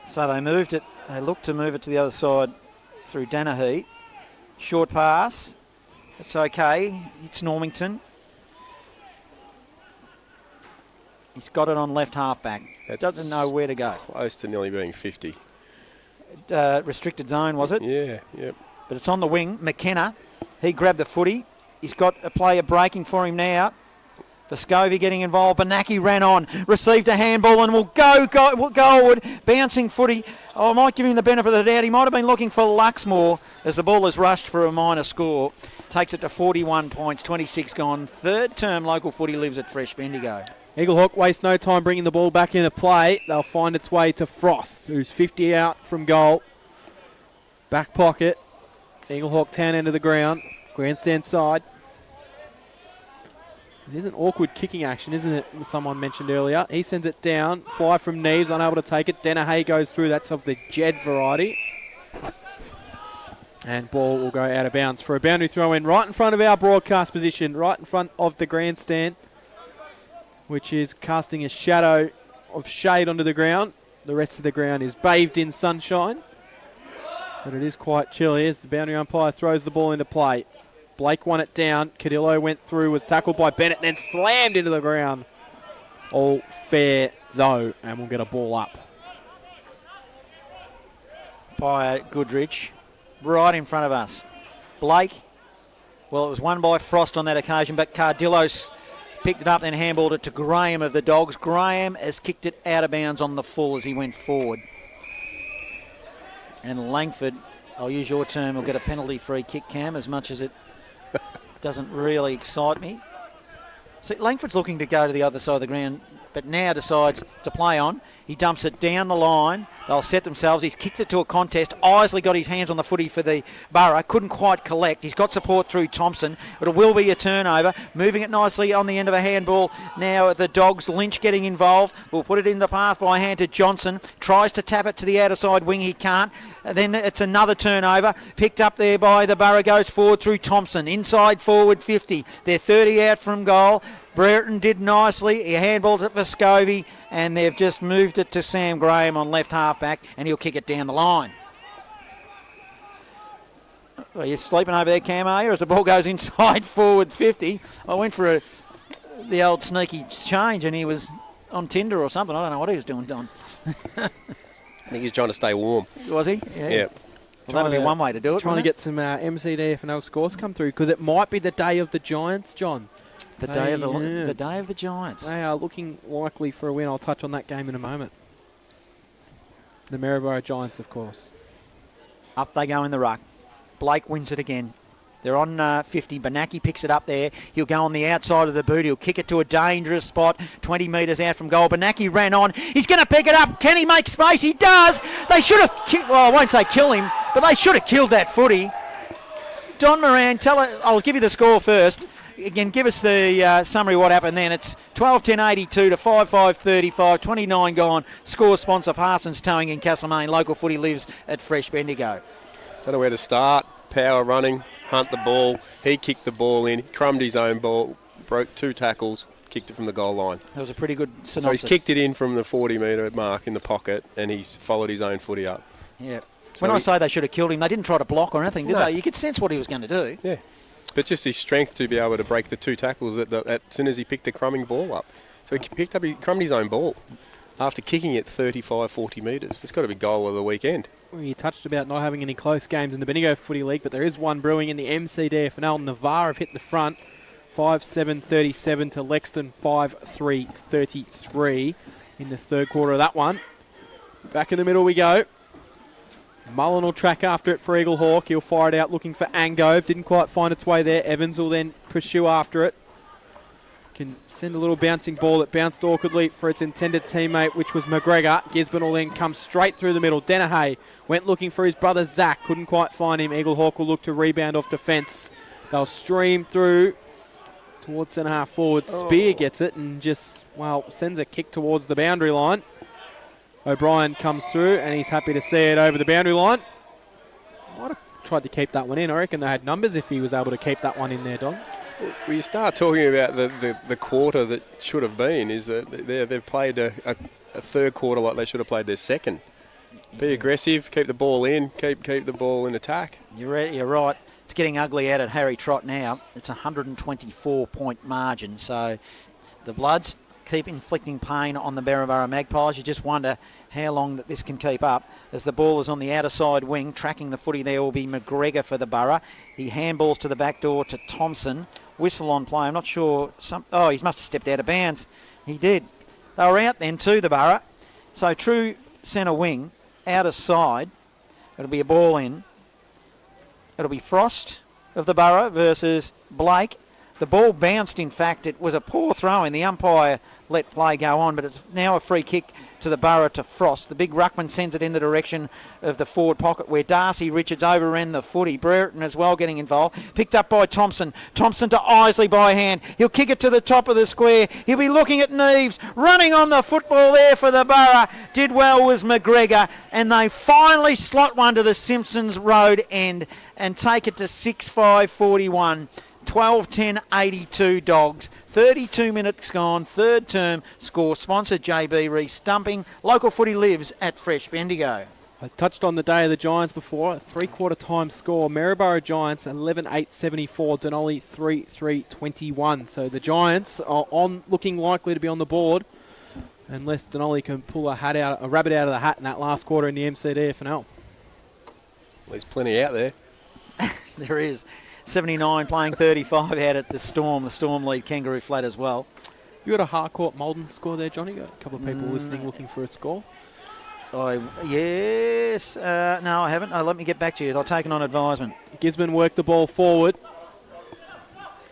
So they moved it. They looked to move it to the other side through Danahy. Short pass. It's okay. It's Normington. He's got it on left half-back. Doesn't know where to go. Close to nearly being 50. Restricted zone, was it? Yeah, yep. But it's on the wing. McKenna, he grabbed the footy. He's got a player breaking for him now. Vescovi getting involved. Bernacki ran on, received a handball and will go goalward. Bouncing footy. Oh, I might give him the benefit of the doubt. He might have been looking for Luxmore as the ball is rushed for a minor score. Takes it to 41 points, 26 gone. Third term local footy lives at Fresh Bendigo. Eaglehawk waste no time bringing the ball back into play. They'll find its way to Frost, who's 50 out from goal. Back pocket. Eaglehawk 10 end of the ground. Grandstand side. It is an awkward kicking action, isn't it? Someone mentioned earlier. He sends it down. Fly from Neves, unable to take it. Danahay goes through. That's of the Jed variety. And ball will go out of bounds for a boundary throw in right in front of our broadcast position, right in front of the grandstand, which is casting a shadow of shade onto the ground. The rest of the ground is bathed in sunshine, but it is quite chilly as the boundary umpire throws the ball into play. Blake won it down. Cadillo went through, was tackled by Bennett, and then slammed into the ground. All fair, though, and we'll get a ball up. By Goodrich, right in front of us. Blake, well, it was won by Frost on that occasion, but Cardillo picked it up, then handballed it to Graham of the Dogs. Graham has kicked it out of bounds on the full as he went forward. And Langford, I'll use your term, will get a penalty-free kick, Cam, as much as it doesn't really excite me. See, Langford's looking to go to the other side of the ground, but now decides to play on. He dumps it down the line. They'll set themselves. He's kicked it to a contest. Isley got his hands on the footy for the Borough. Couldn't quite collect. He's got support through Thompson, but it will be a turnover. Moving it nicely on the end of a handball. Now the Dogs. Lynch getting involved. We'll put it in the path by hand to Johnson. Tries to tap it to the outer side wing. He can't. And then it's another turnover. Picked up there by the Borough. Goes forward through Thompson. Inside forward 50. They're 30 out from goal. Brereton did nicely. He handballed it for Scovey, and they've just moved it to Sam Graham on left half-back, and he'll kick it down the line. Are you sleeping over there, Cam, are you? As the ball goes inside forward 50. I went for the old sneaky change, and he was on Tinder or something. I don't know what he was doing, Don. I think he's trying to stay warm. Was he? Yeah. Well, that'll be one way to do it. Trying to get some MCDFNL scores come through, because it might be the day of the Giants, John. The day of the Giants. They are looking likely for a win. I'll touch on that game in a moment. The Maryborough Giants, of course. Up they go in the ruck. Blake wins it again. They're on 50. Benaki picks it up there. He'll go on the outside of the boot. He'll kick it to a dangerous spot, 20 metres out from goal. Benaki ran on. He's going to pick it up. Can he make space? He does. They should have, well, I won't say kill him, but they should have killed that footy. Don Moran, I'll give you the score first. Again, give us the summary of what happened then. It's 12-10-82 to 5-5-35, 29 gone. Score sponsor Parsons Towing in Castlemaine. Local footy lives at Fresh Bendigo. Don't know where to start. Power running, Hunt the ball. He kicked the ball in, crumbed his own ball, broke 2 tackles, kicked it from the goal line. That was a pretty good synopsis. So he's kicked it in from the 40-metre mark in the pocket, and he's followed his own footy up. Yeah. So when I say they should have killed him, they didn't try to block or anything, did they? You could sense what he was going to do. Yeah. But just his strength to be able to break the 2 tackles as soon as he picked the crumbing ball up. So he crumbed his own ball after kicking it 35, 40 metres. It's got to be goal of the weekend. Well, you touched about not having any close games in the Bendigo Footy League, but there is one brewing in the MCDFNL. Navarre have hit the front, 5-7-37 to Lexton, 5-3-33 in the third quarter of that one. Back in the middle we go. Mullen will track after it for Eaglehawk. He'll fire it out looking for Angove. Didn't quite find its way there. Evans will then pursue after it. Can send a little bouncing ball that bounced awkwardly for its intended teammate, which was McGregor. Gisborne will then come straight through the middle. Dennehay went looking for his brother Zach. Couldn't quite find him. Eaglehawk will look to rebound off defence. They'll stream through towards centre half forward. Spear gets it and just, well, sends a kick towards the boundary line. O'Brien comes through and he's happy to see it over the boundary line. Might have tried to keep that one in. I reckon they had numbers if he was able to keep that one in there, Don. Well, you start talking about the quarter that should have been, is that they've played a third quarter like they should have played their second. Be aggressive, keep the ball in, keep the ball in attack. You're right. It's getting ugly out at Harry Trott now. It's a 124-point margin. So the Bloods keep inflicting pain on the Berrabara Magpies. You just wonder how long that this can keep up. As the ball is on the outer side wing, tracking the footy there will be McGregor for the Borough. He handballs to the back door to Thompson. Whistle on play. I'm not sure. He must have stepped out of bounds. He did. They were out then to the Borough. So true centre wing, outer side. It'll be a ball in. It'll be Frost of the Borough versus Blake. The ball bounced, in fact. It was a poor throw in. The umpire let play go on, but it's now a free kick to the Borough to Frost. The big ruckman sends it in the direction of the forward pocket where Darcy Richards overran the footy. Brereton as well getting involved. Picked up by Thompson. Thompson to Isley by hand. He'll kick it to the top of the square. He'll be looking at Neves. Running on the football there for the Borough. Did well was McGregor. And they finally slot one to the Simpsons Road end and take it to 6-5-41. 12-10-82 Dogs. 32 minutes gone. Third term score. Sponsor JB Re-Stumping. Local footy lives at Fresh Bendigo. I touched on the day of the Giants before. A three-quarter time score. Maryborough Giants 11-8-74. Denali 3-3-21. So the Giants are looking likely to be on the board unless Denali can pull a rabbit out of the hat in that last quarter in the MCDFNL. Well, there's plenty out there. There is. 79 playing 35 out at the Storm. The Storm lead Kangaroo Flat as well. You got a Harcourt Malden score there, Johnny? Got a couple of people listening looking for a score. Yes. No, I haven't. Let me get back to you. I'll take it on advisement. Gisborne worked the ball forward.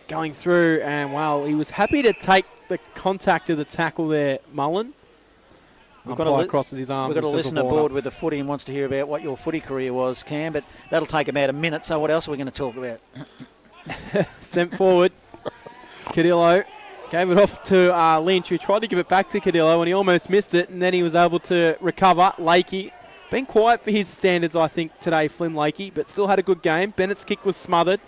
Going through, and well, he was happy to take the contact of the tackle there, Mullen. Crosses his arms. We've got a listener board with the footy and wants to hear about what your footy career was, Cam, but that'll take about a minute, so what else are we going to talk about? Sent forward. Cadillo gave it off to Lynch, who tried to give it back to Cadillo, and he almost missed it, and then he was able to recover. Lakey, been quiet for his standards, I think, today, Flynn Lakey, but still had a good game. Bennett's kick was smothered.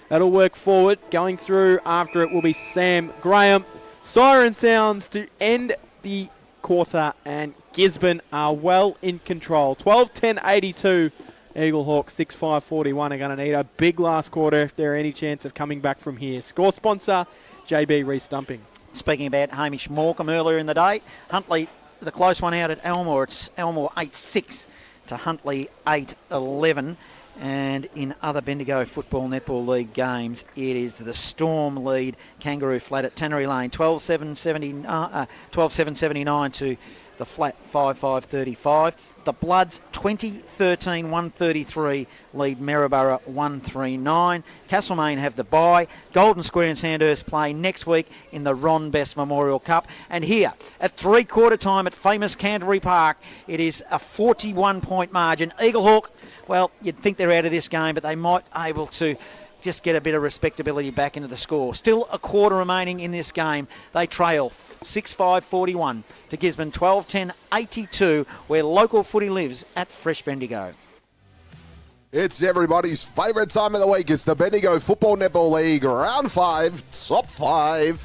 That'll work forward. Going through after it will be Sam Graham. Siren sounds to end the quarter, and Gisborne are well in control. 12-10-82. Eaglehawk 6-5-41 are going to need a big last quarter if there are any chance of coming back from here. Score sponsor, JB Re-Stumping. Speaking about Hamish Morecambe earlier in the day, Huntley, the close one out at Elmore. It's Elmore 8-6 to Huntley 8-11. And in other Bendigo Football Netball League games, it is the Storm lead Kangaroo Flat at Tannery Lane, 12-7-79 to the Flat 5-5-35. The Bloods 20-13-133 lead Maryborough 139. Castlemaine have the bye. Golden Square and Sandhurst play next week in the Ron Best Memorial Cup. And here at 3/4 time at famous Canterbury Park, it is a 41-point margin. Eaglehawk, well, you'd think they're out of this game, but they might be able to just get a bit of respectability back into the score. Still a quarter remaining in this game. They trail 6-5-41 to Gisborne 12-10-82, where local footy lives at Fresh Bendigo. It's everybody's favourite time of the week. It's the Bendigo Football Netball League Round 5, Top 5.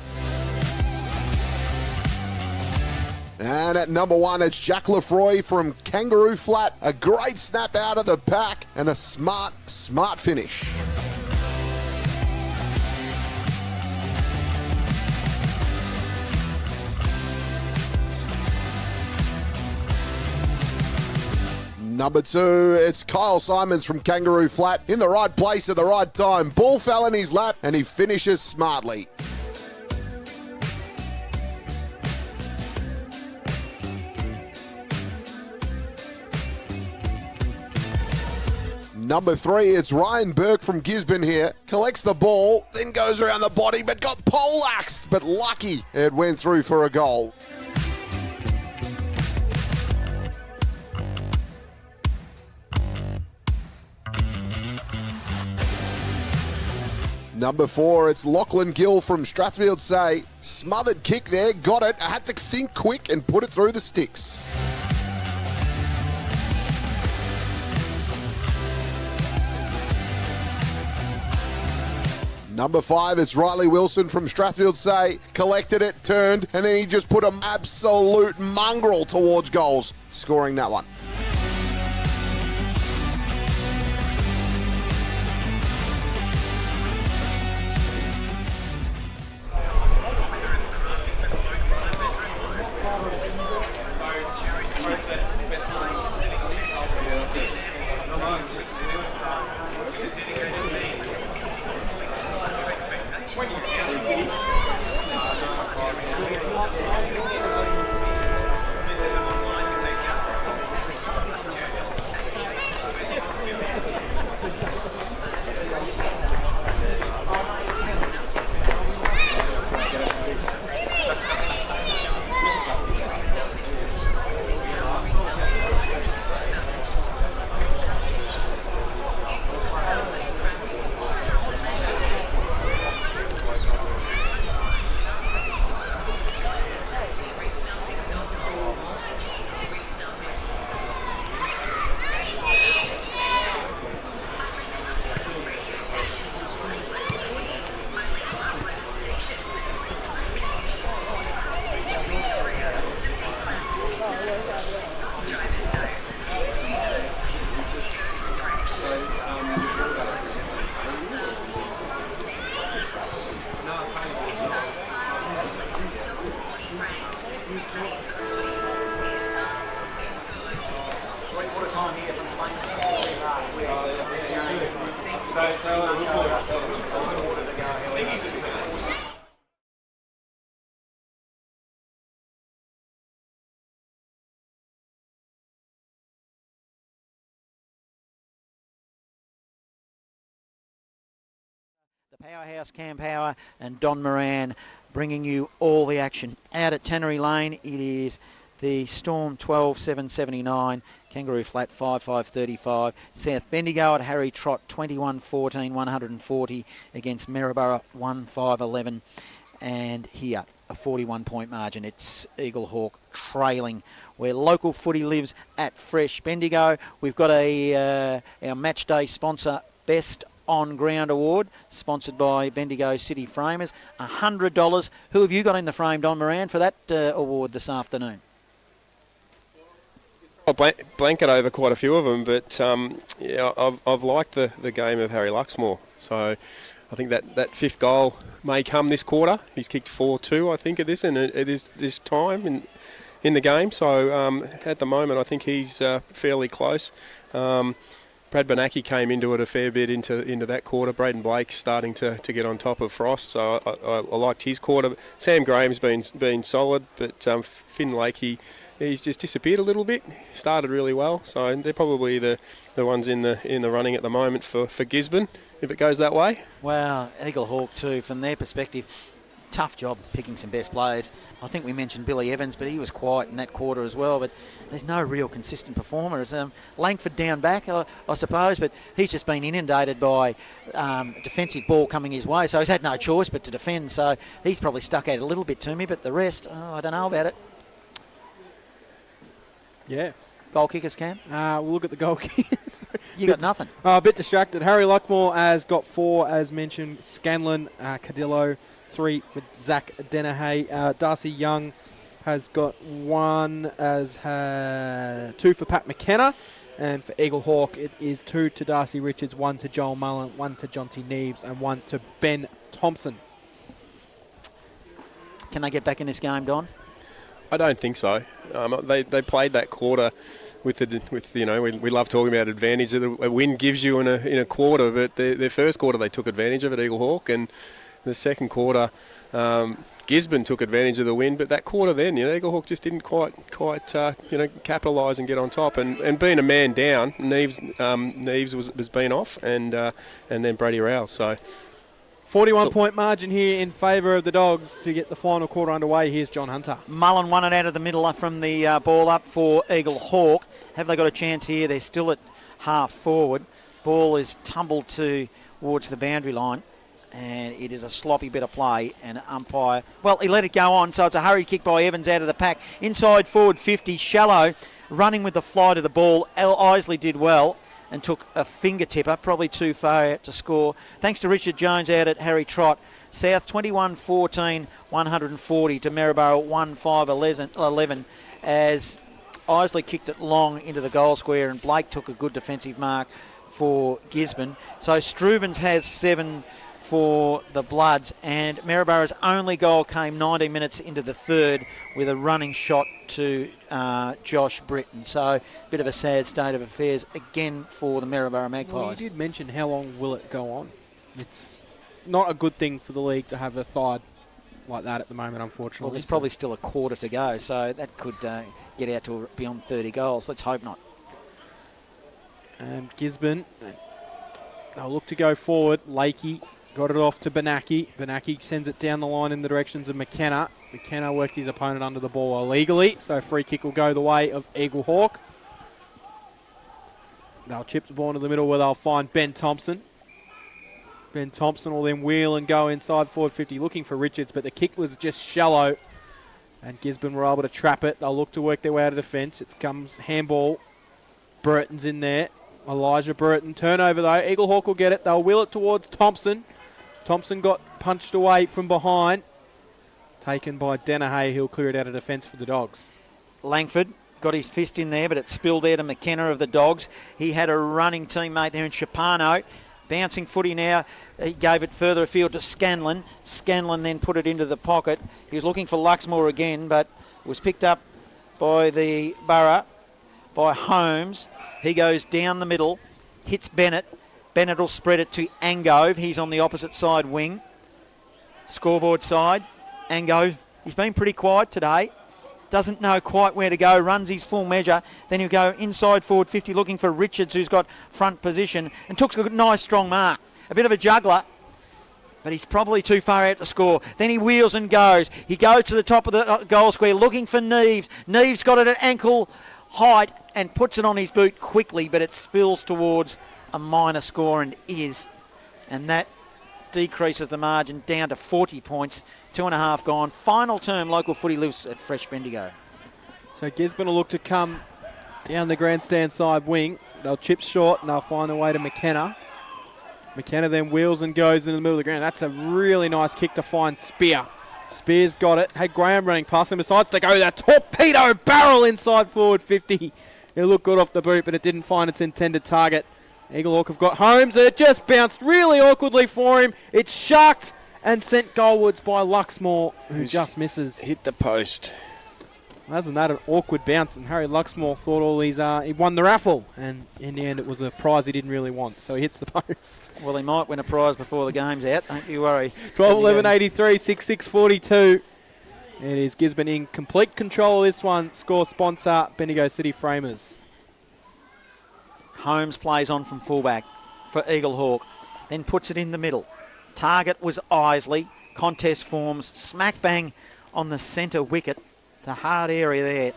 And at number 1, it's Jack Lefroy from Kangaroo Flat. A great snap out of the pack and a smart finish. Number 2, it's Kyle Simons from Kangaroo Flat. In the right place at the right time. Ball fell in his lap and he finishes smartly. Number 3, it's Ryan Burke from Gisborne here. Collects the ball, then goes around the body, but got poleaxed. But lucky it went through for a goal. Number 4, it's Lachlan Gill from Strathfield Say. Smothered kick there, got it, had to think quick and put it through the sticks. Number 5, it's Riley Wilson from Strathfield Say. Collected it, turned, and then he just put an absolute mongrel towards goals, scoring that one. The Powerhouse Cam Power and Don Moran bringing you all the action. Out at Tannery Lane, it is the Storm 12-7-79, Kangaroo Flat 5-5-35, South Bendigo at Harry Trott 21-14, 140 against Maryborough 1-5-11, and here a 41-point margin. It's Eaglehawk trailing where local footy lives at Fresh Bendigo. We've got our match day sponsor, Best On Ground Award, sponsored by Bendigo City Framers. $100. Who have you got in the frame, Don Moran, for that award this afternoon? I blanket over quite a few of them, but yeah, I've liked the game of Harry Luxmore. So I think that fifth goal may come this quarter. He's kicked 4-2, I think, at this, and it is this time in the game. So at the moment, I think he's fairly close. Brad Benacki came into it a fair bit into that quarter. Braden Blake's starting to get on top of Frost, so I liked his quarter. Sam Graham's been solid, but Finn Lakey, he's just disappeared a little bit. Started really well, so they're probably the ones in the running at the moment for Gisborne, if it goes that way. Wow, Eaglehawk too, from their perspective, tough job picking some best players. I think we mentioned Billy Evans, but he was quiet in that quarter as well. But there's no real consistent performers. Langford down back, I suppose, but he's just been inundated by defensive ball coming his way, so he's had no choice but to defend. So he's probably stuck out a little bit to me, but the rest, I don't know about it. Yeah. Goal kickers, Cam? We'll look at the goal kickers. You got nothing. A bit distracted. Harry Lockmore has got 4, as mentioned. Scanlon, Cadillo, 3 for Zach Dennehay. Darcy Young has got 1, as 2 for Pat McKenna. And for Eaglehawk, it is 2 to Darcy Richards, 1 to Joel Mullen, 1 to Jonty Neves, and 1 to Ben Thompson. Can they get back in this game, Don? I don't think so. They played that quarter with we love talking about advantage that a win gives you in a quarter, but their first quarter they took advantage of it, Eaglehawk, and the second quarter Gisborne took advantage of the win, but that quarter then Eaglehawk just didn't quite capitalise and get on top, and being a man down, Neves was been off, and then Brady Rouse, so 41-point margin here in favour of the Dogs to get the final quarter underway. Here's John Hunter. Mullen won it out of the middle from the ball up for Eaglehawk. Have they got a chance here? They're still at half forward. Ball is tumbled towards the boundary line, and it is a sloppy bit of play, and umpire, well, he let it go on, so it's a hurried kick by Evans out of the pack. Inside forward 50, shallow, running with the flight of the ball. Isley did well and took a finger tipper, probably too far out to score. Thanks to Richard Jones out at Harry Trott. South 21-14, 140 to Maryborough 1-5-11 as Isley kicked it long into the goal square and Blake took a good defensive mark for Gisborne. So Strubens has 7 for the Bloods, and Maryboroug's only goal came 19 minutes into the third with a running shot to Josh Britton. So a bit of a sad state of affairs again for the Maryborough Magpies. Well, you did mention how long will it go on. It's not a good thing for the league to have a side like that at the moment, unfortunately. Well, there's probably still a quarter to go, so that could get out to beyond 30 goals. Let's hope not. And Gisborne, they'll look to go forward. Lakey got it off to Benacki. Benacki sends it down the line in the directions of McKenna. McKenna worked his opponent under the ball illegally, so free kick will go the way of Eaglehawk. They'll chip the ball into the middle where they'll find Ben Thompson. Ben Thompson will then wheel and go inside forward 50, looking for Richards, but the kick was just shallow, and Gisborne were able to trap it. They'll look to work their way out of defence. It comes handball. Burton's in there. Elijah Burton. Turnover, though. Eaglehawk will get it. They'll wheel it towards Thompson. Thompson got punched away from behind. Taken by Dennehay. He'll clear it out of defence for the Dogs. Langford got his fist in there, but it spilled there to McKenna of the Dogs. He had a running teammate there in Chapano. Bouncing footy now. He gave it further afield to Scanlon. Scanlon then put it into the pocket. He was looking for Luxmore again, but it was picked up by the Borough, by Holmes. He goes down the middle, hits Bennett. Bennett will spread it to Angove. He's on the opposite side wing. Scoreboard side. Angove, he's been pretty quiet today. Doesn't know quite where to go. Runs his full measure. Then he'll go inside forward 50 looking for Richards, who's got front position. And took a nice strong mark. A bit of a juggler, but he's probably too far out to score. Then he wheels and goes. He goes to the top of the goal square looking for Neves. Neves got it at ankle height and puts it on his boot quickly, but it spills towards a minor score and is. And that decreases the margin down to 40 points. 2.5 gone. Final term, local footy lives at Fresh Bendigo. So Gisborne will look to come down the grandstand side wing. They'll chip short and they'll find their way to McKenna. McKenna then wheels and goes into the middle of the ground. That's a really nice kick to find Spear. Spear's got it. Had Graham running past him. Decides to go that torpedo barrel inside forward 50. It looked good off the boot, but it didn't find its intended target. Eaglehawk have got Holmes. It just bounced really awkwardly for him. It's shucked and sent goalwards by Luxmore, who just misses. Hit the post. Wasn't that an awkward bounce? And Harry Luxmore thought he won the raffle, and in the end it was a prize he didn't really want, so he hits the post. Well, he might win a prize before the game's out, don't you worry. 12-11-83, 6-6-42. It is Gisborne in complete control of this one. Score sponsor, Bendigo City Framers. Holmes plays on from fullback for Eaglehawk, then puts it in the middle. Target was Isley. Contest forms smack bang on the centre wicket. The hard area there.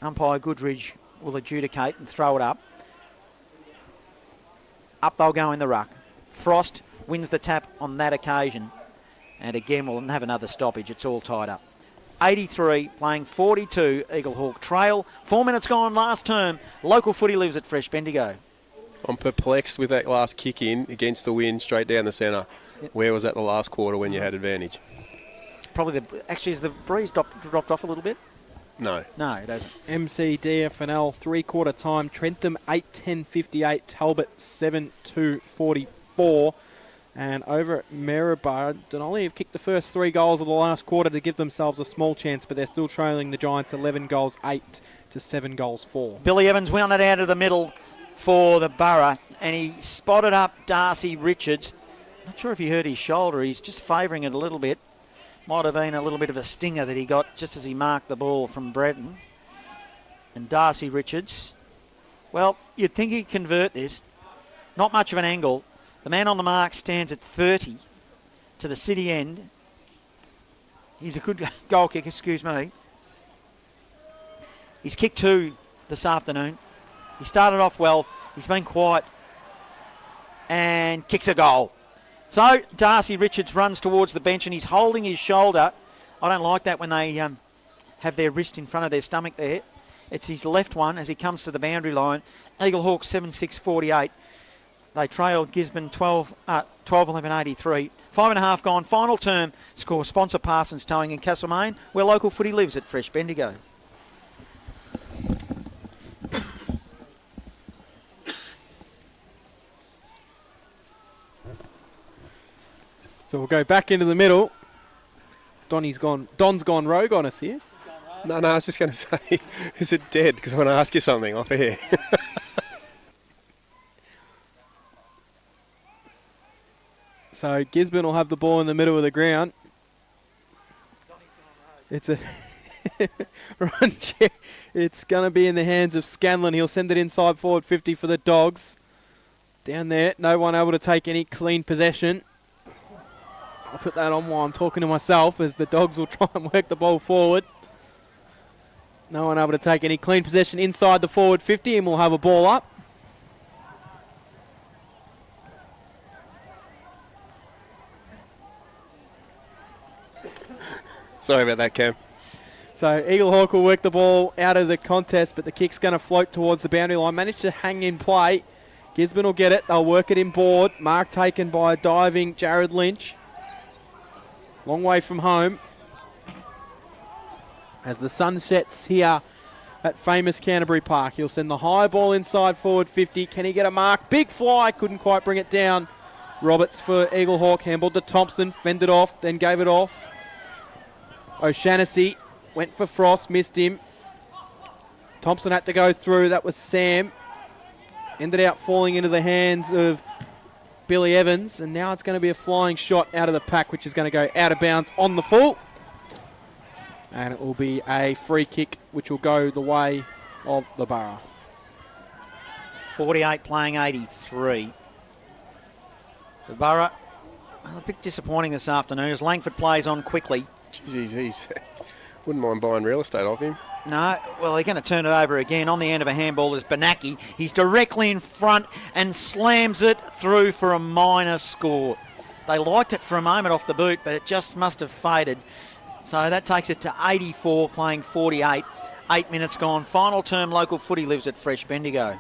Umpire Goodridge will adjudicate and throw it up. Up they'll go in the ruck. Frost wins the tap on that occasion. And again, we'll have another stoppage. It's all tied up. 83 playing 42. Eaglehawk trail. 4 minutes gone last term. Local footy lives at Fresh Bendigo. I'm perplexed with that last kick in against the wind straight down the centre. Yep. Where was that the last quarter when you had advantage? Probably has the breeze dropped off a little bit? No. No, it hasn't. MCDFNL 3-quarter time. Trentham 8-10-58. Talbot 7-2-44. And over at Maryborough, Denali have kicked the first 3 goals of the last quarter to give themselves a small chance, but they're still trailing the Giants 11 goals 8 to 7 goals 4. Billy Evans wound it out of the middle for the Borough, and he spotted up Darcy Richards. Not sure if he hurt his shoulder. He's just favouring it a little bit. Might have been a little bit of a stinger that he got just as he marked the ball from Breton. And Darcy Richards, well, you'd think he'd convert this. Not much of an angle. The man on the mark stands at 30 to the city end. He's a good goal kicker, excuse me. He's kicked 2 this afternoon. He started off well. He's been quiet and kicks a goal. So Darcy Richards runs towards the bench and he's holding his shoulder. I don't like that when they have their wrist in front of their stomach there. It's his left one as he comes to the boundary line. Eaglehawk 7-6-48. They trailed Gisborne 12-11-83. 5.5 gone. Final term. Score sponsor Parsons Towing in Castlemaine, where local footy lives at Fresh Bendigo. So we'll go back into the middle. Don's gone rogue on us here. No, I was just going to say, is it dead? Because I want to ask you something off air. So Gisborne will have the ball in the middle of the ground. It's a run check. It's going to be in the hands of Scanlon. He'll send it inside forward 50 for the Dogs. Down there, no one able to take any clean possession. I'll put that on while I'm talking to myself as the Dogs will try and work the ball forward. No one able to take any clean possession inside the forward 50 and we'll have a ball up. Sorry about that, Cam. So Eaglehawk will work the ball out of the contest, but the kick's going to float towards the boundary line. Managed to hang in play. Gisborne will get it. They'll work it in board. Mark taken by a diving Jared Lynch. Long way from home. As the sun sets here at famous Canterbury Park, he'll send the high ball inside forward 50. Can he get a mark? Big fly. Couldn't quite bring it down. Roberts for Eaglehawk. Handballed to Thompson. Fended off. Then gave it off. O'Shannessy went for Frost. Missed him. Thompson had to go through. That was Sam. Ended up falling into the hands of Billy Evans. And now it's going to be a flying shot out of the pack, which is going to go out of bounds on the full. And it will be a free kick, which will go the way of the Borough. 48 playing 83. The Borough, a bit disappointing this afternoon as Langford plays on quickly. Jeez, he's wouldn't mind buying real estate off him. No, well, they're going to turn it over again. On the end of a handball is Benaki. He's directly in front and slams it through for a minor score. They liked it for a moment off the boot, but it just must have faded. So that takes it to 84, playing 48. 8 minutes gone. Final term, local footy lives at Fresh Bendigo.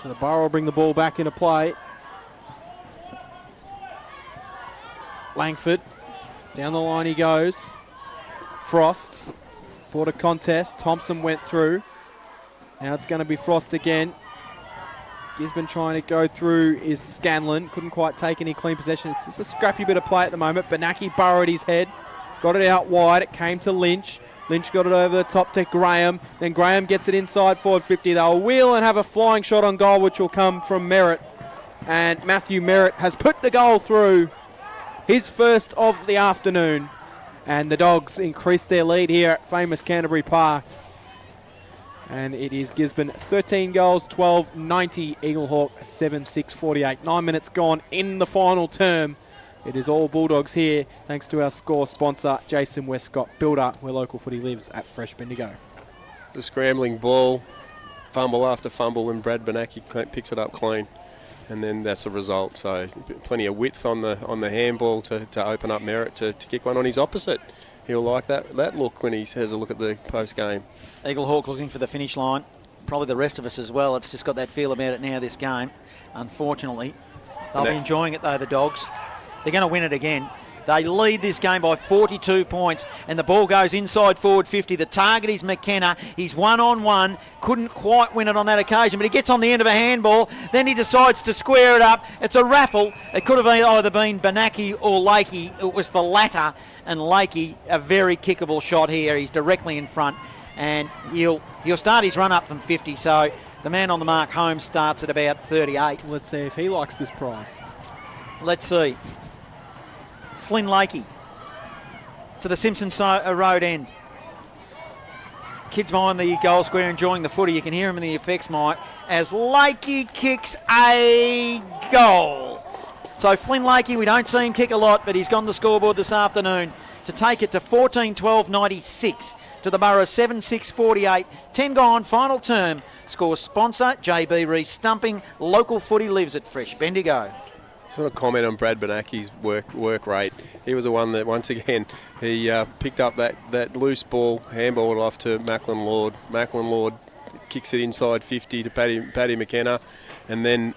So the Borough will bring the ball back into play. Langford, down the line he goes. Frost, bought a contest. Thompson went through. Now it's going to be Frost again. Gisborne trying to go through is Scanlon. Couldn't quite take any clean possession. It's just a scrappy bit of play at the moment. Benaki burrowed his head. got it out wide. It came to Lynch. Lynch got it over the top to Graham. Then Graham gets it inside forward 50. They'll wheel and have a flying shot on goal, which will come from Merritt. And Matthew Merritt has put the goal through, his first of the afternoon. And the Dogs increase their lead here at famous Canterbury Park. And it is Gisborne 13 goals, 12-90. Eaglehawk 7-6-48. 9 minutes gone in the final term. It is all Bulldogs here, thanks to our score sponsor, Jason Westcott, builder where local footy lives at Fresh Bendigo. The scrambling ball, fumble after fumble, and Brad Benacki picks it up clean. And then that's the result. So plenty of width on the handball to open up Merritt to kick one on his opposite. He'll like that look when he has a look at the post game. Eaglehawk looking for the finish line. Probably the rest of us as well. It's just got that feel about it now, this game. Unfortunately, they'll be enjoying it though, the Dogs. They're going to win it again. They lead this game by 42 points, and the ball goes inside forward 50. The target is McKenna. He's one-on-one. Couldn't quite win it on that occasion, but he gets on the end of a handball. Then he decides to square it up. It's a raffle. It could have either been Benacki or Lakey. It was the latter, and Lakey, a very kickable shot here. He's directly in front, and he'll start his run up from 50. So the man on the mark, Holmes, starts at about 38. Let's see if he likes this prize. Let's see. Flynn Lakey to the Simpson Road end. Kids behind the goal square enjoying the footy. You can hear him in the effects, Mike, as Lakey kicks a goal. So Flynn Lakey, we don't see him kick a lot, but he's gone to the scoreboard this afternoon to take it to 14-12-96 to the Borough 7-6-48. 10 gone, final term. Score sponsor, JB Rees Stumping. Local footy lives at Fresh Bendigo. Sort of comment on Brad Benacki's work rate. He was the one that, once again, he picked up that loose ball, handballed off to Macklin Lord. Macklin Lord kicks it inside 50 to Paddy McKenna, and then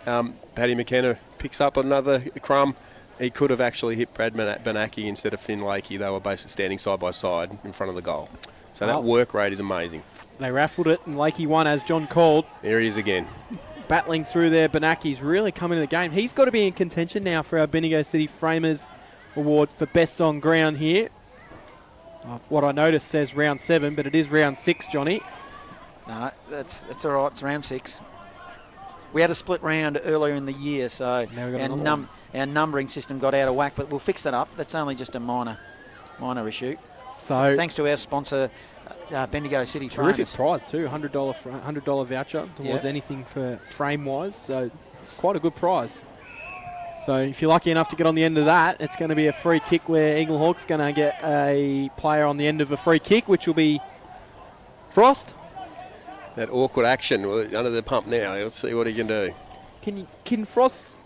Paddy McKenna picks up another crumb. He could have actually hit Brad Benacki instead of Finn Lakey. They were basically standing side by side in front of the goal. So that work rate is amazing. They raffled it, and Lakey won, as John called. There he is again. Battling through there, Benacki's really coming to the game. He's got to be in contention now for our Bendigo City Framers Award for Best on Ground here. What I noticed says round 7, but it is round 6, Johnny. No, that's all right. It's round 6. We had a split round earlier in the year, so our numbering system got out of whack, but we'll fix that up. That's only just a minor issue. So thanks to our sponsor, Bendigo City terrific Framers. prize too, $100 voucher towards anything for frame-wise, so quite a good prize. So if you're lucky enough to get on the end of that, it's going to be a free kick where Eaglehawk's going to get a player on the end of a free kick, which will be Frost. That awkward action under the pump now. Let's see what he can do. Can Frost,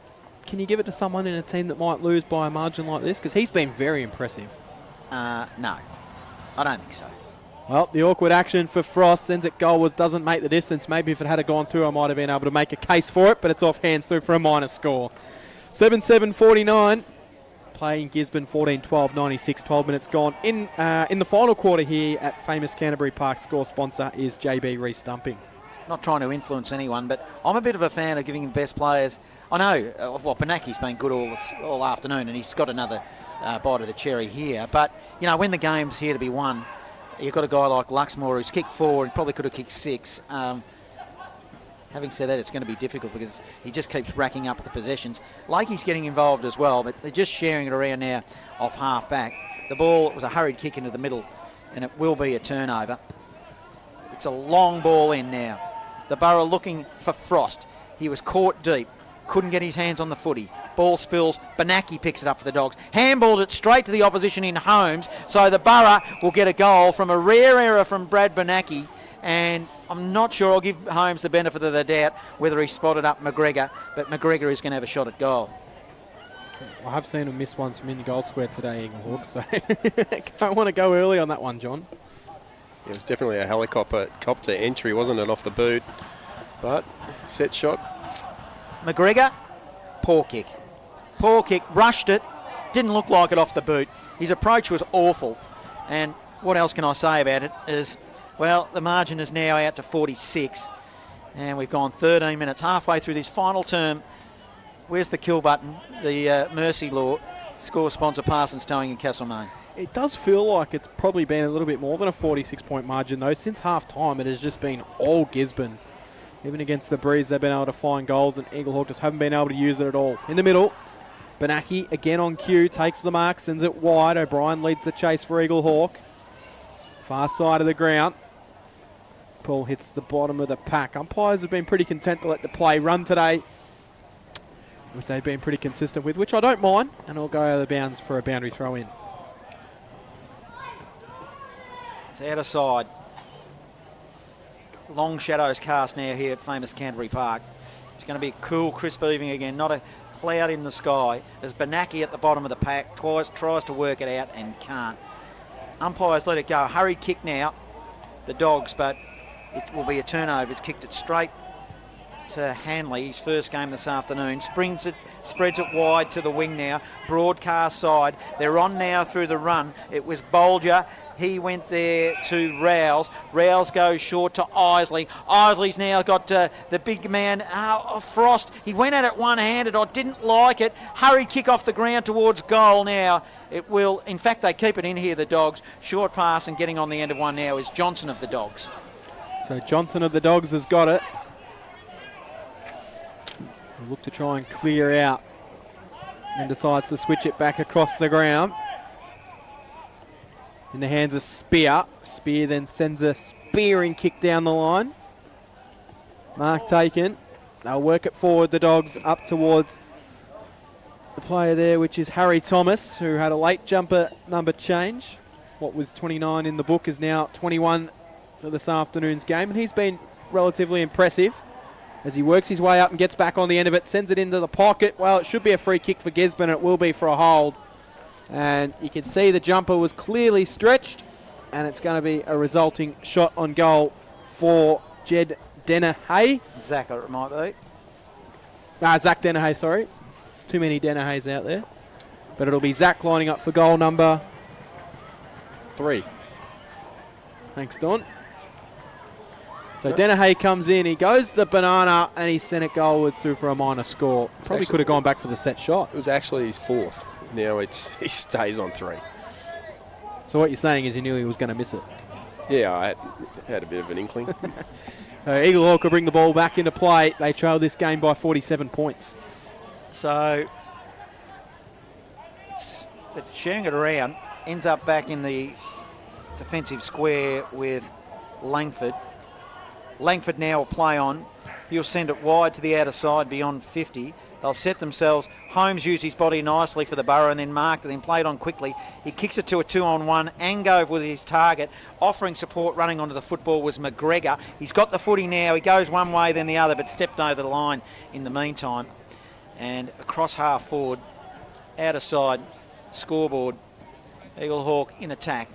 can you give it to someone in a team that might lose by a margin like this? Because he's been very impressive. No, I don't think so. Well, the awkward action for Frost sends it goalwards, doesn't make the distance. Maybe if it had gone through, I might have been able to make a case for it, but it's off hands through for a minor score. 7-7-49. Playing Gisborne 14-12-96, 12 minutes gone. In the final quarter here at famous Canterbury Park, score sponsor is JB Rees Stumping. Not trying to influence anyone, but I'm a bit of a fan of giving the best players. I know, Benacki's been good all afternoon, and he's got another bite of the cherry here. But, when the game's here to be won, you've got a guy like Luxmore who's kicked 4 and probably could have kicked 6. Having said that, it's going to be difficult because he just keeps racking up the possessions. Lakey's getting involved as well, but they're just sharing it around now off half back. The ball was a hurried kick into the middle, and it will be a turnover. It's a long ball in now. The Borough looking for Frost. He was caught deep. Couldn't get his hands on the footy. Ball spills. Benacki picks it up for the Dogs. Handballed it straight to the opposition in Holmes. So the Borough will get a goal from a rare error from Brad Benacki. And I'm not sure, I'll give Holmes the benefit of the doubt whether he spotted up McGregor. But McGregor is going to have a shot at goal. I have seen him miss ones from in the goal square today, Eaglehawk. So don't want to go early on that one, John. It was definitely a helicopter entry, wasn't it, off the boot? But set shot. McGregor, poor kick. Poor kick, rushed it, didn't look like it off the boot. His approach was awful. And what else can I say about it is, well, the margin is now out to 46. And we've gone 13 minutes, halfway through this final term. Where's the kill button? The mercy law. Score sponsor Parsons Towing in Castlemaine. It does feel like it's probably been a little bit more than a 46-point margin, though. Since half-time, it has just been all Gisborne. Even against the Breeze, they've been able to find goals, and Eaglehawk just haven't been able to use it at all. In the middle, Benaki again on cue, takes the mark, sends it wide. O'Brien leads the chase for Eaglehawk. Far side of the ground. Ball hits the bottom of the pack. Umpires have been pretty content to let the play run today, which they've been pretty consistent with, which I don't mind, and I'll go out of the bounds for a boundary throw in. It's out of side. Long shadows cast now here at famous Canterbury Park. It's going to be a cool, crisp evening again. Not a cloud in the sky. As Benaki at the bottom of the pack tries to work it out and can't. Umpires let it go. Hurried kick now, the Dogs, but it will be a turnover. It's kicked it straight to Hanley, his first game this afternoon. Spreads it wide to the wing now. Broadcast side. They're on now through the run. It was Bolger. He went there to Rouse. Rouse goes short to Isley. Isley's now got the big man, Frost. He went at it one-handed. I didn't like it. Hurried kick off the ground towards goal now. It will, in fact, they keep it in here, the Dogs. Short pass and getting on the end of one now is Johnson of the Dogs. So Johnson of the Dogs has got it. He'll look to try and clear out and decides to switch it back across the ground. In the hands of Spear. Spear then sends a spearing kick down the line. Mark taken. They'll work it forward, the Dogs, up towards the player there, which is Harry Thomas, who had a late jumper number change. What was 29 in the book is now 21 for this afternoon's game, and he's been relatively impressive as he works his way up and gets back on the end of it, sends it into the pocket. Well, it should be a free kick for Gisborne, and it will be for a hold. And you can see the jumper was clearly stretched, and it's going to be a resulting shot on goal for Jed Dennehay. Zach, it might be. Zach Dennehay, sorry. Too many Dennehays out there. But it'll be Zach lining up for goal number 3. Thanks, Don. So Dennehay comes in, he goes the banana, and he sent it goalward through for a minor score. Probably could have gone back for the set shot. It was actually his 4th. Now he stays on 3. So what you're saying is you knew he was going to miss it? Yeah, I had a bit of an inkling. Eaglehawk will bring the ball back into play. They trail this game by 47 points. So sharing it around, ends up back in the defensive square with Langford. Langford now will play on. He'll send it wide to the outer side beyond 50. They'll set themselves. Holmes used his body nicely for the Borough and then marked it, then played on quickly. He kicks it to a 2-on-1. Angove was his target. Offering support running onto the football was McGregor. He's got the footy now. He goes one way then the other, but stepped over the line in the meantime. And across half forward, outer side, scoreboard, Eaglehawk in attack.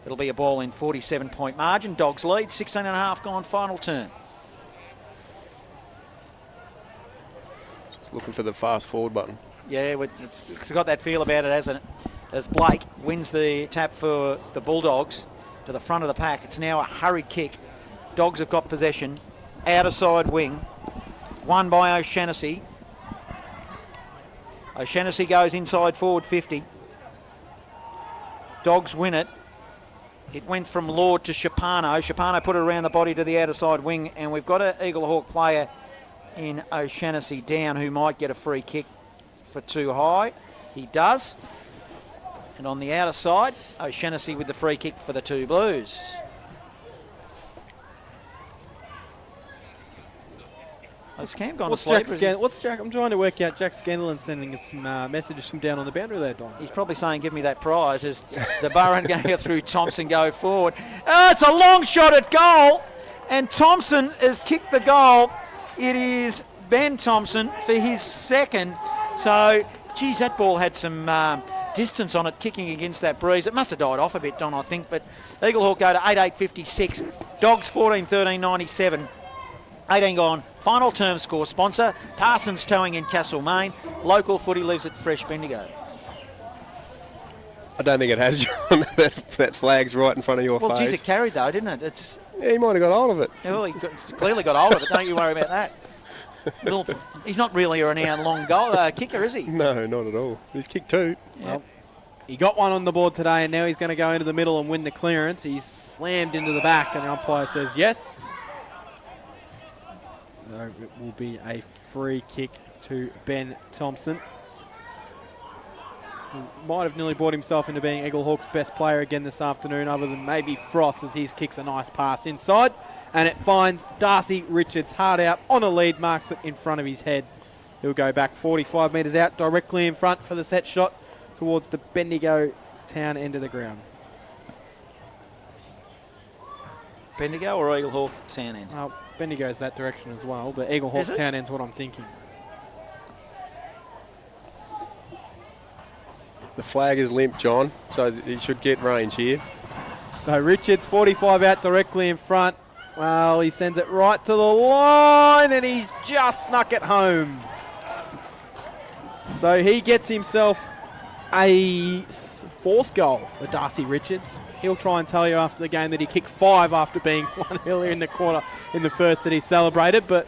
It'll be a ball in 47-point margin. Dogs lead, 16.5 gone, final turn. Looking for the fast forward button. Yeah, it's got that feel about it, hasn't it? As Blake wins the tap for the Bulldogs to the front of the pack. It's now a hurried kick. Dogs have got possession. Outer side wing. Won by O'Shannessy. O'Shannessy goes inside forward 50. Dogs win it. It went from Lord to Shapano. Shapano put it around the body to the outer side wing, and we've got an Eaglehawk player in O'Shannessy down who might get a free kick for too high. He does. And on the outer side, O'Shannessy with the free kick for the two Blues. Has Cam gone to sleep? What's Jack? I'm trying to work out Jack Scanlon sending us some messages from down on the boundary there, Don. He's probably saying, give me that prize as the Borough going to go through Thompson go forward. Oh, it's a long shot at goal. And Thompson has kicked the goal. It is Ben Thompson for his second. So, geez, that ball had some distance on it kicking against that breeze. It must have died off a bit, Don, I think. But Eaglehawk go to 8-8-56. Dogs 14-13-97. 18 gone. Final term score sponsor, Parsons Towing in Castlemaine. Local footy lives at Fresh Bendigo. I don't think it has, John. that flag's right in front of your face. Well, geez, it carried though, didn't it? Yeah, he might have got hold of it. Yeah, well, he clearly got hold of it. Don't you worry about that. He's not really a renowned long goal kicker, is he? No, not at all. He's kicked 2. Well, he got one on the board today, and now he's going to go into the middle and win the clearance. He's slammed into the back, and the umpire says yes. So it will be a free kick to Ben Thompson, who might have nearly brought himself into being Eaglehawk's best player again this afternoon, other than maybe Frost, as he kicks a nice pass inside, and it finds Darcy Richards hard out on a lead, marks it in front of his head. He'll go back 45 metres out, directly in front for the set shot towards the Bendigo town end of the ground. Bendigo or Eaglehawk town end? Bendigo's that direction as well, but Eaglehawk town end's what I'm thinking. The flag is limp, John, so he should get range here. So Richards, 45 out directly in front. Well, he sends it right to the line, and he's just snuck it home. So he gets himself a 4th goal for Darcy Richards. He'll try and tell you after the game that he kicked 5 after being 1 earlier in the quarter in the first that he celebrated, but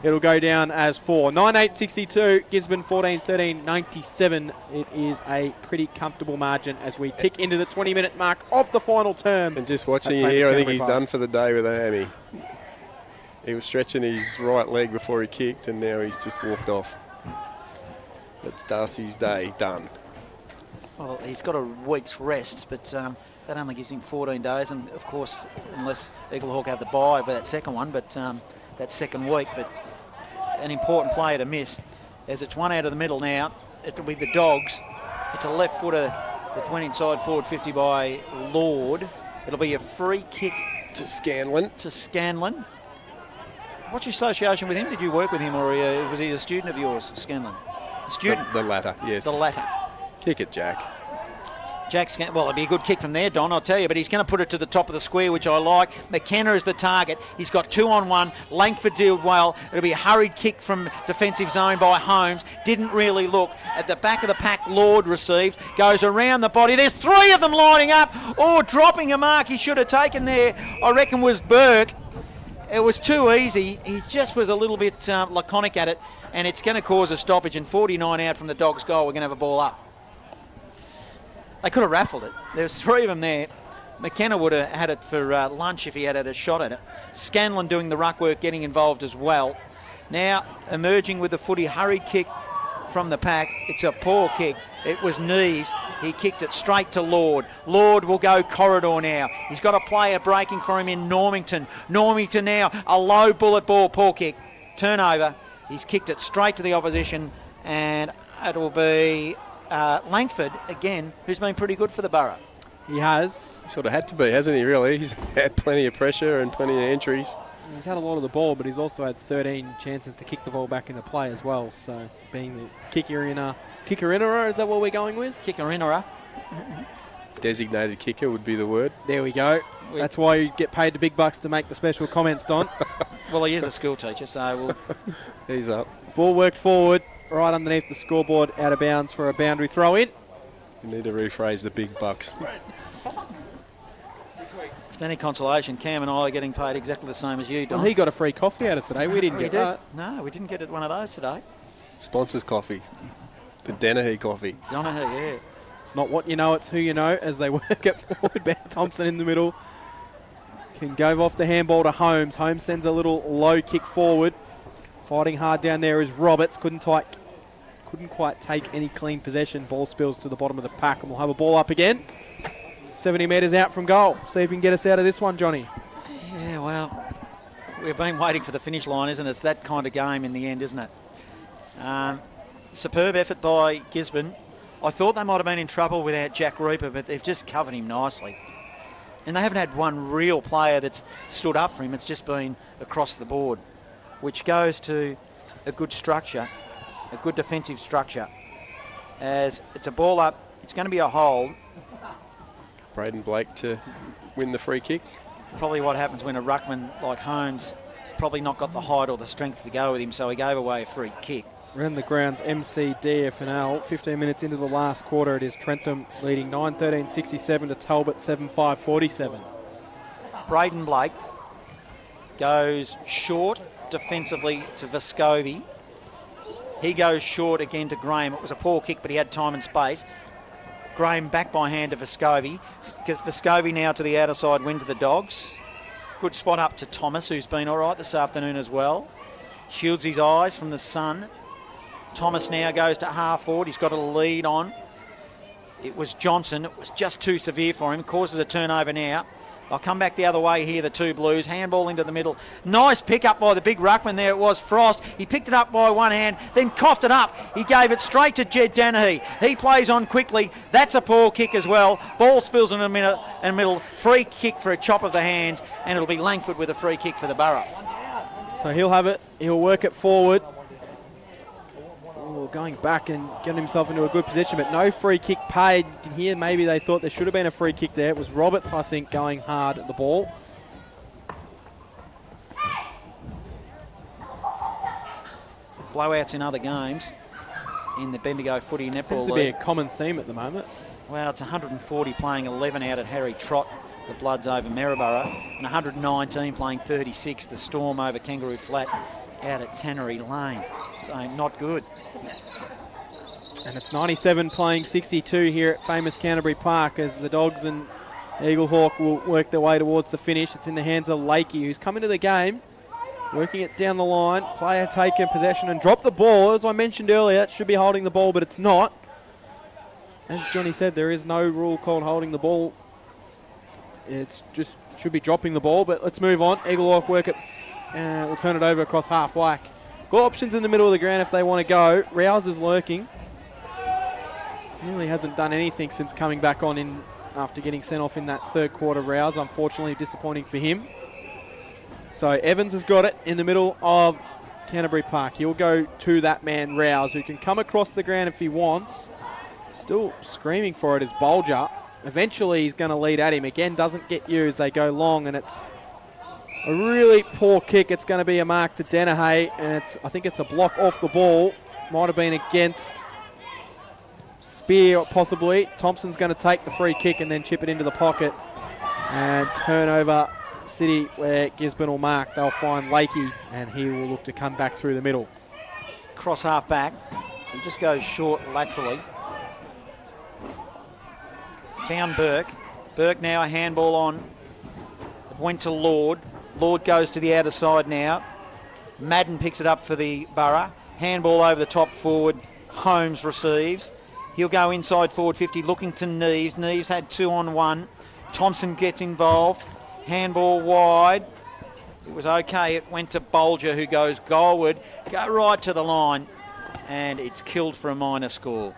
it'll go down as 4. 9-8-62, Gisborne 14-13, 97. It is a pretty comfortable margin as we tick into the 20-minute mark of the final term. And just watching you here, I think he's done for the day with a hammy. He was stretching his right leg before he kicked, and now he's just walked off. That's Darcy's day done. Well, he's got a week's rest, but that only gives him 14 days, and of course, unless Eaglehawk have the bye for that second one, but that second week. But an important player to miss, as it's one out of the middle now. It'll be the Dogs. It's a left footer that went inside forward 50 by Lord. It'll be a free kick to Scanlon. What's your association with him? Did you work with him, or was he a student of yours, Scanlon? A student? The latter, yes. The latter. Kick it, Jack. Well, it'd be a good kick from there, Don, I'll tell you, but he's going to put it to the top of the square, which I like. McKenna is the target. He's got 2-on-1. Langford did well. It'll be a hurried kick from defensive zone by Holmes. Didn't really look. At the back of the pack, Lord received. Goes around the body. There's 3 of them lining up. Oh, dropping a mark he should have taken there, I reckon, was Burke. It was too easy. He just was a little bit laconic at it, and it's going to cause a stoppage. And 49 out from the Dogs' goal. We're going to have a ball up. They could have raffled it. There's 3 of them there. McKenna would have had it for lunch if he had a shot at it. Scanlon doing the ruck work, getting involved as well. Now emerging with the footy, hurried kick from the pack. It's a poor kick. It was Neves. He kicked it straight to Lord. Lord will go corridor now. He's got a player breaking for him in Normington. Normington now, a low bullet ball, poor kick. Turnover. He's kicked it straight to the opposition, and it will be Langford again, who's been pretty good for the Borough. He has. Sort of had to be, hasn't he, really? He's had plenty of pressure and plenty of entries. He's had a lot of the ball, but he's also had 13 chances to kick the ball back into play as well. So being the kicker-innerer, is that what we're going with? Kicker-innerer. Designated kicker would be the word. There we go. That's why you get paid the big bucks to make the special comments, Don. Well, he is a school teacher, so He's up. Ball worked forward, right underneath the scoreboard, out of bounds for a boundary throw in. You need to rephrase the big bucks. If it's any consolation, Cam and I are getting paid exactly the same as you, Don. Well, he got a free coffee out of today. We didn't get that. No, we didn't get one of those today. Sponsors coffee. The Dennehy coffee. Donahue, yeah. It's not what you know, it's who you know as they work it forward. Ben Thompson in the middle. Can go off the handball to Holmes. Holmes sends a little low kick forward. Fighting hard down there is Roberts. Couldn't quite take any clean possession. Ball spills to the bottom of the pack, and we'll have a ball up again. 70 metres out from goal. See if we can get us out of this one, Johnny. Yeah, well, we've been waiting for the finish line, isn't it? It's that kind of game in the end, isn't it? Superb effort by Gisborne. I thought they might have been in trouble without Jack Reaper, but they've just covered him nicely. And they haven't had one real player that's stood up for him. It's just been across the board, which goes to a good structure, a good defensive structure. As it's a ball up, it's going to be a hold. Braden Blake to win the free kick. Probably what happens when a ruckman like Holmes has probably not got the height or the strength to go with him, so he gave away a free kick. Around the grounds, MCDFNL. 15 minutes into the last quarter, it is Trentham leading 9-13-67 to Talbot 7-5-47. Braden Blake goes short defensively to Vescovi. He goes short again to Graham. It was a poor kick, but he had time and space. Graham back by hand to Vescovi. Vescovi now to the outer side win to the Dogs. Good spot up to Thomas, who's been all right this afternoon as well. Shields his eyes from the sun. Thomas now goes to half forward. He's got a lead on. It was Johnson. It was just too severe for him. Causes a turnover now. They'll come back the other way here, the two Blues. Handball into the middle. Nice pick up by the big ruckman there. It was Frost. He picked it up by one hand, then coughed it up. He gave it straight to Jed Danahy. He plays on quickly. That's a poor kick as well. Ball spills in the middle. Free kick for a chop of the hands, and it'll be Langford with a free kick for the Borough. So he'll have it. He'll work it forward. Oh, going back and getting himself into a good position, but no free kick paid. Here, maybe they thought there should have been a free kick there. It was Roberts, I think, going hard at the ball. Blowouts in other games in the Bendigo Footy Netball Seems to be a League. common theme at the moment. Well, it's 140 playing 11 out at Harry Trott, the Bloods over Maryborough, and 119 playing 36, the Storm over Kangaroo Flat out at Tannery Lane. So not good. And it's 97 playing 62 here at famous Canterbury Park as the Dogs and Eaglehawk will work their way towards the finish. It's in the hands of Lakey, who's come into the game, working it down the line. Player taken possession and dropped the ball. As I mentioned earlier, it should be holding the ball, but it's not. As Johnny said, there is no rule called holding the ball. It's just should be dropping the ball, but let's move on. Eaglehawk work it. We'll turn it over across half whack. Got options in the middle of the ground if they want to go. Rouse is lurking. Really hasn't done anything since coming back on in after getting sent off in that third quarter. Rouse, unfortunately, disappointing for him. So Evans has got it in the middle of Canterbury Park. He'll go to that man, Rouse, who can come across the ground if he wants. Still screaming for it is Bolger. Eventually he's going to lead at him. Again, doesn't get used. They go long, and it's a really poor kick. It's going to be a mark to Danahy, and I think it's a block off the ball. Might have been against Spear, possibly. Thompson's going to take the free kick and then chip it into the pocket. And turnover City, where Gisborne will mark. They'll find Lakey, and he will look to come back through the middle. Cross half back. He just goes short laterally. Found Burke. Burke now a handball on. It went to Lord. Lord goes to the outer side now. Madden picks it up for the Borough. Handball over the top forward. Holmes receives. He'll go inside forward 50, looking to Neves. Neves had 2-on-1. Thompson gets involved. Handball wide. It was okay. It went to Bolger, who goes goalward. Go right to the line. And it's killed for a minor score.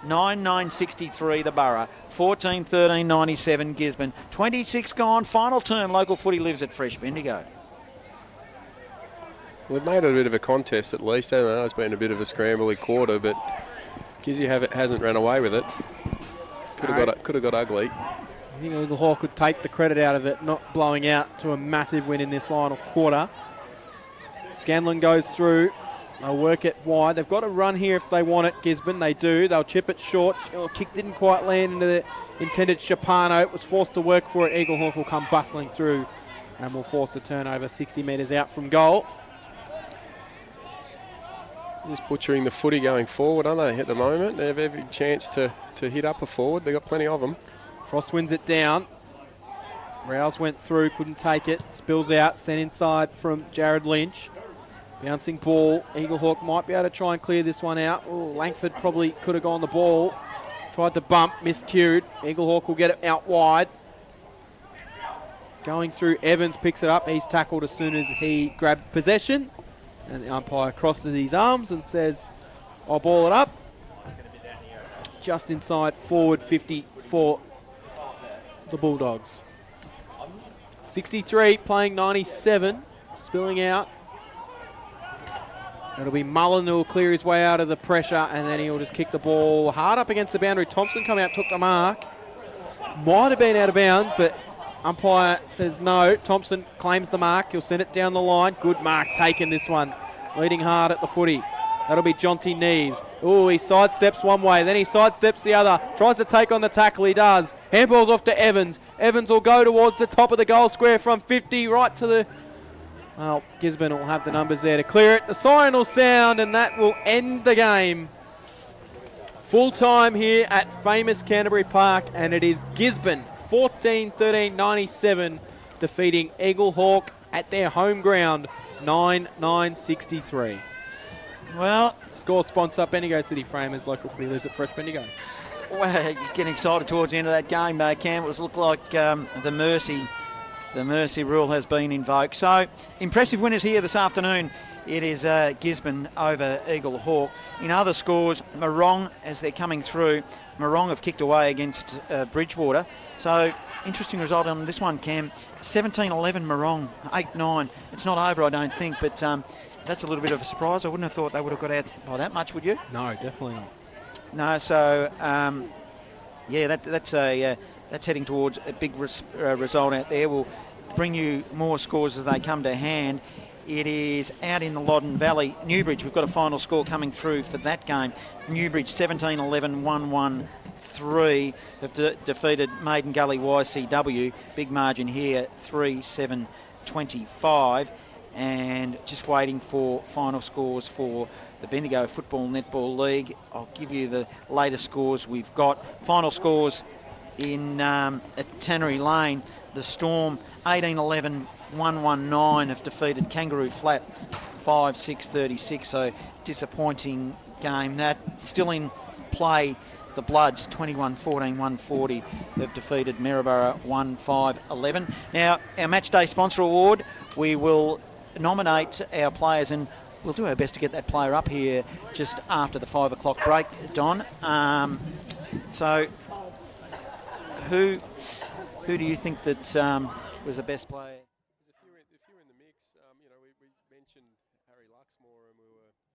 9-9-63 the Borough. 14-13-97 Gisborne. 26 gone. Final turn. Local footy lives at Fresh Bendigo. We've made it a bit of a contest at least. I don't know, it's been a bit of a scrambly quarter, but Gizzy hasn't run away with it. Could have got ugly. I think Eaglehawk could take the credit out of it, not blowing out to a massive win in this final quarter. Scanlon goes through. They'll work it wide. They've got to run here if they want it, Gisborne. They do. They'll chip it short. Oh, kick didn't quite land into the intended Chapano. It was forced to work for it. Eaglehawk will come bustling through and will force a turnover 60 metres out from goal. Just butchering the footy going forward, aren't they, at the moment? They have every chance to hit up a forward. They've got plenty of them. Frost wins it down. Rouse went through, couldn't take it. Spills out, sent inside from Jared Lynch. Bouncing ball. Eaglehawk might be able to try and clear this one out. Oh, Langford probably could have gone the ball. Tried to bump, miscued. Eaglehawk will get it out wide. Going through, Evans picks it up. He's tackled as soon as he grabbed possession. And the umpire crosses his arms and says, I'll ball it up. Just inside forward 50 for the Bulldogs. 63 playing 97. Spilling out. It'll be Mullen who will clear his way out of the pressure, and then he'll just kick the ball hard up against the boundary. Thompson come out, took the mark. Might have been out of bounds, but umpire says no. Thompson claims the mark. He'll send it down the line. Good mark taken this one. Leading hard at the footy. That'll be Jonty Neves. Oh, he sidesteps one way, then he sidesteps the other. Tries to take on the tackle, he does. Handball's off to Evans. Evans will go towards the top of the goal square from 50 right to the... Well, Gisborne will have the numbers there to clear it. The siren will sound, and that will end the game. Full time here at famous Canterbury Park, and it is Gisborne 14-13-97 defeating Eaglehawk at their home ground 9-9-63. Well, Score sponsor Bendigo City Framers, local footy lives at Fresh Bendigo. well, you're getting excited towards the end of that game, Cam. It was looked like the mercy rule has been invoked. So impressive winners here this afternoon. It is Gisborne over Eaglehawk. In other scores, Morong, as they're coming through, Morong have kicked away against Bridgewater. So interesting result on this one, Cam. 17-11 Morong, 8-9. It's not over, I don't think, but that's a little bit of a surprise. I wouldn't have thought they would have got out by that much, would you? No, definitely not. No, so yeah, that's heading towards a big result out there. We'll bring you more scores as they come to hand. It is out in the Loddon Valley. Newbridge, we've got a final score coming through for that game. Newbridge 17-11, 1-1-3 have defeated Maiden Gully YCW. Big margin here, 3-7-25. And just waiting for final scores for the Bendigo Football Netball League. I'll give you the latest scores we've got. Final scores in at Tannery Lane. The Storm 18-11, 1-1-9 have defeated Kangaroo Flat 5-6-36. So disappointing game. That still in play. The Bloods 21-14, 140 have defeated Maryborough 1-5-11. Now our match day sponsor award, we will nominate our players, and we'll do our best to get that player up here just after the 5 o'clock break, Don. So who do you think that was the best player?